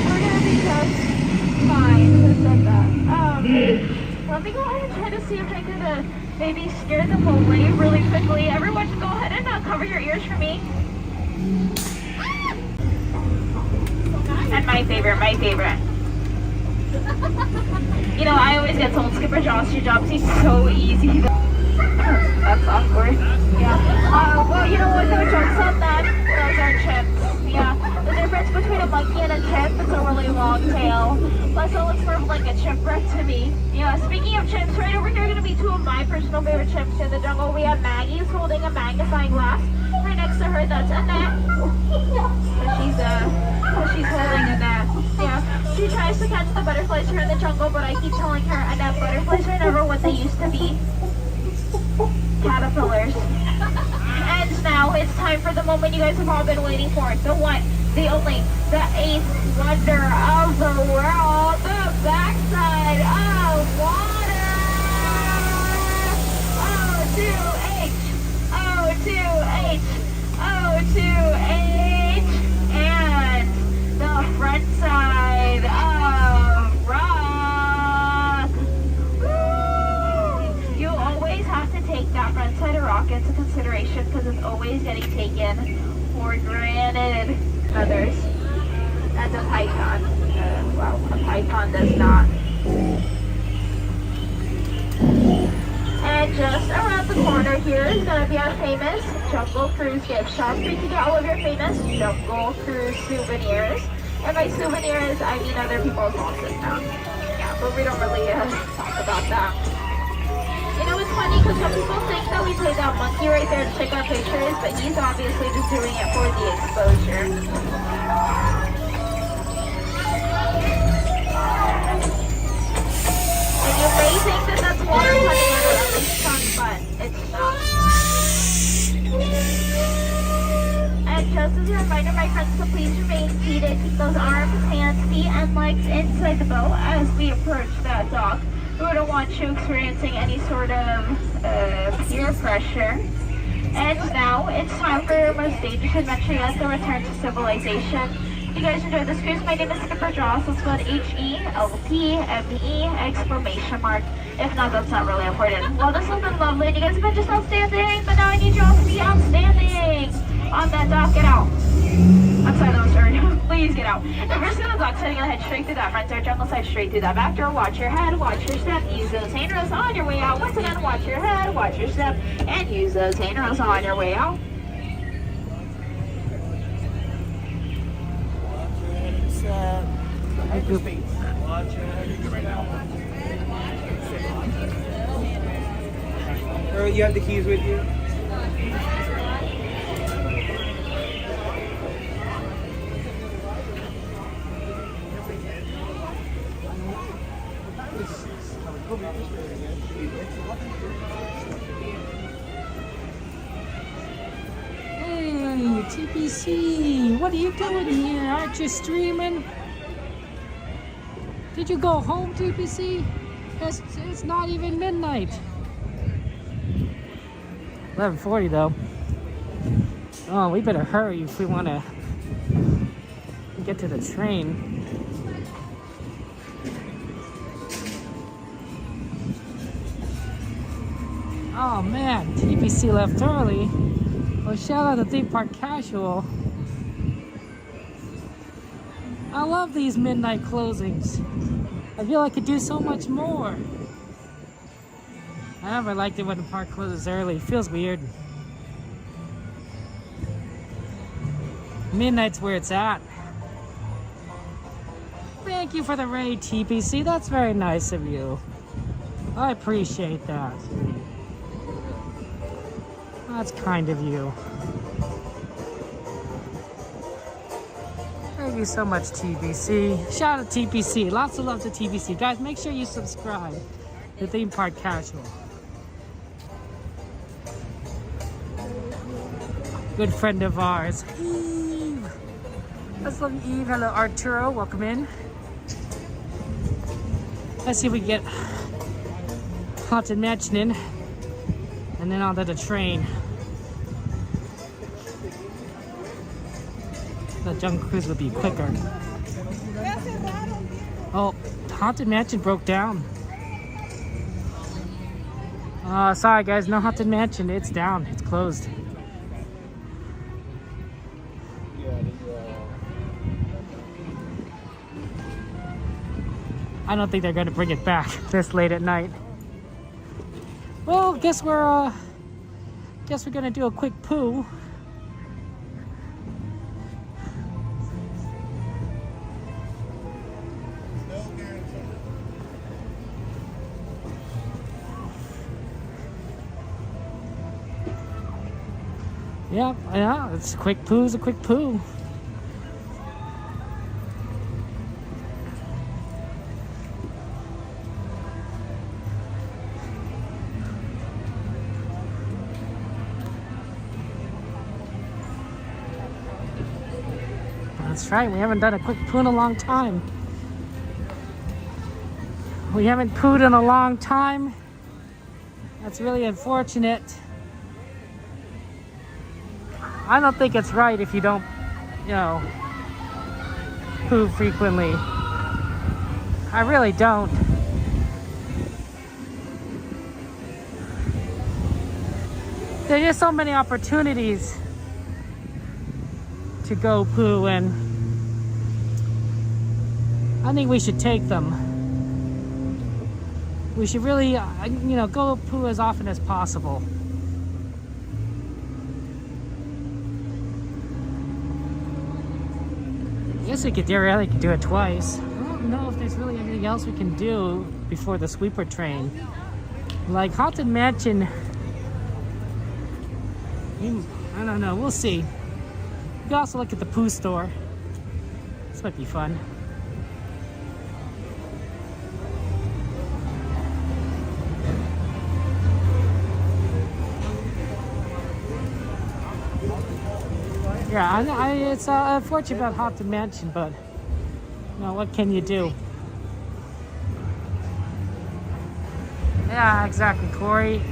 We're going to be just fine. Who said that? Let me go ahead and try to see if I could maybe scare them away really quickly. Everyone go ahead and cover your ears for me. And my favorite. You know, I always get told Skipper Josh, your job's so easy. That's awkward. Yeah. Well, you know what, no jokes on that. Those are chimps. Yeah. The difference between a monkey and a chimp is a really long tail. Plus, it looks more like a chimp rat to me. Yeah, speaking of chimps, right over here are going to be 2 of my personal favorite chimps in the jungle. We have Maggie, who's holding a magnifying glass. Right next to her, that's Annette. She's holding Annette. Yeah. She tries to catch the butterflies here in the jungle, but I keep telling her, Annette, butterflies are never what they used to be. Caterpillars. And now it's time for the moment you guys have all been waiting for. The one, the only, the 8th wonder of the world, the backside of water. O2H, and the front side of rock. Woo! You always have to take that front side of rock into consideration, because it's always getting taken for granted. Others. That's a python. Well, a python does not. And just around the corner here is going to be our famous Jungle Cruise gift shop, where you can get all of your famous Jungle Cruise souvenirs. And by souvenirs, I mean other people's houses now. Yeah, but we don't really talk about that. You know, it's funny because some people think that we played that monkey right there to take our pictures, but he's obviously just doing it for the exposure. And you may think this friends to please remain seated. Keep those arms, hands, feet, and legs inside the boat as we approach that dock. We don't want you experiencing any sort of peer pressure. And now it's time for your most dangerous adventure yet, the return to civilization. You guys enjoyed this cruise. My name is Skipper Joss. It's spelled HELPME exclamation mark. If not, that's not really important. Well, this has been lovely, and you guys have been just outstanding, but now I need you all to be outstanding. On that dock, get out. I'm sorry, that was hard. Please get out. The person on the dock setting ahead straight through that front door, jungle side straight through that back door. Watch your head, watch your step, use those handrails on your way out. Once again, watch your head, watch your step, and use those handrails on your way out. You have the keys with you? Hey, TPC, what are you doing here? Aren't you streaming? Did you go home, TPC? It's not even midnight. 11:40 though. Oh, we better hurry if we want to get to the train. Oh man, TPC left early. Well, shout out to Theme Park Casual. I love these midnight closings. I feel I could do so much more. I never liked it when the park closes early. It feels weird. Midnight's where it's at. Thank you for the raid, TPC. That's very nice of you. I appreciate that. That's kind of you. Thank you so much, TPC. Shout out to TPC. Lots of love to TPC. Guys, make sure you subscribe to Theme Park Casual. Good friend of ours, Eve. Let's love you, Eve. Hello, Arturo. Welcome in. Let's see if we can get Haunted Mansion in, and then onto the train. The Jungle Cruise would be quicker. Oh, Haunted Mansion broke down. Sorry guys, no Haunted Mansion. It's down. It's closed. I don't think they're gonna bring it back this late at night. Well, guess we're gonna do a quick poo. Yep, yeah, it's a quick poo's a quick poo. That's right, we haven't done a quick poo in a long time. We haven't pooed in a long time. That's really unfortunate. I don't think it's right if you don't, poo frequently. I really don't. There's just so many opportunities to go poo, and I think we should take them. We should really, go poo as often as possible. I guess we could do it twice. I don't know if there's really anything else we can do before the sweeper train. Like Haunted Mansion, I don't know, we'll see. We can also look at the poo store. This might be fun. Yeah, it's unfortunate about Haunted Mansion, but you know, what can you do? Yeah, exactly, Corey.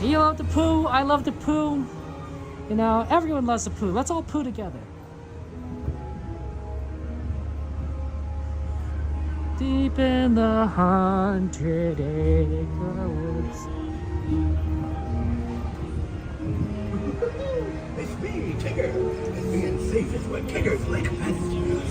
You love the poo, I love the poo. You know, everyone loves the poo. Let's all poo together. Deep in the 100-acre woods. It's me, Tigger, and being safe is what Tiggers like best.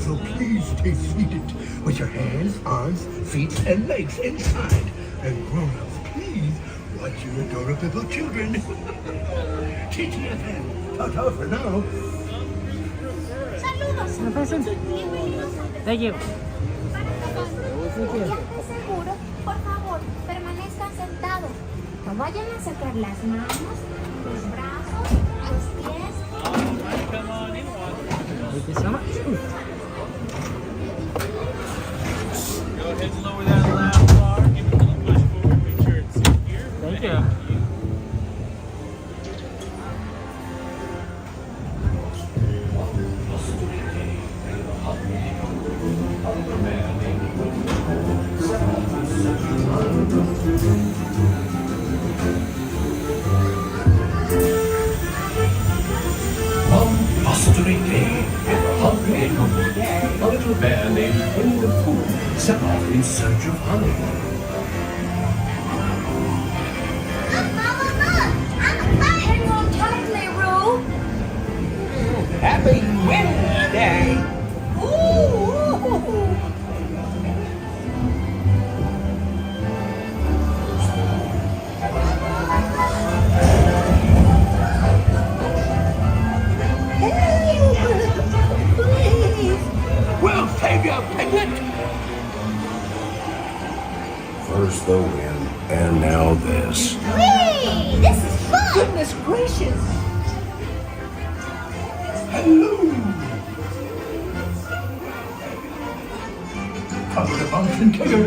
So please stay seated with your hands, arms, feet, and legs inside. And grown-ups, please watch your adorable children. TTFN, ta-ta for now. Saludos. Thank you. Seguro, por favor, permanezcan sentados. No vayan a sacar las manos, los brazos, los pies. Thank you so much. Go ahead and lower that lap bar. Give it a little push forward. Make sure it's here. Thank you. One fostering day, hungry and hungry, a little bear named Winnie the Pooh set off in search of honey. Hang on tightly, Roo. Happy Wednesday! We'll save you, Piglet! First the wind, and now this. Whee! This is fun! Goodness gracious! Hello! Cover the bumps and Tigger!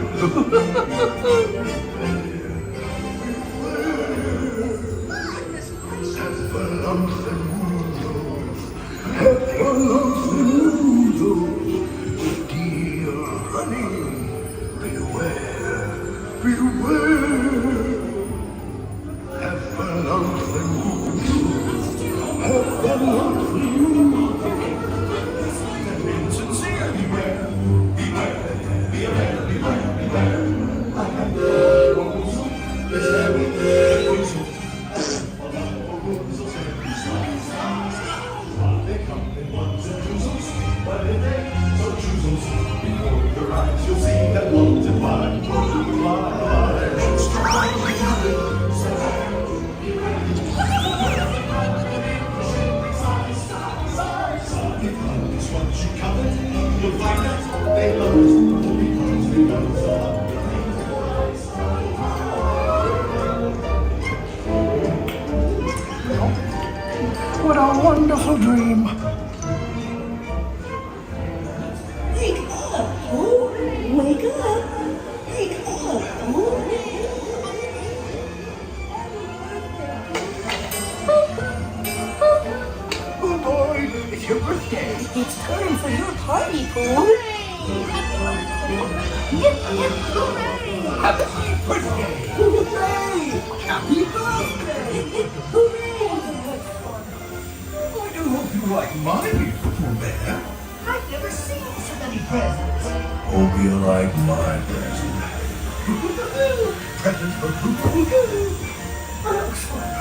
Dear honey, beware, beware. Have and sincere, beware, beware, beware, beware, beware. They come in ones and twosels, but if they so choosels, before your eyes you'll see that loads and wide, once you count it, you'll find out they love us because they love us all. What a wonderful dream! Wake up, Pooh! Wake up! Wake up, Pooh! Oh boy, it's your birthday! It's time for your party, Pooh! Happy birthday! Hooray! Happy birthday! Hooray! I do hope you like my beautiful bear. I've never seen so many presents. Hope you like my present. Present for Pooh. I'm sure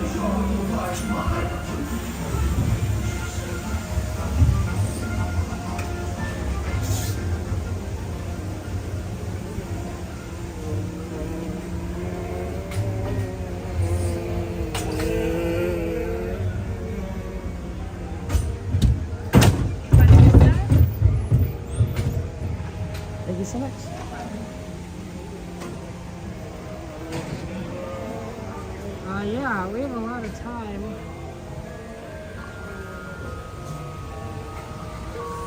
you like mine. Thank you so much. Yeah, we have a lot of time.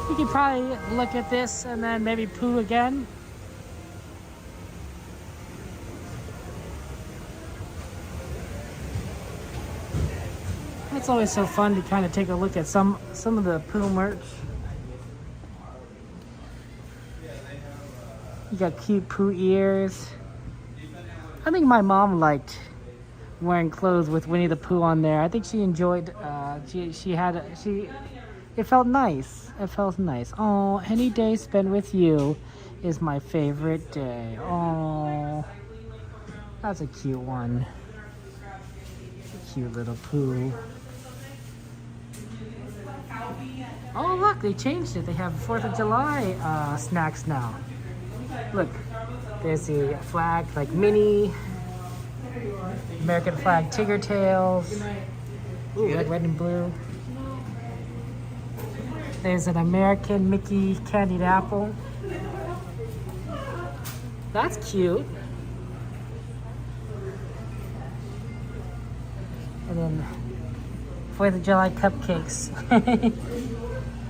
We could probably look at this and then maybe poo again. It's always so fun to kind of take a look at some of the Pooh merch. You got cute Pooh ears. I think my mom liked wearing clothes with Winnie the Pooh on there. I think she enjoyed. It felt nice. It felt nice. Oh, any day spent with you is my favorite day. Oh, that's a cute one. Cute little Pooh. Oh, look, they changed it. They have 4th of July snacks now. Look, there's the flag, like mini American flag Tigger tails. Ooh, like red and blue. There's an American Mickey candied apple. That's cute. And then 4th of July cupcakes.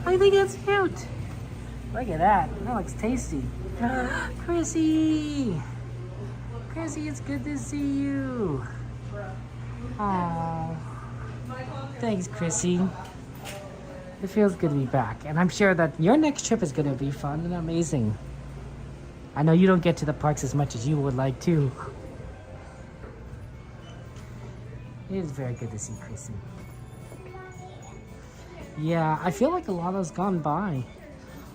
I think that's cute. Look at that. That looks tasty. Chrissy! Chrissy, it's good to see you. Oh, thanks, Chrissy. It feels good to be back. And I'm sure that your next trip is going to be fun and amazing. I know you don't get to the parks as much as you would like to. It is very good to see Chrissy. Yeah, I feel like a lot has gone by.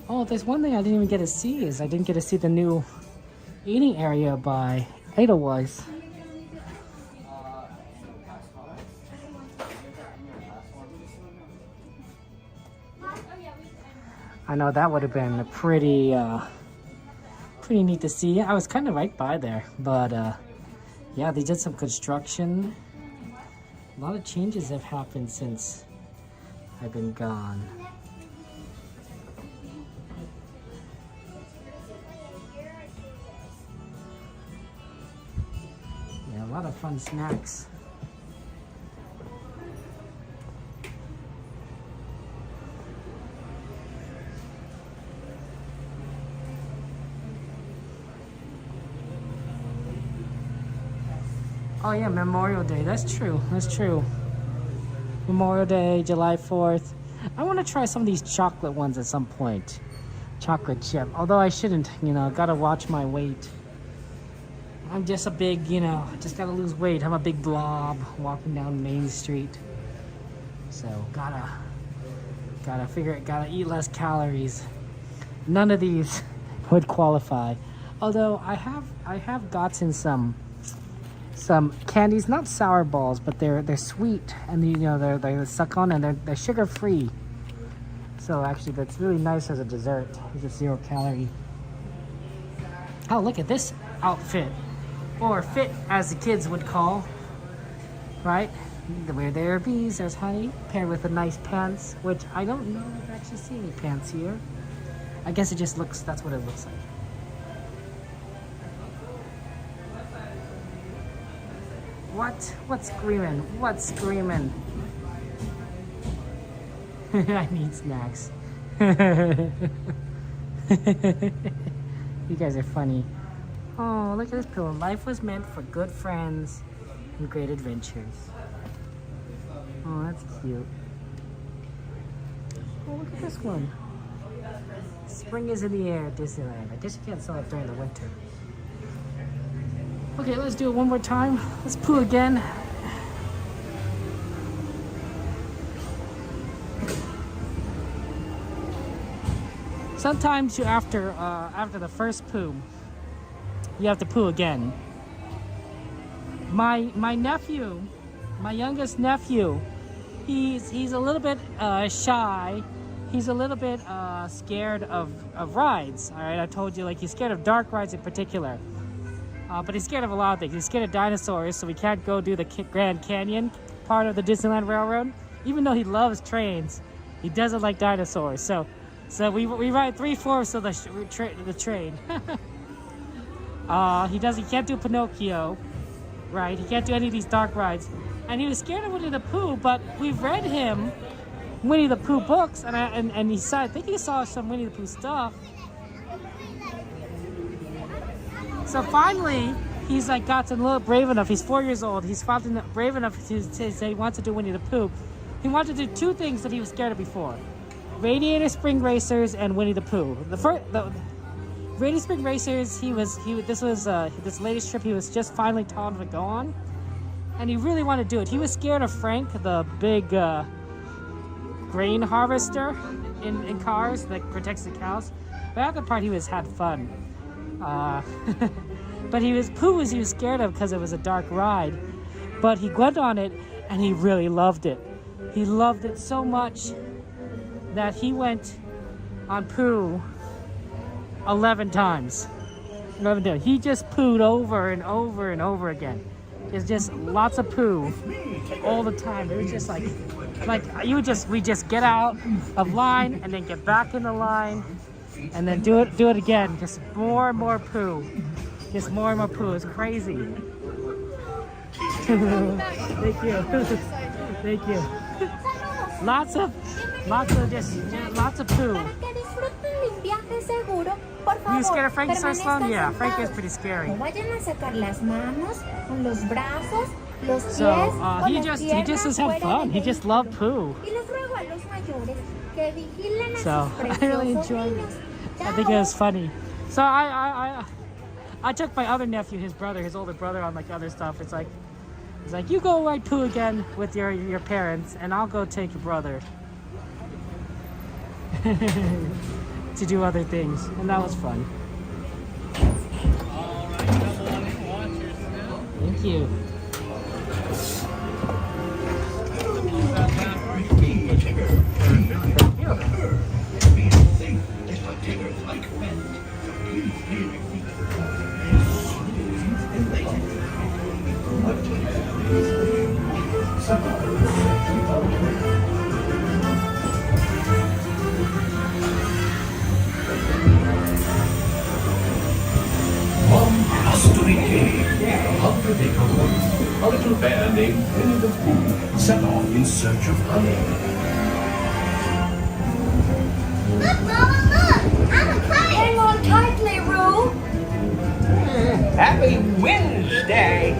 Oh, there's one thing I didn't even get to see is I didn't get to see the new eating area by Edelweiss. I know that would have been pretty neat to see. I was kind of right by there, but yeah, they did some construction. A lot of changes have happened since I've been gone. Yeah, a lot of fun snacks. Oh yeah, Memorial Day. That's true. That's true. Memorial Day, July 4th. I want to try some of these chocolate ones at some point. Chocolate chip. Although I shouldn't, you know, gotta watch my weight. I'm just a big, you know, just gotta lose weight. I'm a big blob walking down Main Street. So gotta figure it, gotta eat less calories. None of these would qualify. Although I have gotten some candies, not sour balls, but they're sweet, and you know they suck on, and they're sugar free. So actually, that's really nice as a dessert. It's a 0 calorie. Oh, look at this outfit, or fit as the kids would call, right? Where there are bees, there's honey, paired with the nice pants, which I don't know if I actually see any pants here. I guess it just looks. That's what it looks like. What's screaming? What's screaming? I need snacks. You guys are funny. Oh, look at this pillow. Life was meant for good friends and great adventures. Oh, that's cute. Oh, look at this one. Spring is in the air at Disneyland. I guess you can't sell it during the winter. Okay, let's do it one more time. Let's poo again. Sometimes you after the first poo, you have to poo again. My nephew, my youngest nephew, he's a little bit shy. He's a little bit scared of rides. All right, I told you, like, he's scared of dark rides in particular. But he's scared of a lot of things. He's scared of dinosaurs, so we can't go do the Grand Canyon part of the Disneyland Railroad. Even though he loves trains, he doesn't like dinosaurs. So we ride 3/4 of the train. He can't do Pinocchio, right? He can't do any of these dark rides. And he was scared of Winnie the Pooh, but we've read him Winnie the Pooh books, and he saw, I think he saw some Winnie the Pooh stuff. So finally, he's like gotten a little brave enough. He's 4 years old. He's gotten brave enough to say he wants to do Winnie the Pooh. He wanted to do two things that he was scared of before: Radiator Spring Racers and Winnie the Pooh. The Radiator Spring Racers, this latest trip he was just finally taught him to go on, and he really wanted to do it. He was scared of Frank, the big grain harvester in cars that protects the cows. But after part, he had fun. But Pooh was scared of because it was a dark ride. But he went on it and he really loved it. He loved it so much that he went on Pooh 11 times. 11 times. He just pooed over and over and over again. It's just lots of poo all the time. It was just like we just get out of line and then get back in the line and then do it again. Just more and more poo. Just more and more poo. It's crazy. Thank you. Thank you. Lots of poo. You scared of Frank so slow? Yeah, Frank is pretty scary. So he just have fun. He just loved poo. So I really enjoyed it. I think it was funny. So I took my other nephew, his older brother, on like other stuff. It's like you go ride poo again with your parents, and I'll go take your brother to do other things, and that was fun. Thank you. A little bear named Winnie the Pooh set off in search of honey. Look, Mama, look! I'm a kite! Hang on tightly, Roo! Happy Wednesday!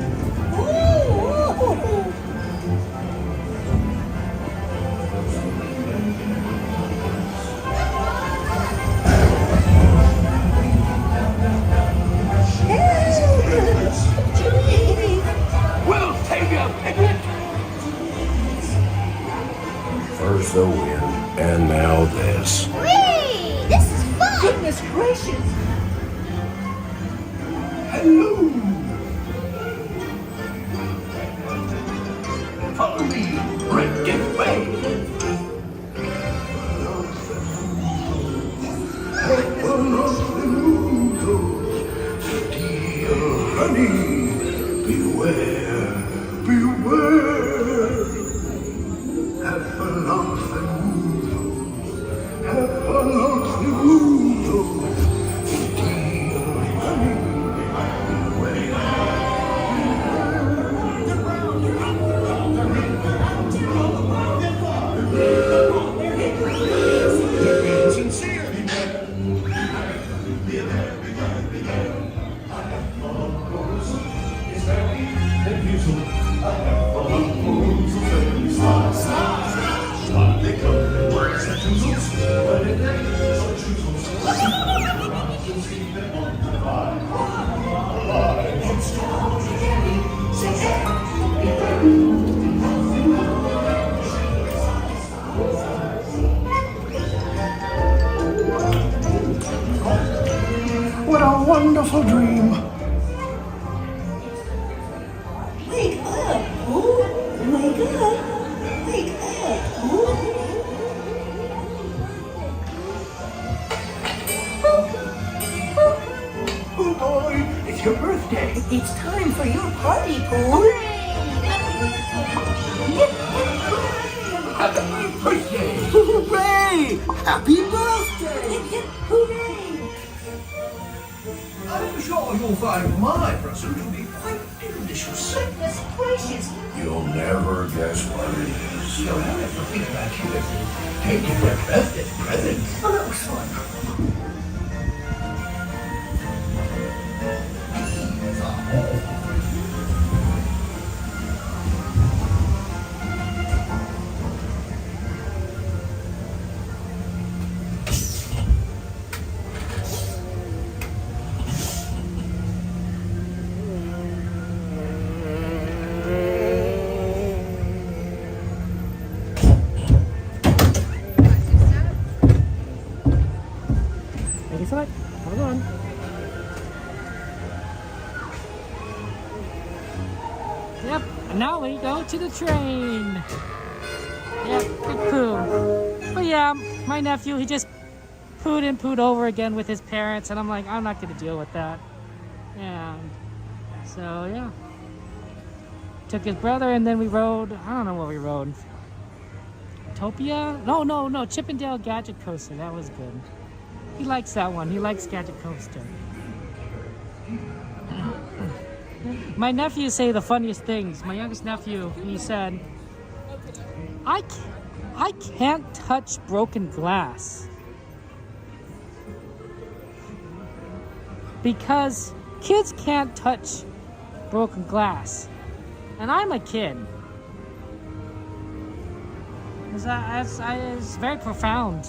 We'll take a picnic! First the wind, and now this. Whee! This is fun! Goodness gracious! Hello! Follow me, break it away! Honey, beware, beware. Have a lovely What a wonderful dream! Wake up, Pooh! Wake up! Wake up, Pooh! Oh boy, it's your birthday! It's time for your party, Pooh! Happy birthday! Hooray! Happy birthday! Hooray! I'm sure you'll find my present to be quite delicious. Goodness gracious! You'll never guess what it is. You'll have to think about you taking their birthday present. Oh, that was fun. Peace out. Have a good one. Yep, and now we go to the train. Yep, big poo. But yeah, my nephew, he just pooed and pooed over again with his parents, and I'm like, I'm not gonna deal with that. And so yeah, took his brother, and then we rode, I don't know what we rode. Topia? No, Chippendale Gadget Coaster, that was good. He likes that one, he likes Gadget Coaster. My nephews say the funniest things. My youngest nephew, he said, I can't touch broken glass because kids can't touch broken glass, and I'm a kid. It's very profound.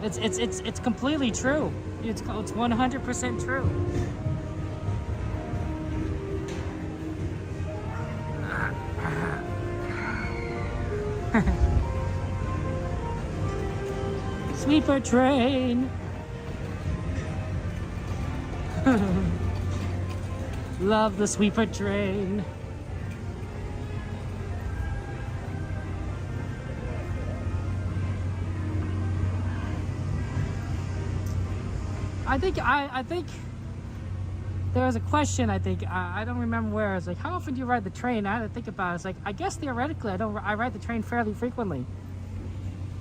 It's completely true. It's 100% true. Sweeper train. Love the sweeper train. I think there was a question. I don't remember where. It's like, how often do you ride the train? I had to think about it. It's like, I guess theoretically I ride the train fairly frequently,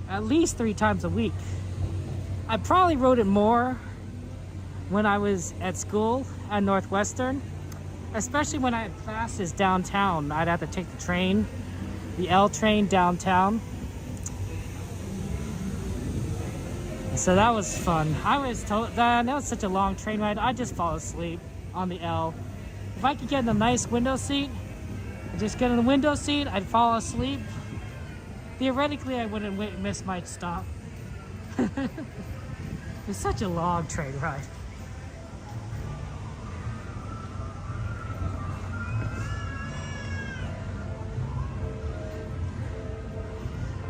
at least 3 times a week. I probably rode it more when I was at school at Northwestern, especially when I had classes downtown. I'd have to take the train, the L train downtown. So that was fun. I was told that was such a long train ride, I'd just fall asleep on the L. If I could get in a nice window seat, I'd just get in the window seat, I'd fall asleep. Theoretically, I wouldn't miss my stop. It's such a long train ride.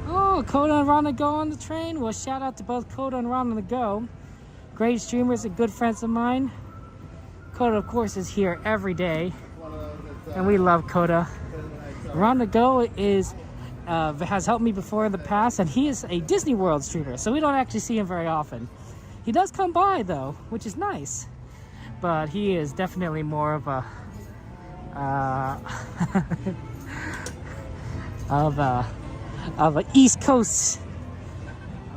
Oh, Coda and Ron to Go on the train? Well, shout out to both Coda and Ron on the Go. Great streamers and good friends of mine. Coda, of course, is here every day, and we love Coda. Ron to Go has helped me before in the past, and he is a Disney World streamer, so we don't actually see him very often. He does come by though, which is nice, but he is definitely more of a of an East Coast,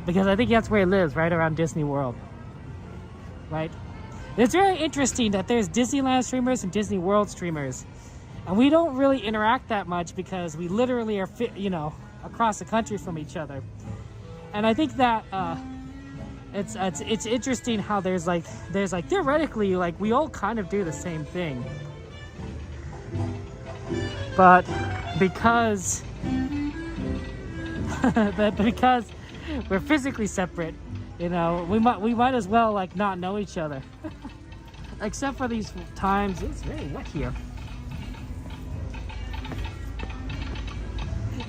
because I think that's where he lives, right around Disney World, right? It's very interesting that there's Disneyland streamers and Disney World streamers, and we don't really interact that much because we literally are across the country from each other. And I think that it's interesting how there's like theoretically, like, we all kind of do the same thing, but because we're physically separate, we might as well like not know each other. Except for these times, it's very wet here.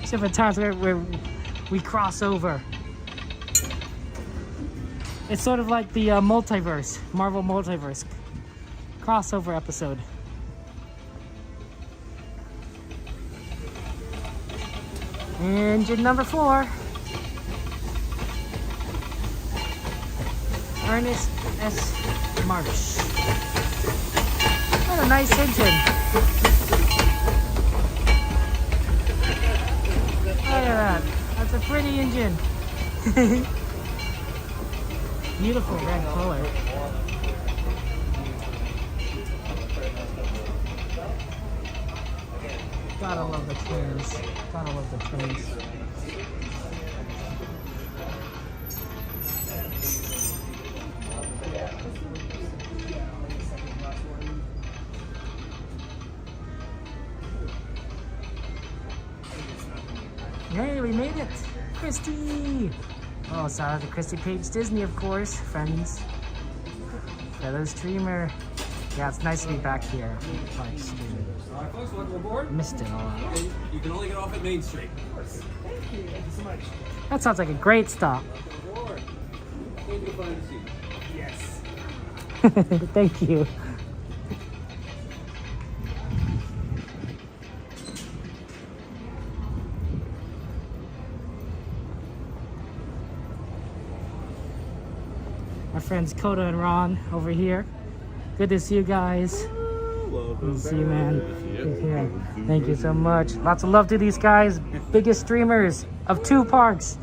Except for times where we cross over. It's sort of like the multiverse, Marvel multiverse crossover episode. Engine number 4. Ernest S. Marsh. What a nice engine. Look at that. That's a pretty engine. Beautiful red color. Gotta love the trains. Gotta love the trains. Hey, we made it! Christy! Oh, shout out to Christy Page Disney, of course, friends. Fellow streamer. Yeah, it's nice to be back here. Like, Alright, folks, welcome aboard. missed it a lot. You can only get off at Main Street. Of course. Thank you. Thank you so much. That sounds like a great stop. Aboard. Thank you for finding a seat. Yes. Thank you. My friends Coda and Ron over here. Good to see you guys. Good to see you, man. Yeah. Thank you so much. Lots of love to these guys. Biggest streamers of 2 parks.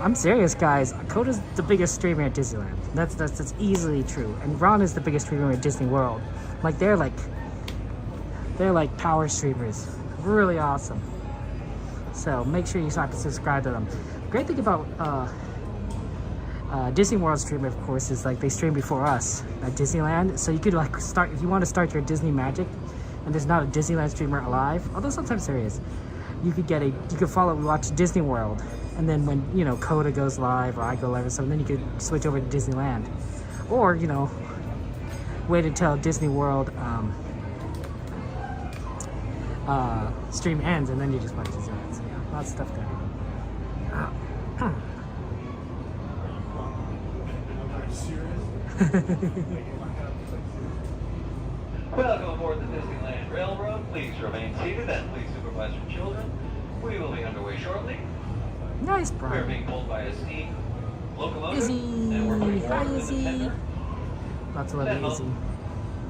I'm serious, guys. Coda's the biggest streamer at Disneyland. That's easily true. And Ron is the biggest streamer at Disney World. Like they're like power streamers. Really awesome. So make sure you subscribe to them. Great thing about Disney World streamer, of course, is like they stream before us at Disneyland. So you could like start if you want to start your Disney magic, and there's not a Disneyland streamer alive. Although sometimes there is. You could watch Disney World, and then when Coda goes live or I go live or something, then you could switch over to Disneyland, or wait until Disney World stream ends, and then you just watch Disneyland. So yeah, lots of stuff there. Welcome aboard the Disneyland Railroad. Please remain seated and please supervise your children. We will be underway shortly. Nice, We're Brian. being pulled by a steam locomotive. Izzy. And we're putting Hi, water in the Izzy. tender. Lots of love, Then we'll Izzy.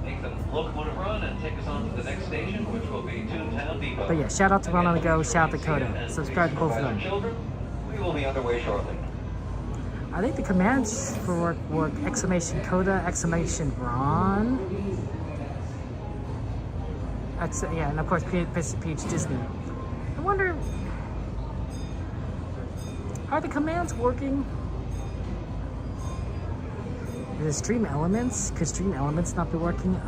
make the locomotive run and take us on to the next station, which will be Toontown Depot. But yeah, shout out to Ron on the Go, shout out to Please Coda. remain seated Subscribe to and both of please them. supervise our children. We will be underway shortly. I think the commands for work exclamation Coda, exclamation Ron. Yeah, and of course PH Disney. I wonder, are the commands working? Is it Stream Elements? Could Stream Elements not be working?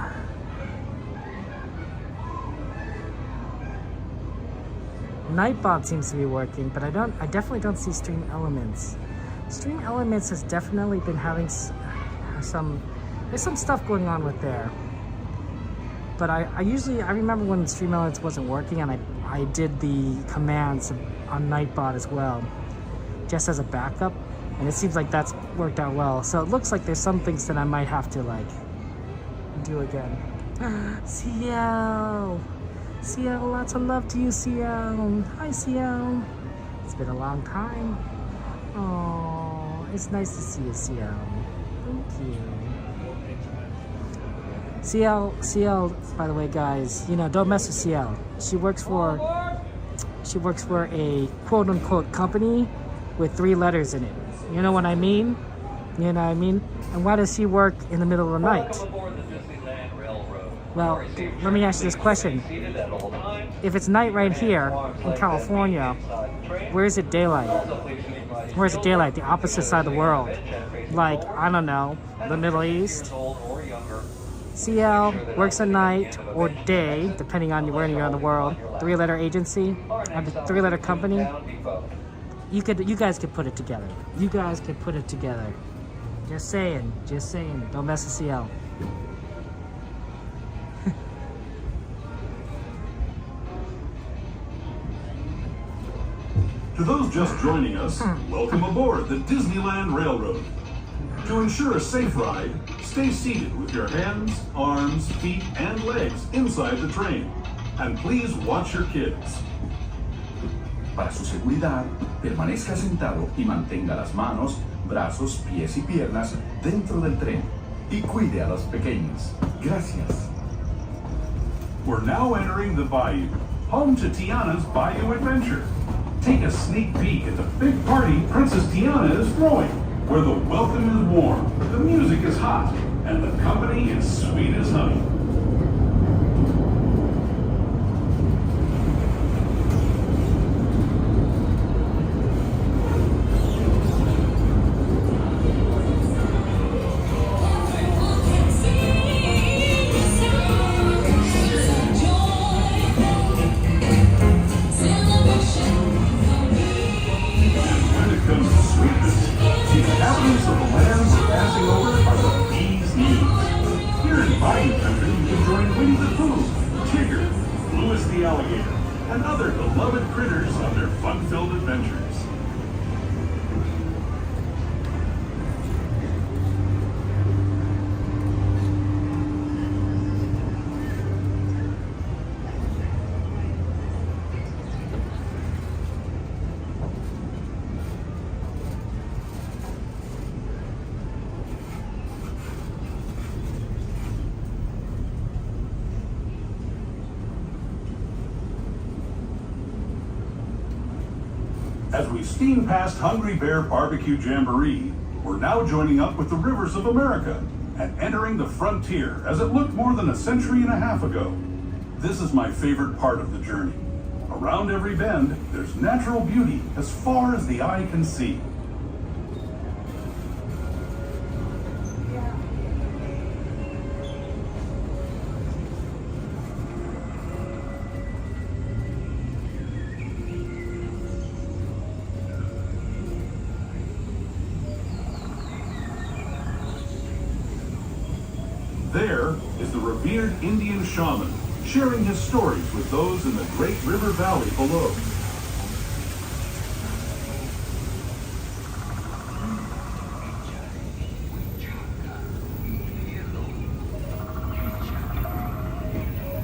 Nightbot seems to be working, but I definitely don't see Stream Elements. Stream Elements has definitely been having there's some stuff going on with there. But I remember when Stream Elements wasn't working, and I did the commands on Nightbot as well, just as a backup, and it seems like that's worked out well. So it looks like there's some things that I might have to like do again. CL, lots of love to you, CL. Hi, CL. It's been a long time. Oh, it's nice to see you, CL. Thank you. CL, by the way, guys, don't mess with CL. She works for a quote-unquote company with 3 letters in it. You know what I mean? You know what I mean? And why does she work in the middle of the night? Well, let me ask you this question. If it's night right here in California, where is it daylight? Where is it daylight? The opposite side of the world. Like, I don't know, the Middle East? CL works at night or day, depending on where you're in the world. 3-letter agency, a 3-letter company. You guys could put it together. You guys could put it together. Just saying. Don't mess with CL. To those just joining us, welcome aboard the Disneyland Railroad. To ensure a safe ride, stay seated with your hands, arms, feet, and legs inside the train. And please watch your kids. Para su seguridad, permanezca sentado y mantenga las manos, brazos, pies y piernas dentro del tren. Y cuide a los pequeños. Gracias. We're now entering the Bayou, home to Tiana's Bayou Adventure. Take a sneak peek at the big party Princess Tiana is throwing, where the welcome is warm, the music is hot, and the company is sweet as honey. Alligator, and other beloved critters on their fun-filled adventures. As we steam past Hungry Bear Barbecue Jamboree, we're now joining up with the rivers of America and entering the frontier as it looked more than a century and a half ago. This is my favorite part of the journey. Around every bend, there's natural beauty as far as the eye can see. There is the revered Indian shaman, sharing his stories with those in the great river valley below.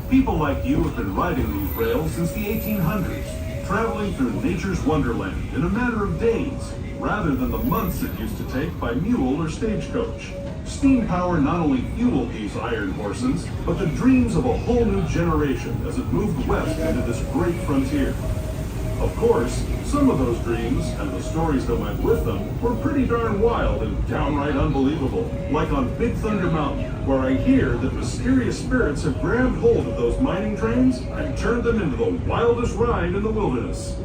People like you have been riding these rails since the 1800s, traveling through nature's wonderland in a matter of days, rather than the months it used to take by mule or stagecoach. Steam power not only fueled these iron horses, but the dreams of a whole new generation as it moved west into this great frontier. Of course, some of those dreams, and the stories that went with them, were pretty darn wild and downright unbelievable, like on Big Thunder Mountain, where I hear that mysterious spirits have grabbed hold of those mining trains and turned them into the wildest ride in the wilderness.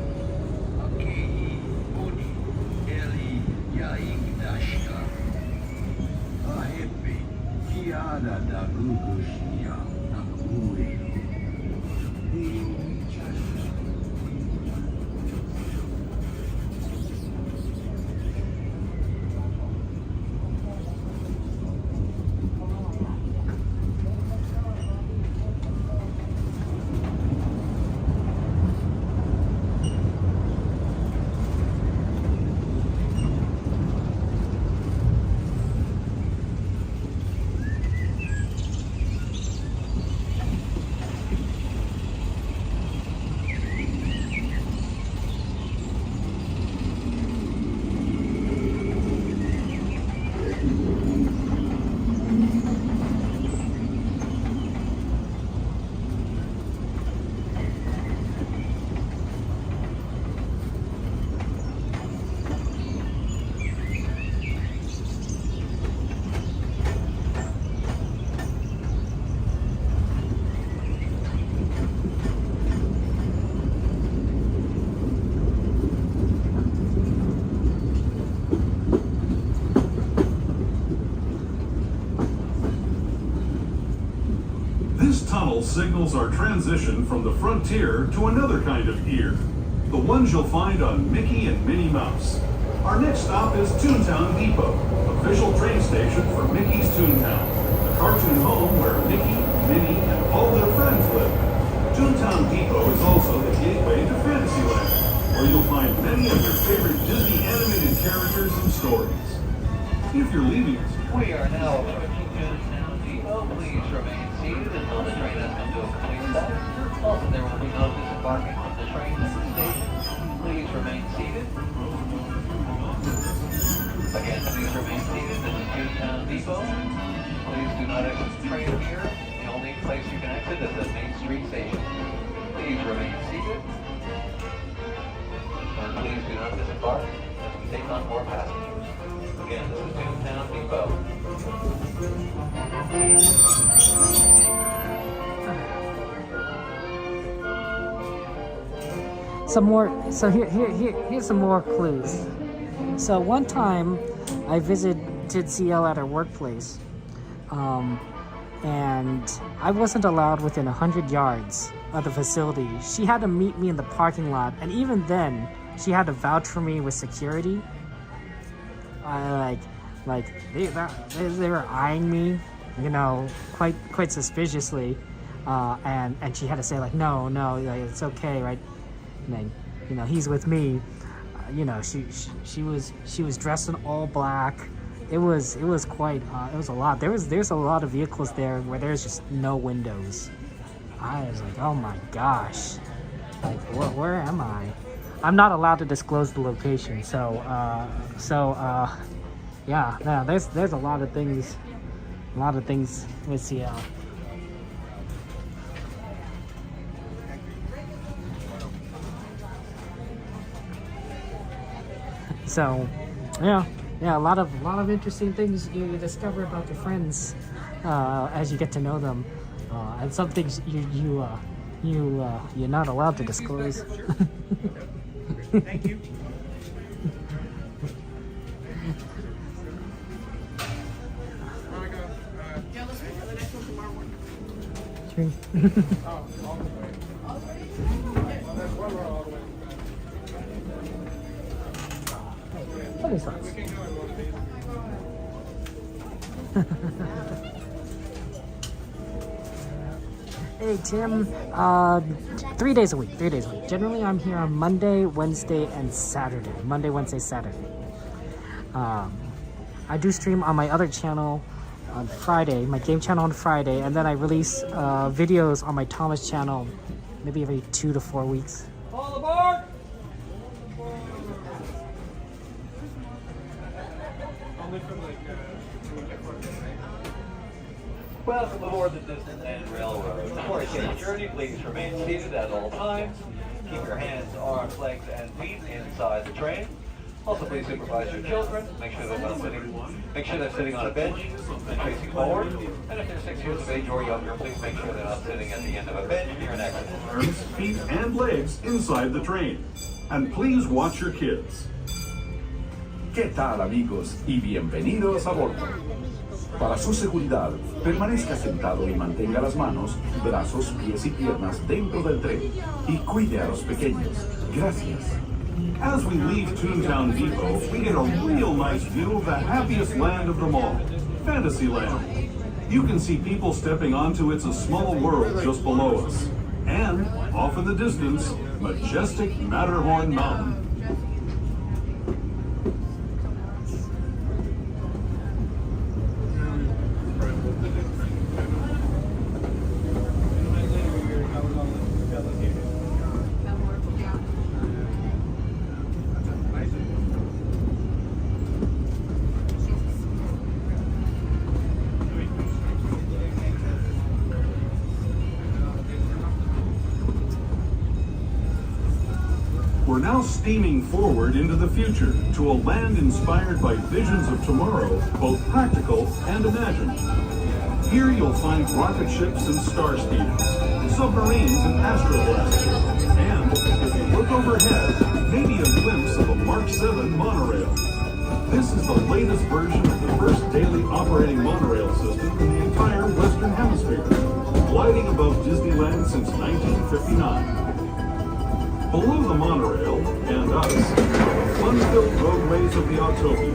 Signals our transition from the frontier to another kind of ear, the ones you'll find on Mickey and Minnie Mouse. Our next stop is Toontown Depot, official train station for Mickey's Toontown, the cartoon home where Mickey, Minnie, and all their friends live. Toontown Depot is also the gateway to Fantasyland, where you'll find many of your favorite Disney animated characters and stories. If you're leaving us, we are now approaching Toontown Depot. Please remain seated until the train has come to a complete stop. Also, there will be no disembarking from the train at the station. Please remain seated. Again, please remain seated. This is Toontown Depot. Please do not exit the train here. The only place you can exit is at Main Street Station. Please remain seated. And please do not disembark as we take on more passengers. Again, this is Toontown Depot. Here's some more clues. So one time I visited CL at her workplace, and I wasn't allowed within 100 yards of the facility. She had to meet me in the parking lot, and even then she had to vouch for me with security. They were eyeing me, quite suspiciously. and she had to say like, no, like, it's okay, right? And then, you know, he's with me. You know, she was dressed in all black. It was quite it was a lot. There's a lot of vehicles there where there's just no windows. I was like, oh my gosh, like where am I? I'm not allowed to disclose the location, so yeah, there's a lot of things with Seattle. So, yeah, a lot of interesting things you discover about your friends as you get to know them, and some things you're not allowed to disclose. Thank you. What is that? Hey Tim, 3 days a week. Generally I'm here on Monday, Wednesday, and Saturday. Monday, Wednesday, Saturday. I do stream on my other channel on Friday, my game channel on Friday, and then I release videos on my Thomas channel maybe every 2 to 4 weeks. All aboard! Welcome aboard the Disneyland Railroad. For a safe journey, please remain seated at all times. Keep your hands, arms, legs, and feet inside the train. Also, please supervise your children. Make sure they're sitting on a bench and facing forward. And if they're 6 years of age or younger, please make sure they're not sitting at the end of a bench near an exit. Arms, feet, and legs inside the train. And please watch your kids. ¿Qué tal, amigos? Y bienvenidos a bordo. Para su seguridad, permanezca sentado y mantenga las manos, brazos, pies y piernas dentro del tren. Y cuide a los pequeños. Gracias. As we leave Toontown Depot, we get a real nice view of the happiest land of them all, Fantasyland. You can see people stepping onto It's a Small World just below us. And, off in the distance, majestic Matterhorn Mountain. We're now steaming forward into the future to a land inspired by visions of tomorrow, both practical and imagined. Here you'll find rocket ships and star speeders, submarines and astroblasters, and, if you look overhead, maybe a glimpse of a Mark 7 monorail. This is the latest version of the first daily operating monorail system in the entire Western Hemisphere, gliding above Disneyland since 1959. Below the monorail, and us, are the fun-filled roadways of the Autopia.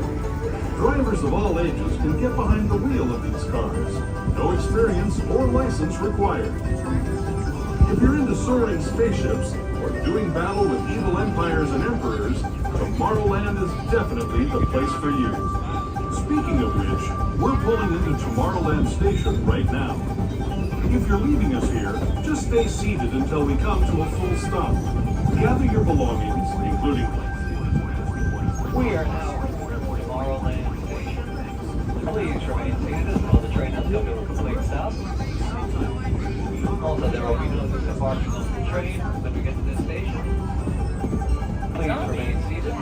Drivers of all ages can get behind the wheel of these cars. No experience or license required. If you're into soaring spaceships or doing battle with evil empires and emperors, Tomorrowland is definitely the place for you. Speaking of which, we're pulling into Tomorrowland Station right now. If you're leaving us here, just stay seated until we come to a full stop. Gather your belongings, including... We are now at Tomorrowland Station. Please remain seated until the train has come to a complete stop. Also, there will be no disembarking on the train when we get to this station. Please remain seated.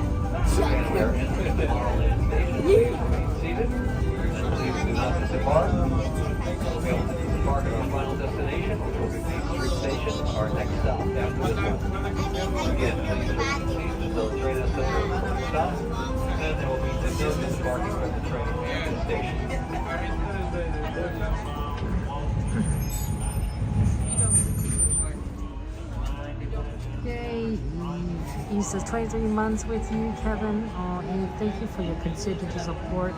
Again, we are entering Tomorrowland Station. Please remain seated. And please do not disembark. We'll be able to disembark at our final destination, which will be Main Street Station, our next stop after this one. Again, please remain seated until the train has come to a complete stop. And there will be no disembarking from the train at this station. Yay, Eve says 23 months with you, Kevin. And thank you for your considered support.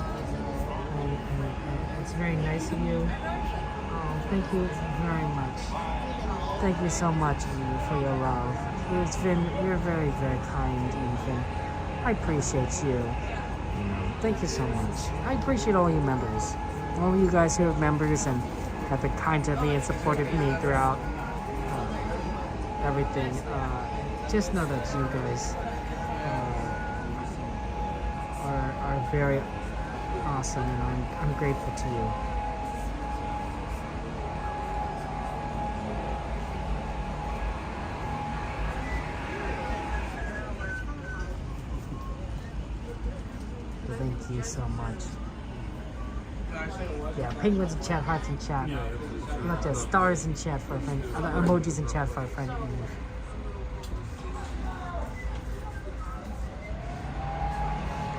It's very nice of you. Thank you very much. Thank you so much, Eve, for your love. You're very, very kind, Eve, and I appreciate you. Thank you so much. I appreciate all you members. All of you guys who are members and have been kind to me and supported me throughout everything. Just know that you guys are very awesome, and I'm grateful to you. Thank you so much. Yeah, penguins in chat, hearts in chat. Not just stars in chat for a friend, emojis in chat for a friend.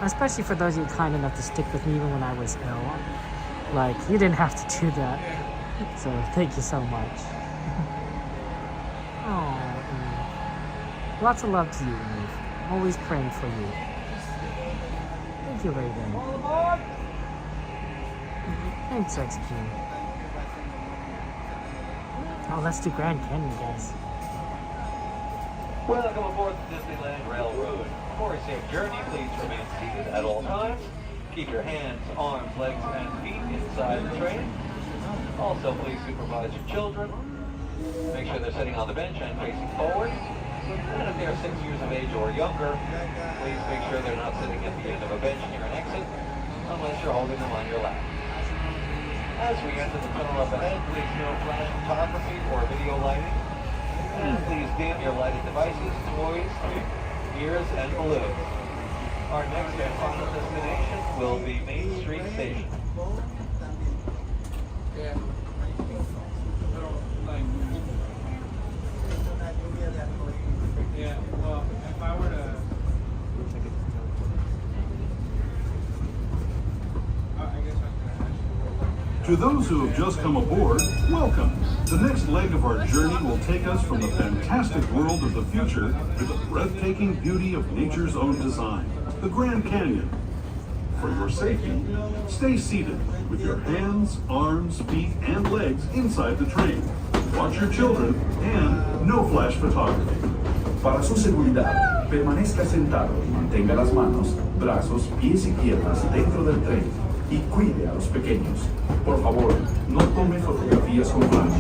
Especially for those of you kind enough to stick with me even when I was ill. Like, you didn't have to do that. So, thank you so much. Oh, Eve. Lots of love to you, Eve. Always praying for you. Thank you, Raven. Thanks, XP. Oh, let's do Grand Canyon, guys. Welcome aboard the Disneyland Railroad. For a safe journey, please remain seated at all times. Keep your hands, arms, legs, and feet inside the train. Also, please supervise your children. Make sure they're sitting on the bench and facing forward. And if they're 6 years of age or younger, please make sure they're not sitting at the end of a bench near an exit, unless you're holding them on your lap. As we enter the tunnel up ahead, please no flash photography or video lighting. And please dim your lighted devices, toys, ears, and balloons. Our next and final destination will be Main Street Station. Yeah, well, if I were to... To those who have just come aboard, welcome. The next leg of our journey will take us from the fantastic world of the future to the breathtaking beauty of nature's own design, the Grand Canyon. For your safety, stay seated with your hands, arms, feet, and legs inside the train. Watch your children and no flash photography. Para su seguridad, permanezca sentado y mantenga las manos, brazos, pies y piernas dentro del tren y cuide a los pequeños. Por favor, no tome fotografías con flash.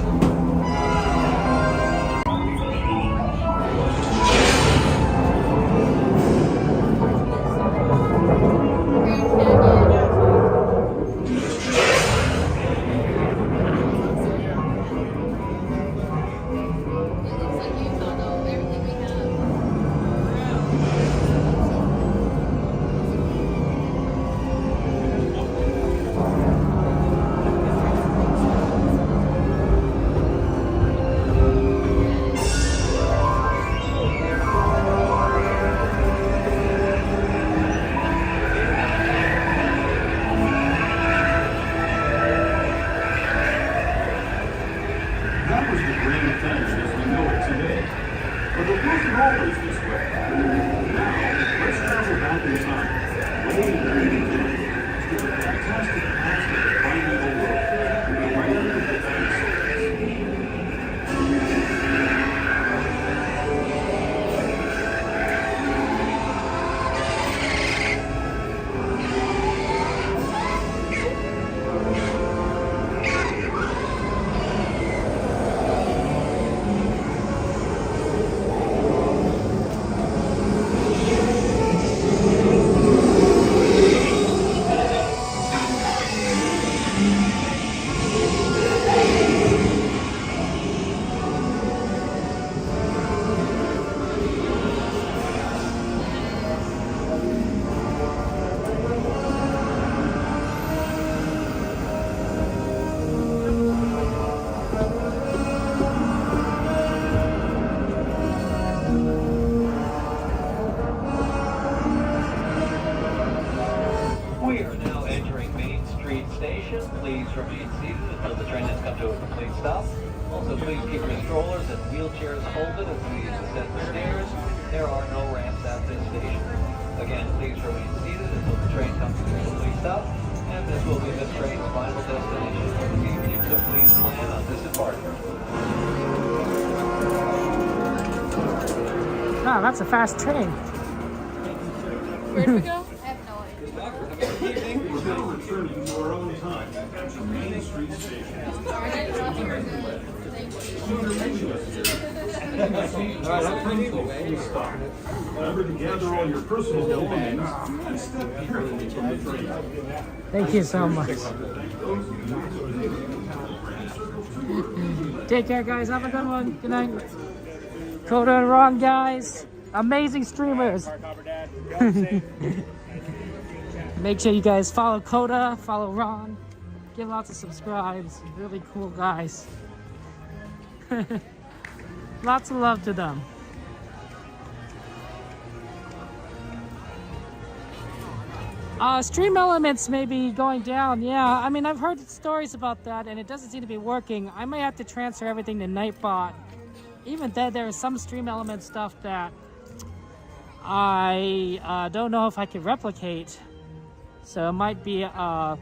Please remain seated until the train has come to a complete stop. Also, please keep your strollers and wheelchairs folded as we descend the stairs. There are no ramps at this station. Again, please remain seated until the train comes to a complete stop. And this will be this train's final destination for the evening, so please plan on this departure. Oh, that's a fast train. Where do we go? I have no idea. We're now returning to our own time at the Main Street Station. Remember to gather all your personal belongings and step carefully from the train. Thank you so much. Take care, guys. Have a good one. Good night. Coda and Ron, guys. Amazing streamers. Make sure you guys follow Coda, follow Ron. Give lots of subscribes. Really cool guys. Lots of love to them. Stream elements may be going down. Yeah, I mean, I've heard stories about that and it doesn't seem to be working. I might have to transfer everything to Nightbot. Even then, there is some stream element stuff that I don't know if I can replicate. So it might be a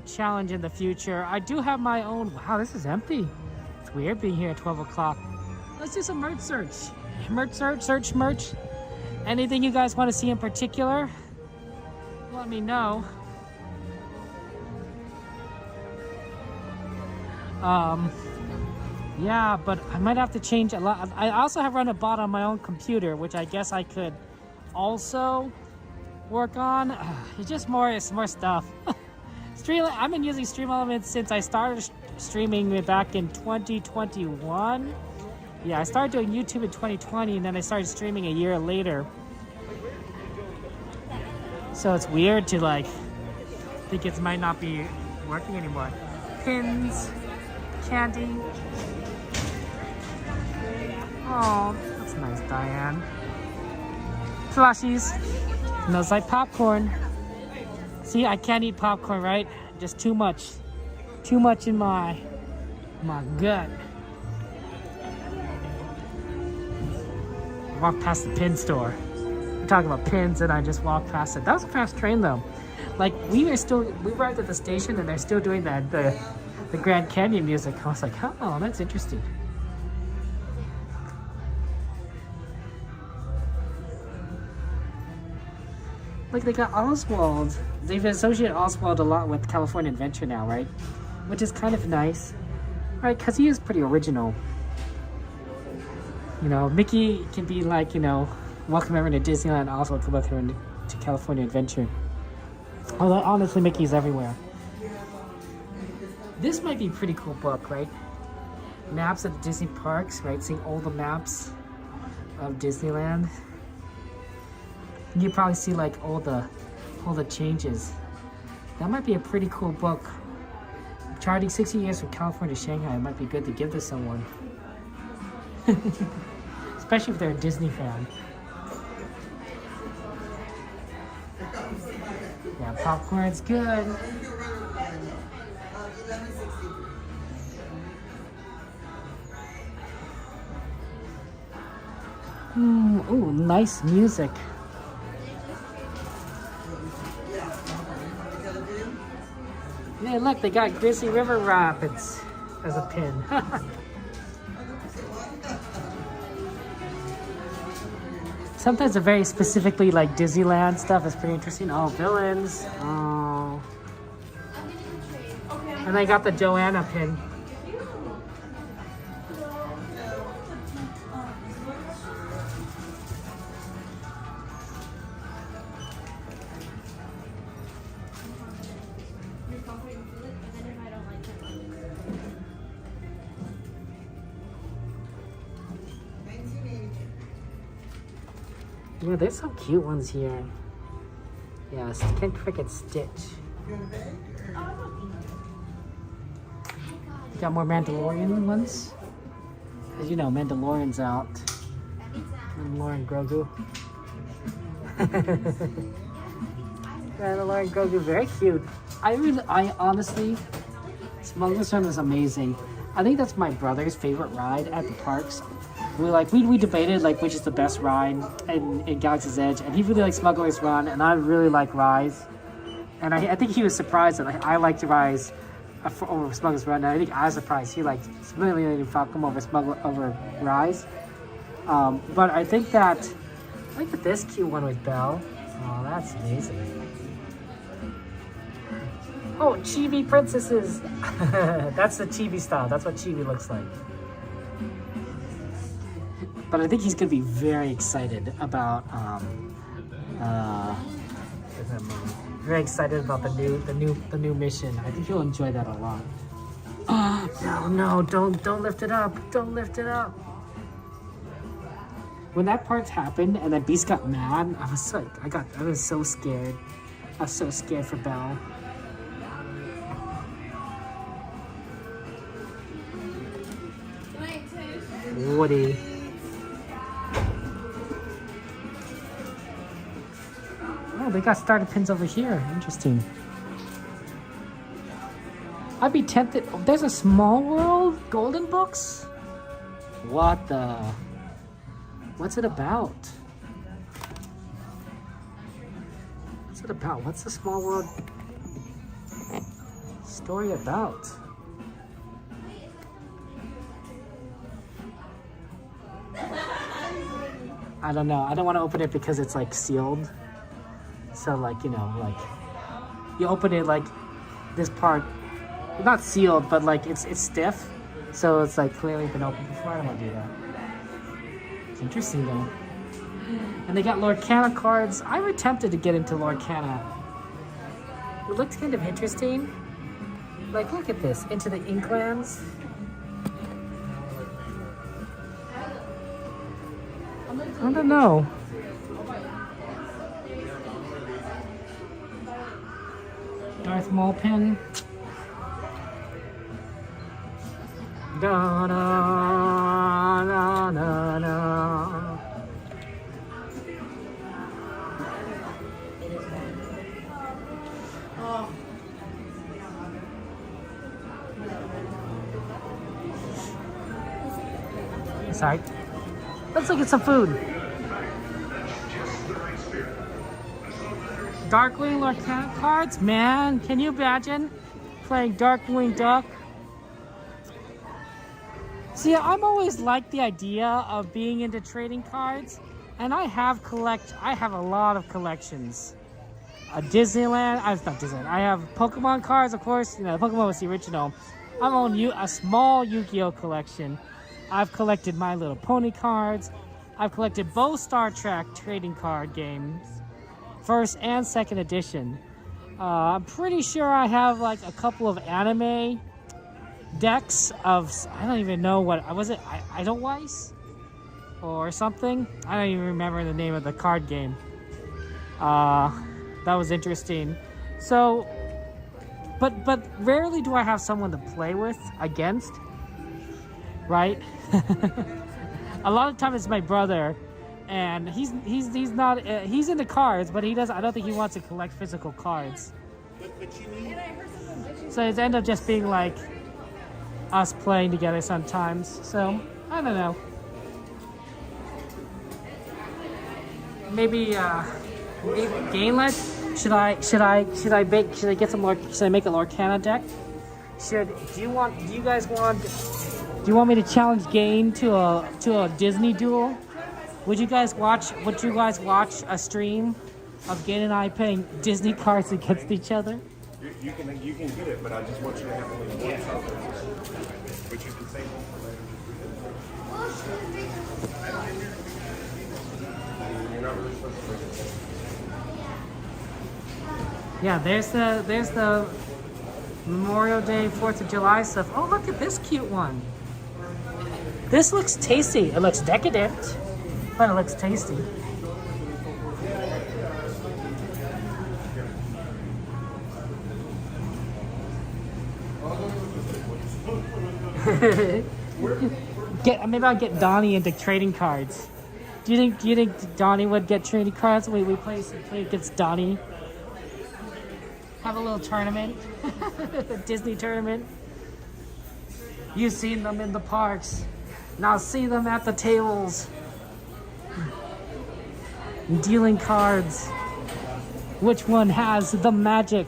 challenge in the future. I do have my own. Wow, this is empty. It's weird being here at 12 o'clock. Let's do some merch search. Merch search, search merch. Anything you guys want to see in particular? Let me know. Yeah, but I might have to change a lot. I also have run a bot on my own computer, which I guess I could also work on. It's more stuff. I've been using Stream Elements since I started streaming back in 2021. Yeah, I started doing YouTube in 2020 and then I started streaming a year later. So it's weird to like think it might not be working anymore. Pins, candy. Oh, that's nice, Diane. Plushies. And those like popcorn. See, I can't eat popcorn, right? Just too much. Too much in my gut. I walked past the pin store. We're talking about pins and I just walked past it. That was a fast train though. Like we arrived at the station and they're still doing the Grand Canyon music. I was like, oh, that's interesting. Like they got Oswald. They've associated Oswald a lot with California Adventure now, right? Which is kind of nice, right? Because he is pretty original. You know, Mickey can be like, you know, welcome everyone to Disneyland. Oswald can welcome everyone to California Adventure. Although honestly, Mickey's everywhere. This might be a pretty cool book, right? Maps of the Disney parks, right? Seeing all the maps of Disneyland. You probably see like all the changes. That might be a pretty cool book. Charting 60 years from California to Shanghai. It might be good to give to someone. Especially if they're a Disney fan. Yeah, popcorn's good. Ooh, nice music. Yeah, look, they got Grizzly River Rapids as a pin. Sometimes the very specifically like Disneyland stuff is pretty interesting. Oh, villains. Oh. And I got the Joanna pin. Yeah, there's some cute ones here. Yeah, can't forget Stitch. Got more Mandalorian ones. As you know, Mandalorian's out. Mandalorian Grogu. Mandalorian Grogu, very cute. I honestly, Smuggler's Run is amazing. I think that's my brother's favorite ride at the parks. We debated like which is the best ride in Galaxy's Edge, and he really likes Smuggler's Run, and I really like Rise. And I think he was surprised that I liked Rise over Smuggler's Run. And I think I was surprised he liked Simulating Falcon over Rise. But I think that this cute one with Belle. Oh, that's amazing. Oh, chibi princesses. That's the chibi style. That's what chibi looks like. But I think he's gonna be very excited about very excited about the new mission. I think he'll enjoy that a lot. No, don't lift it up. Don't lift it up. When that part happened and then Beast got mad, I was so scared. I was so scared for Belle. Woody. Oh, they got starter pins over here. Interesting. I'd be tempted. Oh, there's a Small World Golden Books? What the? What's it about? What's it about? What's the Small World story about? I don't know. I don't want to open it because it's like sealed. So like, you know, like you open it like this part, not sealed, but like it's stiff. So it's like clearly been opened before. I don't want to do that. It's interesting though. And they got Lorcana cards. I was tempted to get into Lorcana. It looks kind of interesting. Like, look at this. Into the Inklands. I don't know. Darth Maul pin. Da da da da da. Sorry. Let's look at some food. Darkwing Lorcana cards? Man, can you imagine playing Darkwing Duck? See, I'm always liked the idea of being into trading cards, and I have a lot of collections. Disneyland, not Disneyland. I have Pokemon cards, of course. You know, Pokemon was the original. I own a small Yu-Gi-Oh collection. I've collected My Little Pony cards. I've collected both Star Trek trading card games, first and second edition. I'm pretty sure I have like a couple of anime decks of, I don't even know what, was it Edelweiss or something? I don't even remember the name of the card game. That was interesting. So, but rarely do I have someone to play with against, right? A lot of times it's my brother, and he's not he's into cards, but he doesn't. I don't think he wants to collect physical cards. So it's end up just being like us playing together sometimes. So I don't know. Maybe Gainlet. Should I get some should I make a Lorcana deck? Do you want me to challenge Gain to a Disney duel? Would you guys watch a stream of Gain and I playing Disney cards against each other? You can get it, but I just want you to have only one copy. But you can save one for later. Yeah, there's the Memorial Day, 4th of July stuff. Oh, look at this cute one. This looks tasty. It looks decadent, but it looks tasty. Maybe I'll get Donnie into trading cards. Do you think Donnie would get trading cards? We play against Donnie. Have a little tournament. A Disney tournament. You've seen them in the parks. Now see them at the tables. Dealing cards. which one has the magic.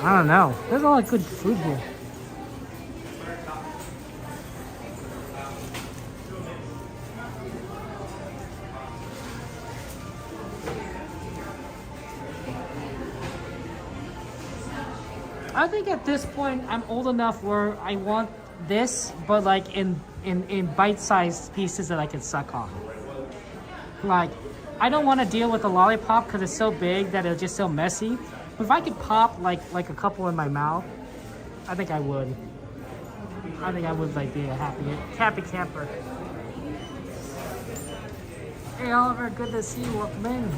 I don't know. There's a lot of good food here. I think at this point I'm old enough where I want this, but like in bite-sized pieces that I can suck on. Like, I don't want to deal with the lollipop because it's so big that it's just so messy. But if I could pop like a couple in my mouth, I think I would. I think I would like be a happy camper. Hey Oliver, good to see you. Welcome in.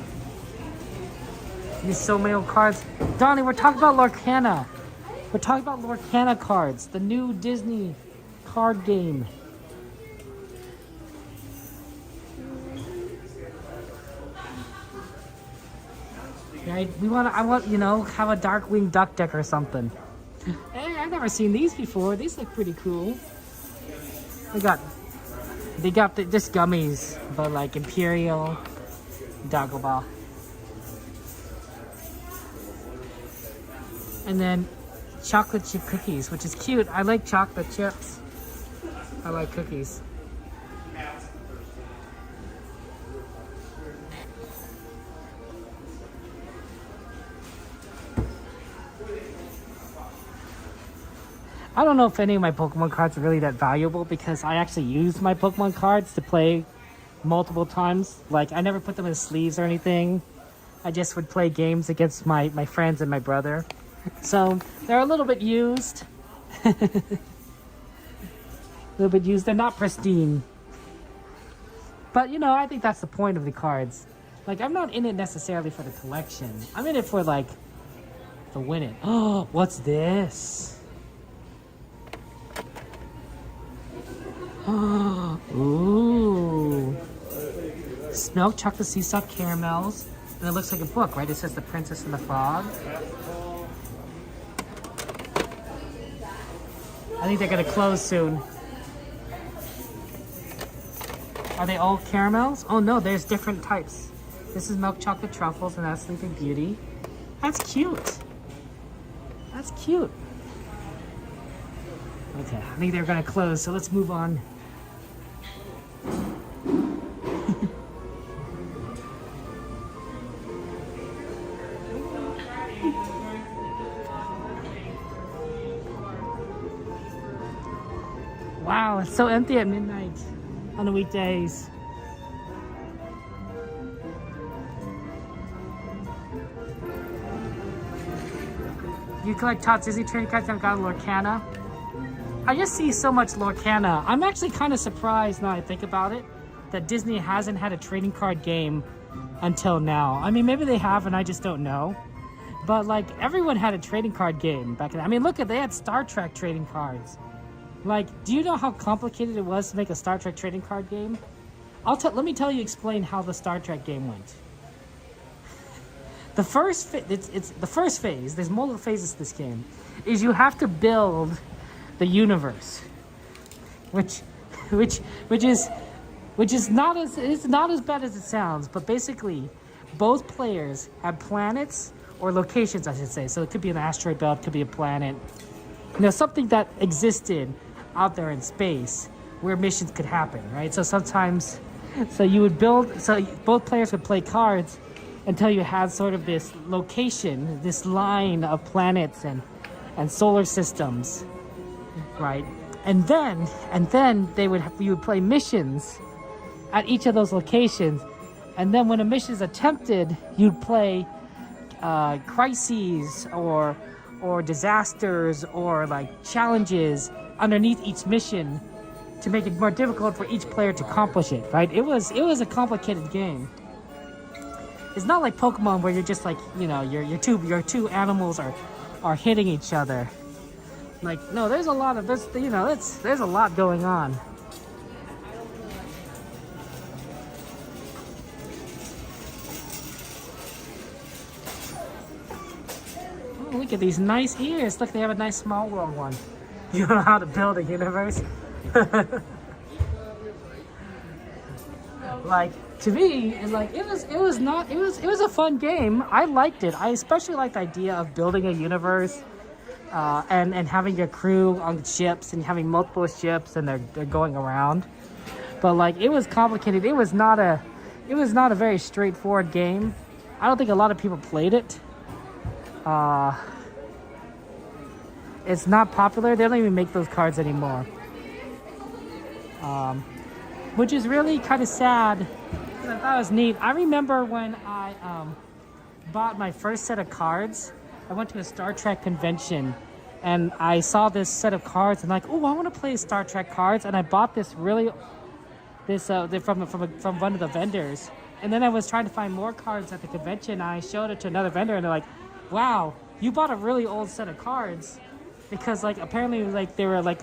These so many old cards. Donnie, we're talking about Lorcana. We're talking about Lorcana cards, the new Disney card game. Right? I want, you know, have a Darkwing Duck deck or something. Hey, I've never seen these before. These look pretty cool. They got just gummies, but like Imperial, Dagobah. And then chocolate chip cookies, which is cute. I like chocolate chips. I like cookies. I don't know if any of my Pokemon cards are really that valuable because I actually use my Pokemon cards to play multiple times. Like, I never put them in sleeves or anything. I just would play games against my friends and my brother. So, they're a little bit used. A little bit used. They're not pristine. But, you know, I think that's the point of the cards. Like, I'm not in it necessarily for the collection. I'm in it for, like, to win it. Oh, what's this? Ooh. Milk chocolate sea salt caramels. And it looks like a book, right? It says The Princess and the Frog. I think they're gonna close soon. Are they all caramels? Oh no, there's different types. This is milk chocolate truffles and that's Sleeping Beauty. That's cute. That's cute. Okay, I think they're gonna close, so let's move on. Wow, it's so empty at midnight on the weekdays. You collect Tot Disney trading cards and I've got Lorcana. I just see so much Lorcana. I'm actually kind of surprised now I think about it that Disney hasn't had a trading card game until now. I mean, maybe they have and I just don't know. But like everyone had a trading card game back then. I mean, look they had Star Trek trading cards. Like, do you know how complicated it was to make a Star Trek trading card game? Let me explain how the Star Trek game went. The first the first phase, there's multiple phases to this game, is you have to build the universe, which is not as bad as it sounds, but basically both players have planets or locations, I should say. So it could be an asteroid belt, it could be a planet, you know, something that existed out there in space where missions could happen, right? So sometimes, you would build, so both players would play cards until you had sort of this location, this line of planets and solar systems, right? And then you would play missions at each of those locations, and then when a mission is attempted, you'd play crises or disasters or like challenges underneath each mission to make it more difficult for each player to accomplish it, right? It was a complicated game. It's not like Pokemon where you're just like, you know, your two animals are hitting each other. Like, no, there's a lot going on. Oh, look at these nice ears. Look, they have a nice Small World one. You know how to build a universe? like to me, it was a fun game. I liked it. I especially liked the idea of building a universe, and having your crew on ships and having multiple ships and they're going around. But like it was complicated. It was not a very straightforward game. I don't think a lot of people played it. It's not popular. They don't even make those cards anymore. Which is really kind of sad. I thought it was neat. I remember when I bought my first set of cards. I went to a Star Trek convention and I saw this set of cards and like, oh, I want to play Star Trek cards. And I bought this from one of the vendors. And then I was trying to find more cards at the convention. And I showed it to another vendor and they're like, wow, you bought a really old set of cards. Because like apparently like they were like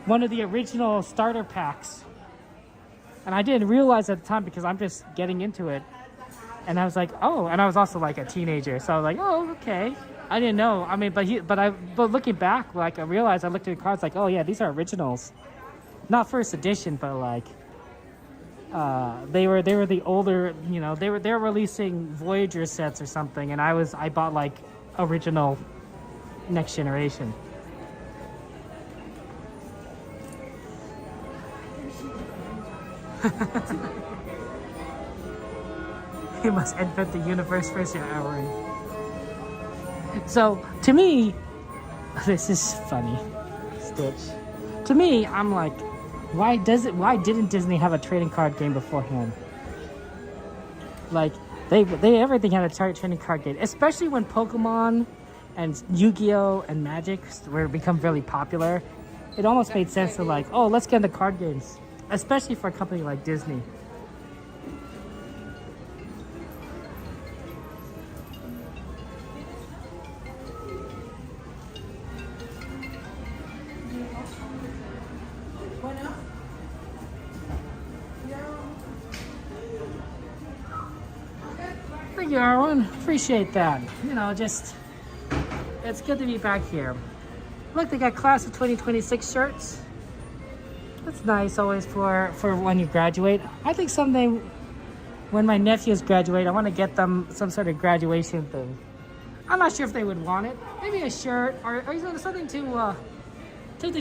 one of the original starter packs. And I didn't realize at the time because I'm just getting into it. And I was like, oh, and I was also like a teenager. So I was like, oh, okay. I didn't know. I mean, but looking back, like I realized I looked at the cards like, oh yeah, these are originals. Not first edition, but like they were the older, you know, they were releasing Voyager sets or something, and I bought like original Next Generation. You must invent the universe first, yeah, Aaron. So to me, this is funny, Stitch. To me, I'm like, why didn't Disney have a trading card game beforehand? Like they everything had a trading card game, especially when Pokemon and Yu-Gi-Oh and Magic were become really popular. It almost made sense to like, oh, let's get into card games, especially for a company like Disney. Thank you, Arwen. Appreciate that. You know, just it's good to be back here. Look, they got class of 2026 shirts. That's nice always for when you graduate. I think someday when my nephews graduate, I want to get them some sort of graduation thing. I'm not sure if they would want it. Maybe a shirt or something to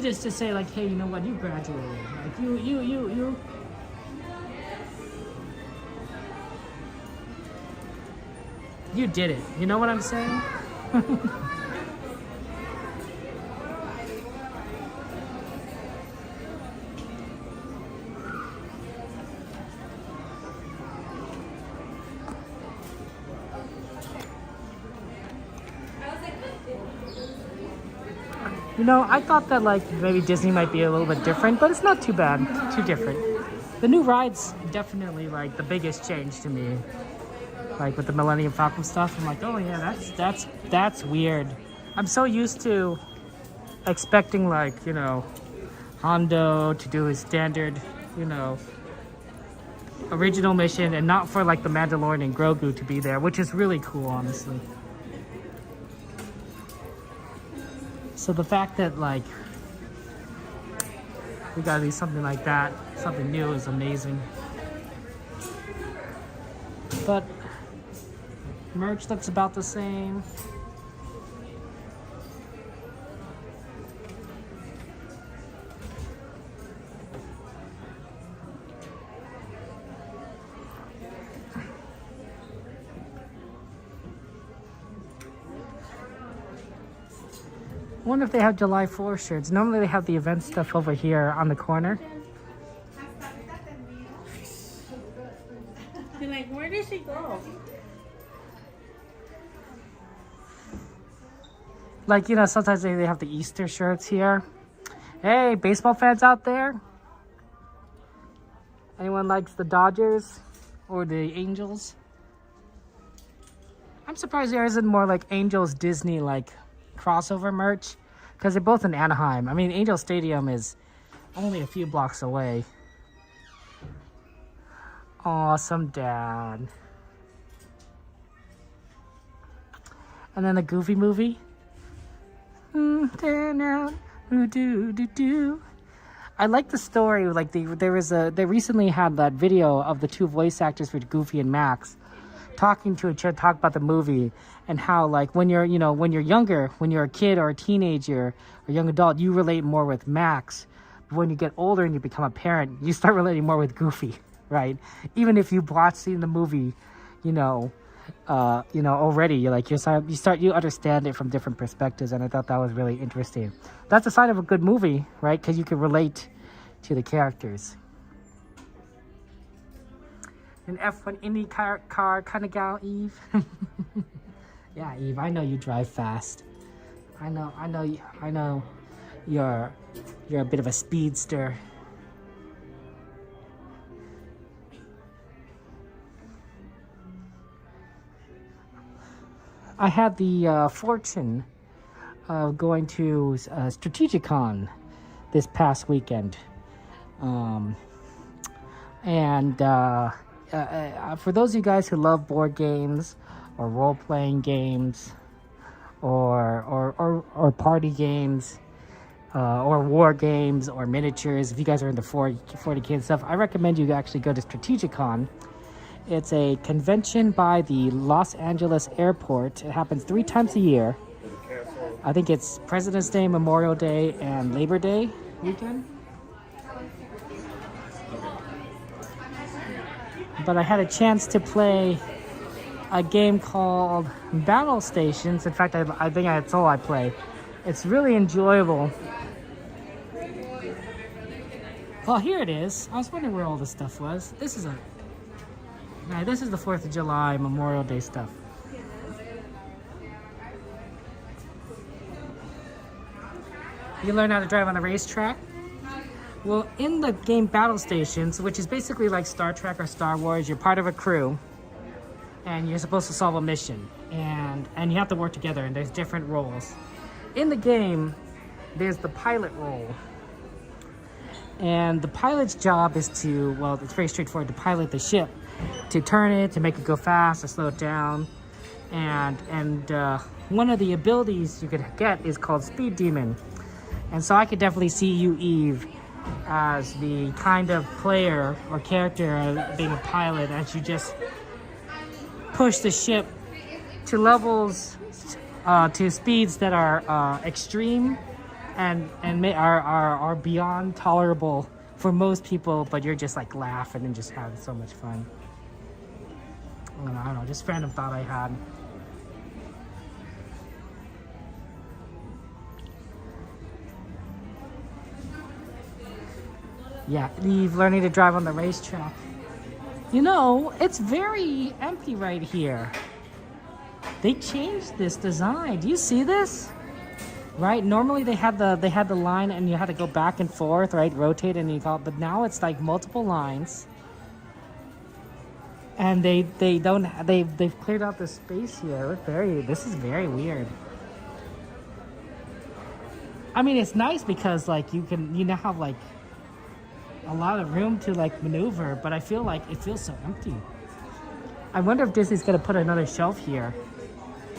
just to say like, hey, you know what, you graduated. Like you. You did it. You know what I'm saying? You know, I thought that like maybe Disney might be a little bit different, but it's not too bad, too different. The new ride's definitely like the biggest change to me. Like with the Millennium Falcon stuff, I'm like, oh yeah, that's weird. I'm so used to expecting like, you know, Hondo to do his standard, you know, original mission and not for like the Mandalorian and Grogu to be there, which is really cool, honestly. So the fact that like we gotta do something like that, something new, is amazing. But merch looks about the same. I wonder if they have July 4th shirts. Normally they have the event stuff over here on the corner. You're like, where did she go? Like, you know, sometimes they have the Easter shirts here. Hey, baseball fans out there? Anyone likes the Dodgers or the Angels? I'm surprised there isn't more like Angels Disney like crossover merch, because they're both in Anaheim. I mean, Angel Stadium is only a few blocks away. Awesome, Dad. And then the Goofy movie. I like the story. Like they recently had that video of the two voice actors for Goofy and Max talking to each other, talk about the movie and how like when you're younger, when you're a kid or a teenager or young adult, you relate more with Max. But when you get older and you become a parent, you start relating more with Goofy, right? Even if you've seen the movie, already, you understand it from different perspectives, and I thought that was really interesting. That's a sign of a good movie, right? Because you can relate to the characters. An F1 Indy car kind of gal, Eve. Yeah, Eve, I know you drive fast. I know you're a bit of a speedster. I had the fortune of going to Strategicon this past weekend. For those of you guys who love board games or role-playing games or party games or war games or miniatures, if you guys are into 40K and stuff, I recommend you actually go to Strategicon. It's a convention by the Los Angeles airport. It happens 3 times a year. I think it's President's Day, Memorial Day, and Labor Day weekend. But I had a chance to play a game called Battle Stations. In fact, I think that's all I play. It's really enjoyable. Oh, here it is. I was wondering where all this stuff was. This is the 4th of July, Memorial Day stuff. You learn how to drive on the racetrack. Well, in the game Battle Stations, which is basically like Star Trek or Star Wars, you're part of a crew, and you're supposed to solve a mission, and you have to work together, and there's different roles. In the game, there's the pilot role. And the pilot's job is to, well, it's very straightforward, to pilot the ship, to turn it, to make it go fast, to slow it down. And one of the abilities you could get is called Speed Demon. And so I could definitely see you, Eve, as the kind of player or character being a pilot, as you just push the ship to levels, to speeds that are extreme and are beyond tolerable for most people, but you're just like laughing and just having so much fun. I don't know, just random thought I had. Yeah, Eve learning to drive on the racetrack. You know, it's very empty right here. They changed this design. Do you see this? Right? Normally they had the line and you had to go back and forth, right? Rotate and you call it, but now it's like multiple lines. And they've cleared out the space here. This is very weird. I mean, it's nice because like you now have like a lot of room to like maneuver, but I feel like it feels so empty. I wonder if Disney's gonna put another shelf here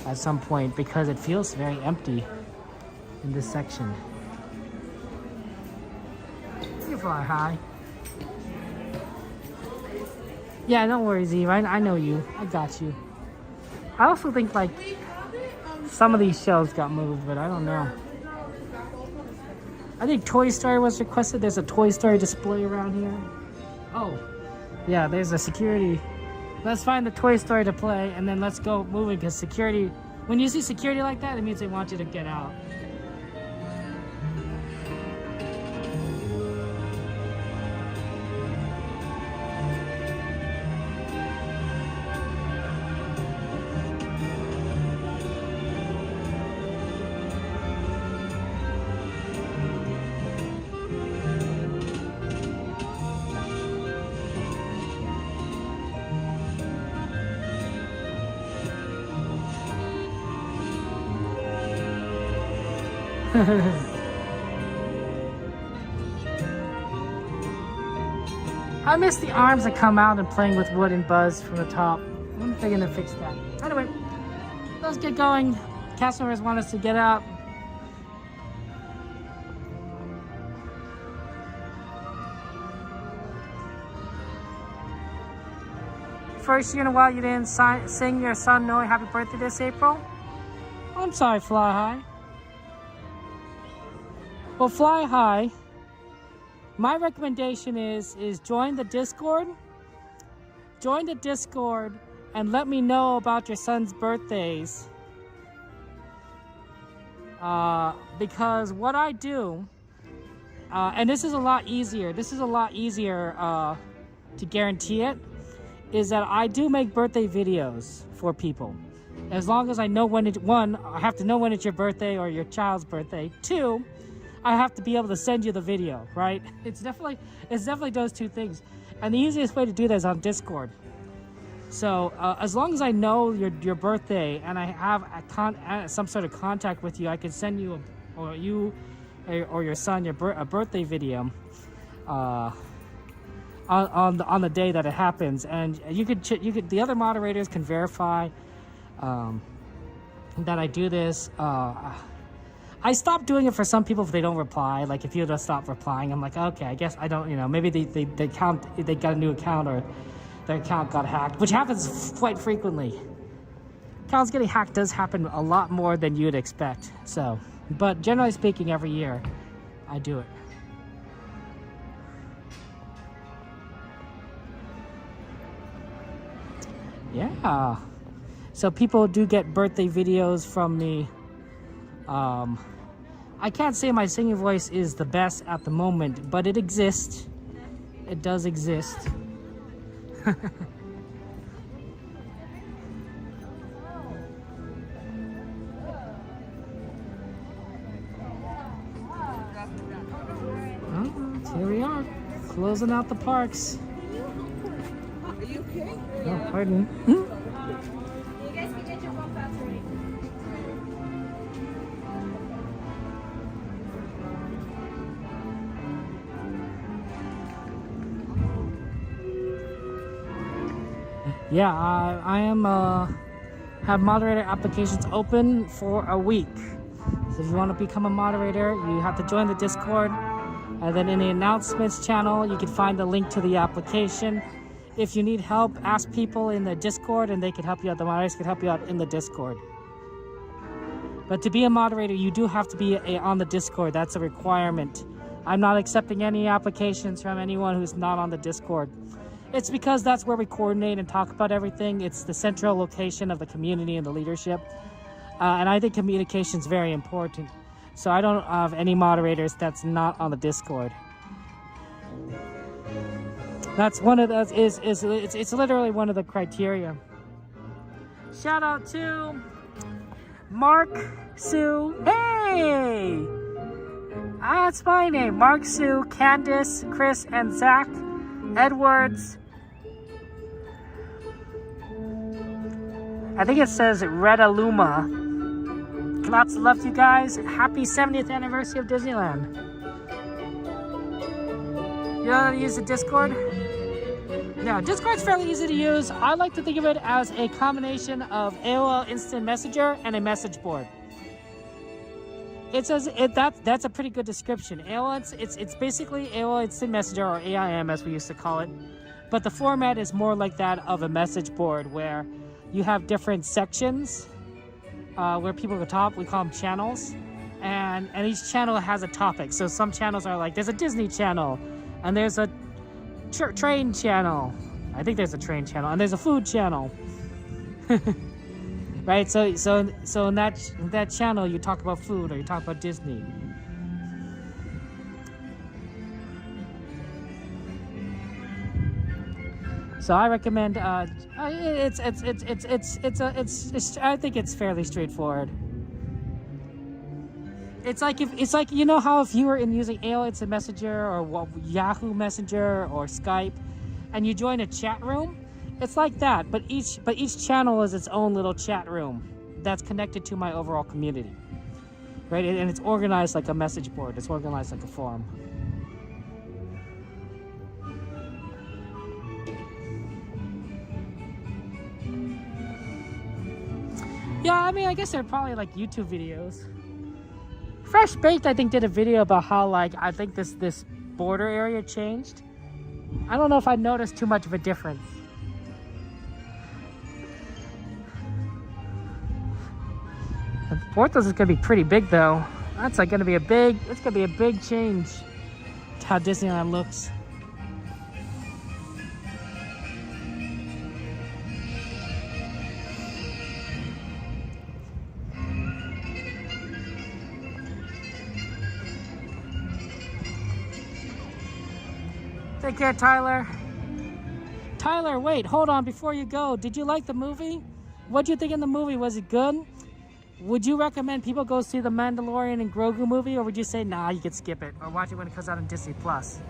at some point because it feels very empty in this section. You fly high. Yeah, don't worry, Eve. I know you. I got you. I also think like some of these shelves got moved, but I don't know. I think Toy Story was requested. There's a Toy Story display around here. Oh, yeah, there's a security. Let's find the Toy Story to play, and then let's go moving, because security, when you see security like that, it means they want you to get out. I miss the arms that come out and playing with wood and buzz from the top. I wonder if they're gonna fix that. Anyway, let's get going. Cast members want us to get out. first year in a while you didn't sing your son Noah happy birthday this April? I'm sorry, Fly High. Well, Fly High, my recommendation is join the Discord. Join the Discord and let me know about your son's birthdays. Because what I do, and this is a lot easier. To guarantee it, is that I do make birthday videos for people. As long as I know when it, one, I have to know when it's your birthday or your child's birthday. Two, I have to be able to send you the video, right? It's definitely those two things. And the easiest way to do that is on Discord. So as long as I know your birthday and I have some sort of contact with you, I can send you or your son a birthday video on the day that it happens, and you could the other moderators can verify that I do this. I stopped doing it for some people if they don't reply. Like if you just stop replying, I'm like, okay, I guess I don't. Maybe they got a new account or their account got hacked, which happens quite frequently. Accounts getting hacked does happen a lot more than you'd expect. So, but generally speaking, every year I do it. Yeah, so people do get birthday videos from me. I can't say my singing voice is the best at the moment, but it exists. It does exist. Here we are, closing out the parks. Are you okay? Oh, pardon. You guys can get your phone pass ready. Yeah, I am have moderator applications open for a week. So if you want to become a moderator, you have to join the Discord, and then in the announcements channel, you can find the link to the application. If you need help, ask people in the Discord, and they can help you out. The moderators can help you out in the Discord. But to be a moderator, you do have to be on the Discord. That's a requirement. I'm not accepting any applications from anyone who's not on the Discord. It's because that's where we coordinate and talk about everything. It's the central location of the community and the leadership. And I think communication is very important. So I don't have any moderators that's not on the Discord. That's one of the, it's literally one of the criteria. Shout out to Mark, Sue, hey! That's my name, Mark, Sue, Candace, Chris, and Zach Edwards. I think it says Reda Luma. Lots of love to you guys. Happy 70th anniversary of Disneyland. You know how to use the Discord? Yeah, Discord's fairly easy to use. I like to think of it as a combination of AOL Instant Messenger and a message board. It says that's a pretty good description. AOL, it's basically AOL Instant Messenger, or AIM as we used to call it, but the format is more like that of a message board where you have different sections where people can talk. We call them channels, and each channel has a topic. So some channels are like, there's a Disney channel, and there's a train channel. I think there's a train channel, and there's a food channel. Right, so in that channel you talk about food or you talk about Disney. So I recommend. I think it's fairly straightforward. It's like you know how if you were using AOL Instant Messenger or Yahoo Messenger or Skype, and you join a chat room. It's like that, but each channel is its own little chat room that's connected to my overall community, right? And it's organized like a message board. It's organized like a forum. Yeah, I mean, I guess they're probably like YouTube videos. Fresh Baked, I think, did a video about how I think this border area changed. I don't know if I noticed too much of a difference. Porthos is gonna be pretty big though. That's like gonna be a big, it's gonna be a big change to how Disneyland looks. Take care, Tyler. Tyler, wait, hold on before you go. Did you like the movie? What'd you think in the movie? Was it good? Would you recommend people go see the Mandalorian and Grogu movie, or would you say, nah, you could skip it, or watch it when it comes out on Disney Plus?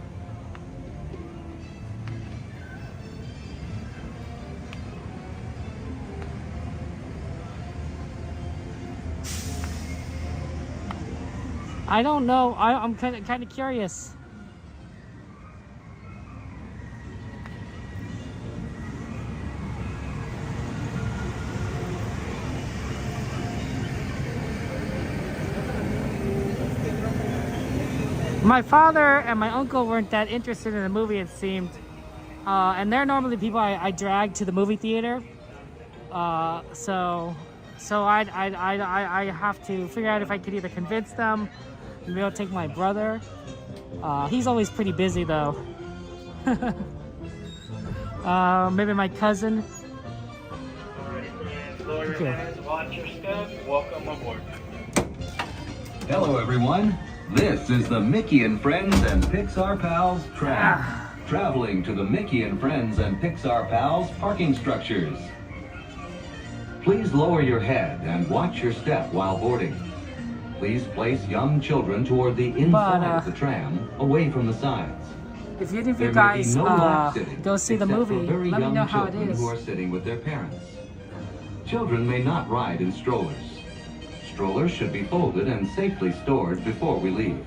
I don't know. I'm kind of curious. My father and my uncle weren't that interested in the movie, it seemed. And they're normally people I drag to the movie theater. So I have to figure out if I could either convince them, maybe I'll take my brother. He's always pretty busy though. Maybe my cousin. Thank you. Watch your step. Welcome aboard. Hello, everyone. This is the Mickey and Friends and Pixar Pals tram. Traveling to the Mickey and Friends and Pixar Pals parking structures. Please lower your head and watch your step while boarding. Please place young children toward the inside of the tram, away from the sides. If any of you There may be guys no lap sitting, go see the except for movie, very let me young know how it children is. who are sitting with their parents. Children may not ride in strollers. Strollers should be folded and safely stored before we leave.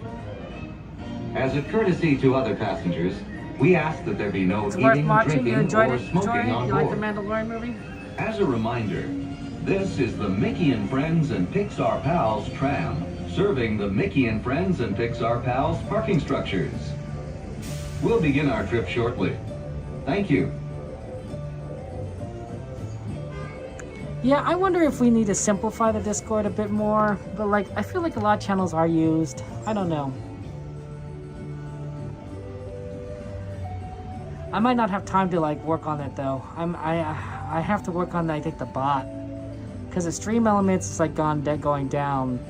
As a courtesy to other passengers, we ask that there be no It's worth eating, watching. You drinking, enjoyed or it? smoking on You like the board. Mandalorian movie? As a reminder, this is the Mickey and Friends and Pixar Pals tram, serving the Mickey and Friends and Pixar Pals parking structures. We'll begin our trip shortly. Thank you. Yeah, I wonder if we need to simplify the Discord a bit more, but like, I feel like a lot of channels are used. I don't know. I might not have time to like work on it though. I have to work on, I think, the bot, because the stream elements is like going down.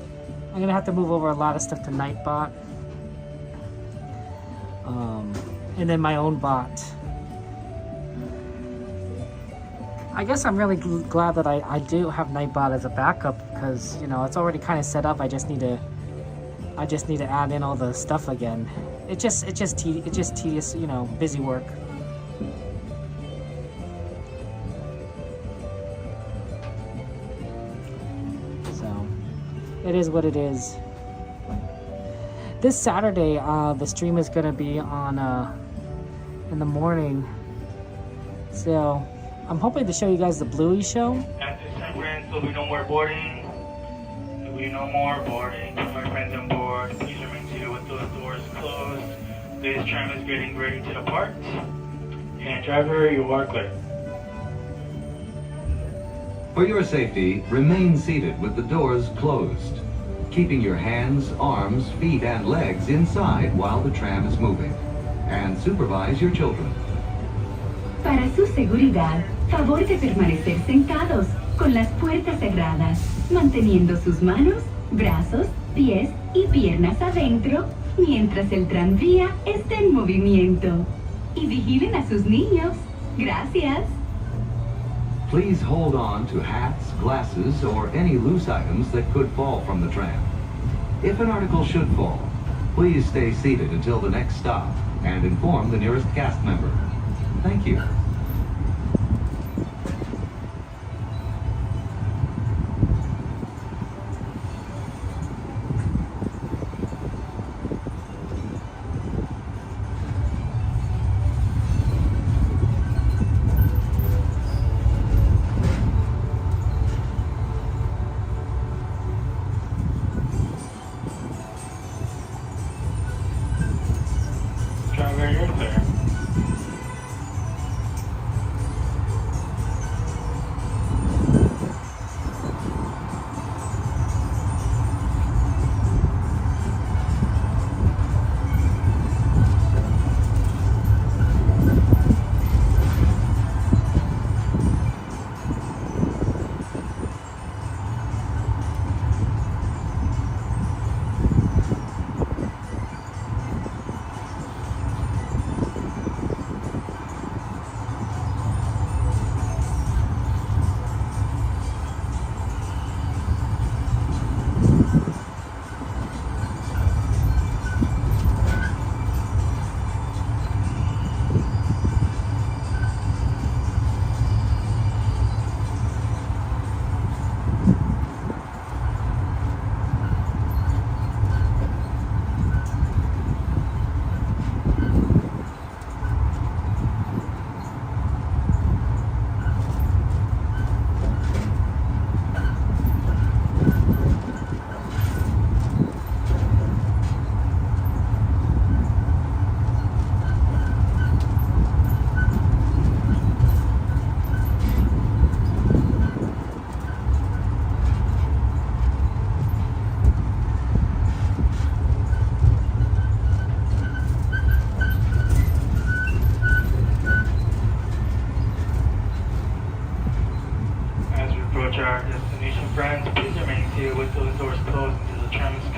I'm gonna have to move over a lot of stuff to Nightbot, and then my own bot. I guess I'm really glad that I do have Nightbot as a backup, because you know it's already kind of set up. I just need to add in all the stuff again. It's just tedious, you know, busy work. So it is what it is. This Saturday, the stream is gonna be on in the morning, so I'm hoping to show you guys the Bluey show. At this time, friends, there'll be no more boarding. There'll be no more boarding. To my friends on board, please remain seated with those doors closed. This tram is getting ready to depart. And driver, you are clear. For your safety, remain seated with the doors closed, keeping your hands, arms, feet, and legs inside while the tram is moving. And supervise your children. Para su seguridad, favor de permanecer sentados, con las puertas cerradas, manteniendo sus manos, brazos, pies y piernas adentro, mientras el tranvía esté en movimiento. Y vigilen a sus niños. Gracias. Please hold on to hats, glasses, or any loose items that could fall from the tram. If an article should fall, please stay seated until the next stop and inform the nearest cast member. Thank you. Driver, you're clear.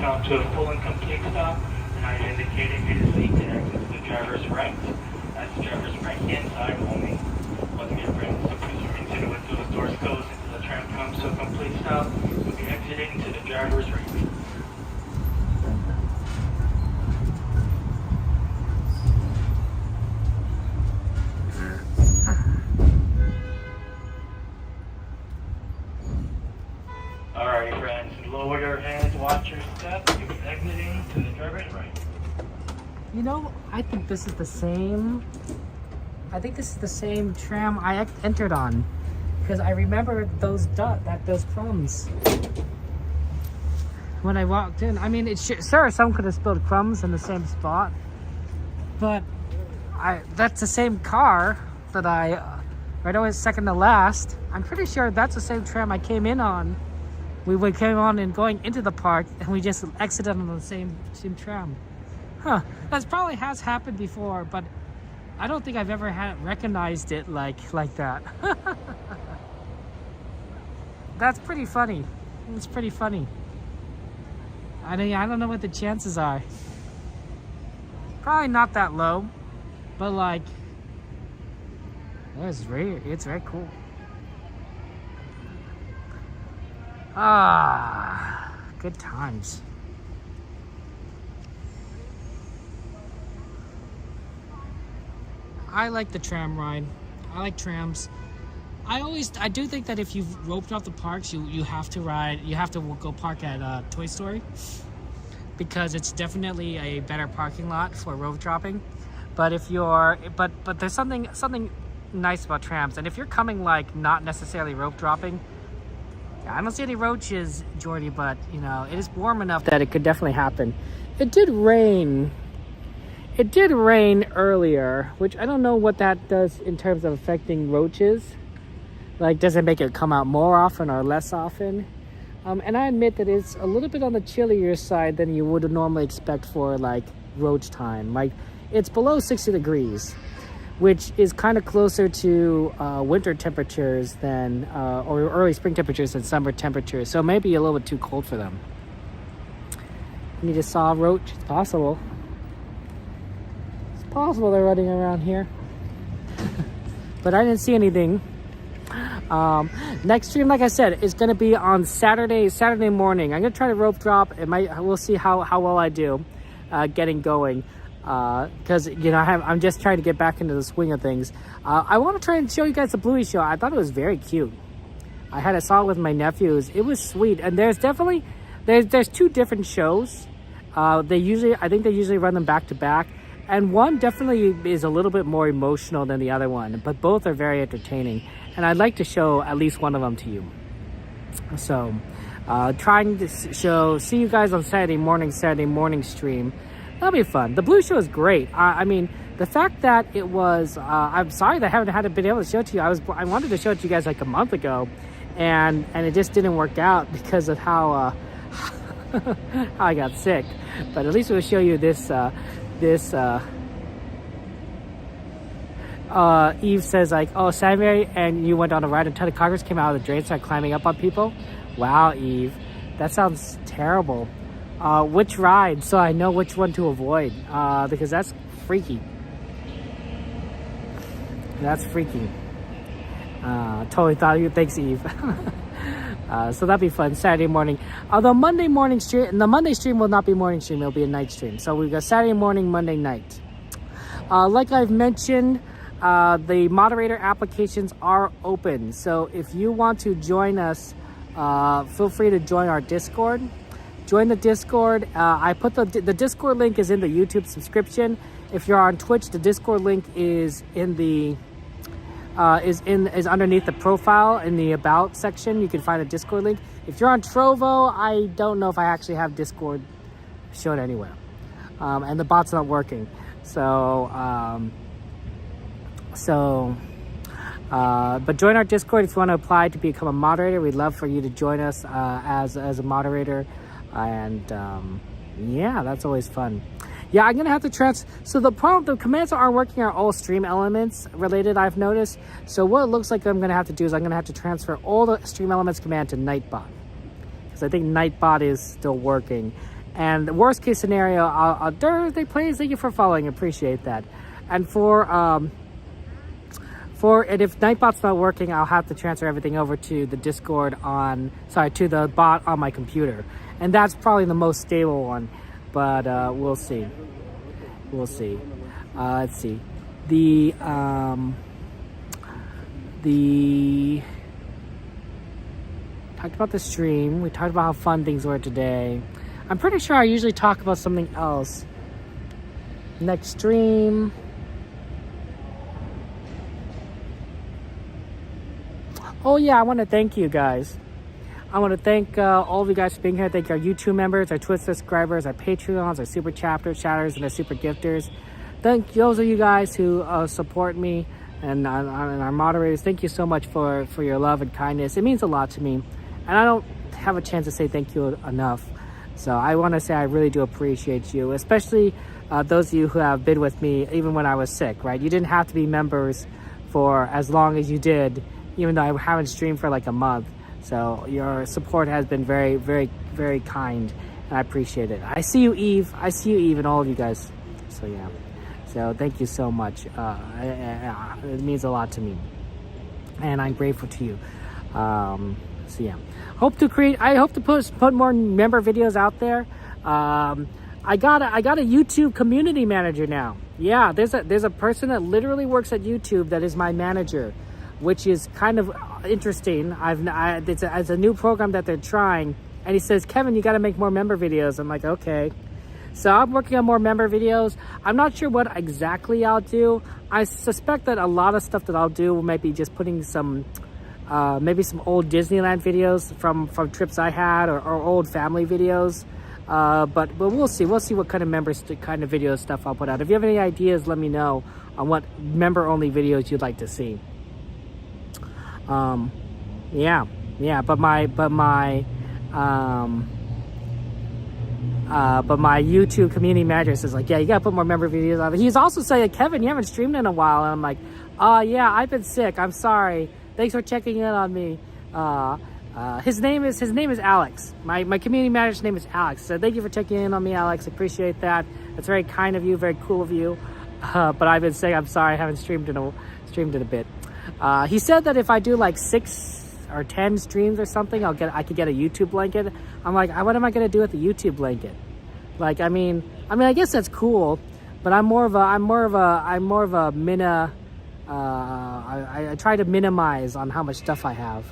come to a full and complete stop, and I'm indicating it is lead to exit to the driver's right. That's the driver's right hand side only. Once again, friends, so please remain seated with those doors closed until the tram comes to a complete stop. We'll be exiting to the driver's right. Alrighty, friends, lower your heads, watch your step. You'll be exiting to the driver's right. You know, I think this is the same. I think this is the same tram I entered on, because I remember those crumbs when I walked in. I mean, sure, someone could have spilled crumbs in the same spot, but that's the same car that right away second to last. I'm pretty sure that's the same tram I came in on. We came on and going into the park, and we just exited on the same tram. Huh, that probably has happened before, but I don't think I've ever recognized it like that. That's pretty funny. It's pretty funny. I don't know what the chances are. Probably not that low, but like, it's very cool. Ah, good times. I like the tram ride. I like trams. I do think that if you've roped off the parks, you have to go park at Toy Story, because it's definitely a better parking lot for rope dropping. But if you're, but there's something nice about trams, and if you're coming like not necessarily rope dropping, I don't see any roaches, Jordy, but you know, it is warm enough that it could definitely happen. It did rain earlier, which I don't know what that does in terms of affecting roaches. Like, does it make it come out more often or less often? And I admit that it's a little bit on the chillier side than you would normally expect for like roach time. Like, it's below 60 degrees, which is kind of closer to winter temperatures than, or early spring temperatures than summer temperatures. So maybe a little bit too cold for them. You just saw a roach, it's possible. It's possible they're running around here. But I didn't see anything. Next stream, like I said, is going to be on Saturday morning. I'm going to try to rope drop. We'll see how well I do getting going. Because, you know, I'm just trying to get back into the swing of things. I want to try and show you guys the Bluey show. I thought it was very cute. I saw it with my nephews. It was sweet. And there's definitely, there's two different shows. I think they usually run them back to back. And one definitely is a little bit more emotional than the other one, but both are very entertaining. And I'd like to show at least one of them to you. So, trying to see you guys on Saturday morning stream. That'll be fun. The Blue show is great. I mean, the fact that it was, I'm sorry that I haven't been able to show it to you. I wanted to show it to you guys like a month ago, and it just didn't work out because of how I got sick. But at least we'll show you this. Eve says like, oh, Saturday, and you went on a ride and a ton of cockroaches came out of the drain, started climbing up on people. Wow, Eve, that sounds terrible. Which ride, so I know which one to avoid, because that's freaky. That's freaky. Totally thought you. Thanks, Eve. So that'd be fun Saturday morning. Although Monday morning stream, the Monday stream will not be morning stream; it'll be a night stream. So we've got Saturday morning, Monday night. Like I've mentioned, the moderator applications are open. So if you want to join us, feel free to join our Discord. Join the Discord. I put the Discord link is in the YouTube subscription. If you're on Twitch, the Discord link is in the is underneath the profile in the About section. You can find a Discord link. If you're on Trovo, I don't know if I actually have Discord shown anywhere, and the bot's not working. But join our Discord if you want to apply to become a moderator. We'd love for you to join us as a moderator, and yeah, that's always fun. Yeah, I'm gonna have to so the commands that aren't working are all stream elements related, I've noticed. So what it looks like I'm gonna have to do is I'm gonna have to transfer all the stream elements command to Nightbot, because I think Nightbot is still working. And the worst case scenario, I'll Thursday plays. Thank you for following. Appreciate that. And and if Nightbot's not working, I'll have to transfer everything over to the Discord to the bot on my computer. And that's probably the most stable one, but we'll see. We'll see. Let's see. The talked about the stream. We talked about how fun things were today. I'm pretty sure I usually talk about something else. Next stream. Oh yeah, I want to thank you guys. I want to thank all of you guys for being here. Thank our YouTube members, our Twitch subscribers, our Patreons, our Super Chatters, and our Super Gifters. Thank those of you guys who support me and our moderators. Thank you so much for your love and kindness. It means a lot to me. And I don't have a chance to say thank you enough. So I want to say I really do appreciate you, especially those of you who have been with me even when I was sick, right? You didn't have to be members for as long as you did, even though I haven't streamed for like a month. So your support has been very, very, very kind, and I appreciate it. I see you, Eve. I see you, Eve, and all of you guys. So yeah. So thank you so much. It means a lot to me, and I'm grateful to you. So yeah. I hope to put more member videos out there. I got a YouTube community manager now. Yeah, there's a person that literally works at YouTube that is my manager, which is kind of interesting. It's a new program that they're trying, and he says, Kevin, you got to make more member videos. I'm like, okay. So I'm working on more member videos. I'm not sure what exactly I'll do. I suspect that a lot of stuff that I'll do might be just putting some, maybe some old Disneyland videos from trips I had, or old family videos. But we'll see. We'll see what kind of video stuff I'll put out. If you have any ideas, let me know on what member-only videos you'd like to see. But my YouTube community manager says like, yeah, you gotta put more member videos out. He's also saying, Kevin, you haven't streamed in a while, and I'm like, yeah, I've been sick. I'm sorry. Thanks for checking in on me. His name is Alex. My community manager's name is Alex. So thank you for checking in on me, Alex. Appreciate that. That's very kind of you. Very cool of you. But I've been saying I'm sorry. I haven't streamed in a bit. He said that if I do like 6 or 10 streams or something, I could get a YouTube blanket. I'm like, what am I gonna do with the YouTube blanket? Like, I mean, I guess that's cool, but I'm more of a I try to minimize on how much stuff I have.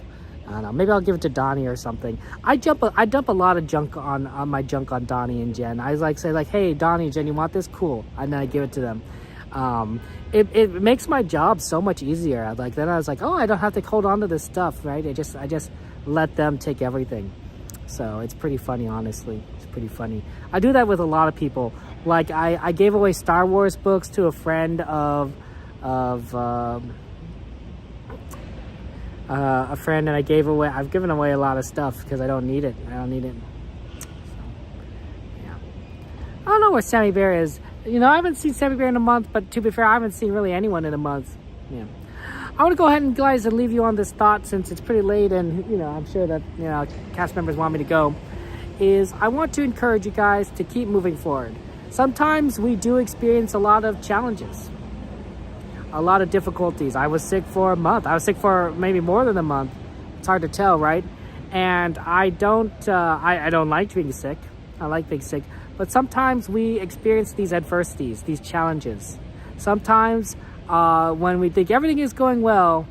I don't know. Maybe I'll give it to Donnie or something. I dump a lot of junk on my junk on Donnie and Jen. I say hey, Donnie, Jen, you want this? Cool, and then I give it to them. It makes my job so much easier. Like then I was like, oh, I don't have to hold on to this stuff, right? I just let them take everything. So it's pretty funny, honestly. It's pretty funny. I do that with a lot of people. Like I gave away Star Wars books to a friend of a friend, and I've given away a lot of stuff because I don't need it. So, yeah. I don't know where Sammy Bear is. I haven't seen Sammy Bear in a month, but to be fair, I haven't seen really anyone in a month. Yeah. I want to go ahead and guys and leave you on this thought since it's pretty late, and I'm sure that cast members want me to go. I want to encourage you guys to keep moving forward. Sometimes we do experience a lot of challenges, a lot of difficulties. I was sick for a month. I was sick for maybe more than a month. It's hard to tell, right? And I don't like being sick. I like being sick. But sometimes we experience these adversities, these challenges. Sometimes when we think everything is going well,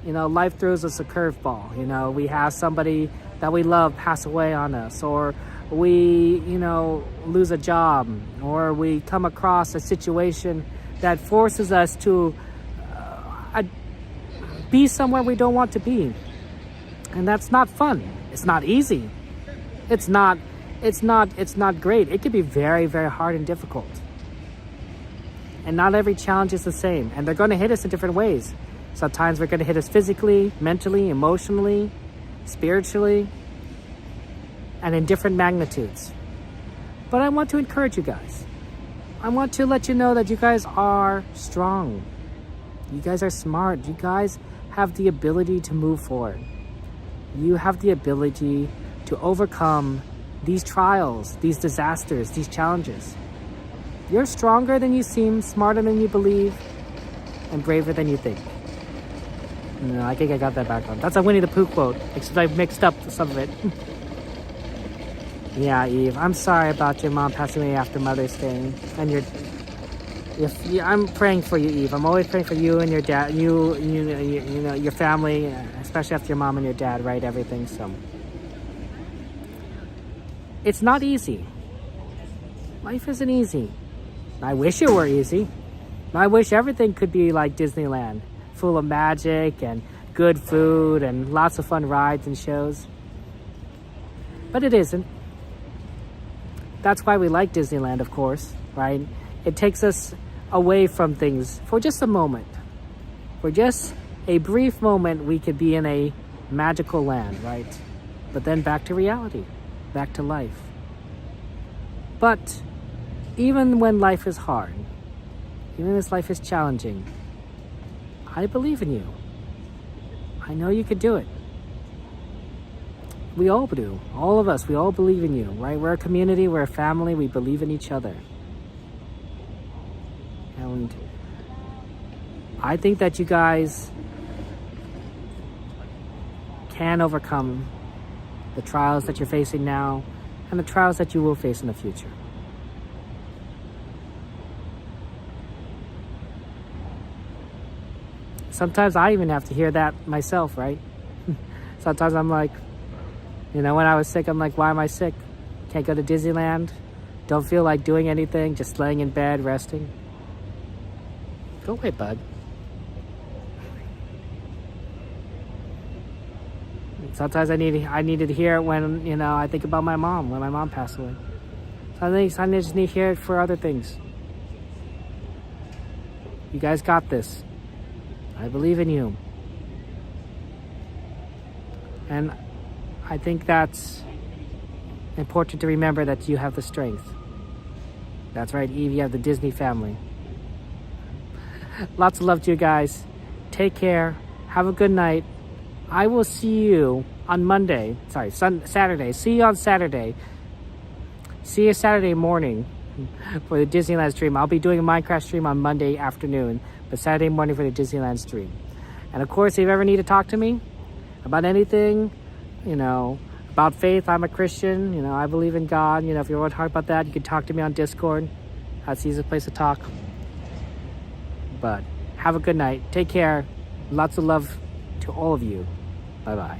life throws us a curveball. We have somebody that we love pass away on us, or we, lose a job, or we come across a situation that forces us to be somewhere we don't want to be. And that's not fun. It's not easy. It's not great. It can be very, very hard and difficult. And not every challenge is the same. And they're going to hit us in different ways. Sometimes they're going to hit us physically, mentally, emotionally, spiritually, and in different magnitudes. But I want to encourage you guys. I want to let you know that you guys are strong. You guys are smart. You guys have the ability to move forward. You have the ability to overcome these trials, these disasters, these challenges. You're stronger than you seem, smarter than you believe, and braver than you think. No, I think I got that back on. That's a Winnie the Pooh quote, except I mixed up some of it. Yeah, Eve, I'm sorry about your mom passing away after Mother's Day, and I'm praying for you, Eve. I'm always praying for you and your dad, you know, your family, especially after your mom and your dad, right? Everything. So it's not easy. Life isn't easy. I wish it were easy. I wish everything could be like Disneyland, full of magic and good food and lots of fun rides and shows. But it isn't. That's why we like Disneyland, of course, right? It takes us away from things for just a moment. For just a brief moment, we could be in a magical land, right? But then back to reality, back to life. But even when life is hard, even as life is challenging, I believe in you. I know you could do it. We all do. All of us, we all believe in you, right? We're a community, we're a family, we believe in each other. And I think that you guys can overcome the trials that you're facing now and the trials that you will face in the future. Sometimes I even have to hear that myself, right? Sometimes I'm like, you know, when I was sick, I'm like, why am I sick? Can't go to Disneyland. Don't feel like doing anything, just laying in bed, resting. Go away, bud. Sometimes I needed to hear it when, you know, I think about my mom, when my mom passed away. So I just need to hear it for other things. You guys got this. I believe in you. And I think that's important to remember, that you have the strength. That's right, Eve, you have the Disney family. Lots of love to you guys. Take care. Have a good night. I will see you on Saturday. See you on Saturday. See you Saturday morning for the Disneyland stream. I'll be doing a Minecraft stream on Monday afternoon, but Saturday morning for the Disneyland stream. And of course, if you ever need to talk to me about anything, you know, about faith, I'm a Christian, you know, I believe in God. You know, if you want to talk about that, you can talk to me on Discord. That's the easiest place to talk. But have a good night. Take care. Lots of love to all of you. Bye-bye.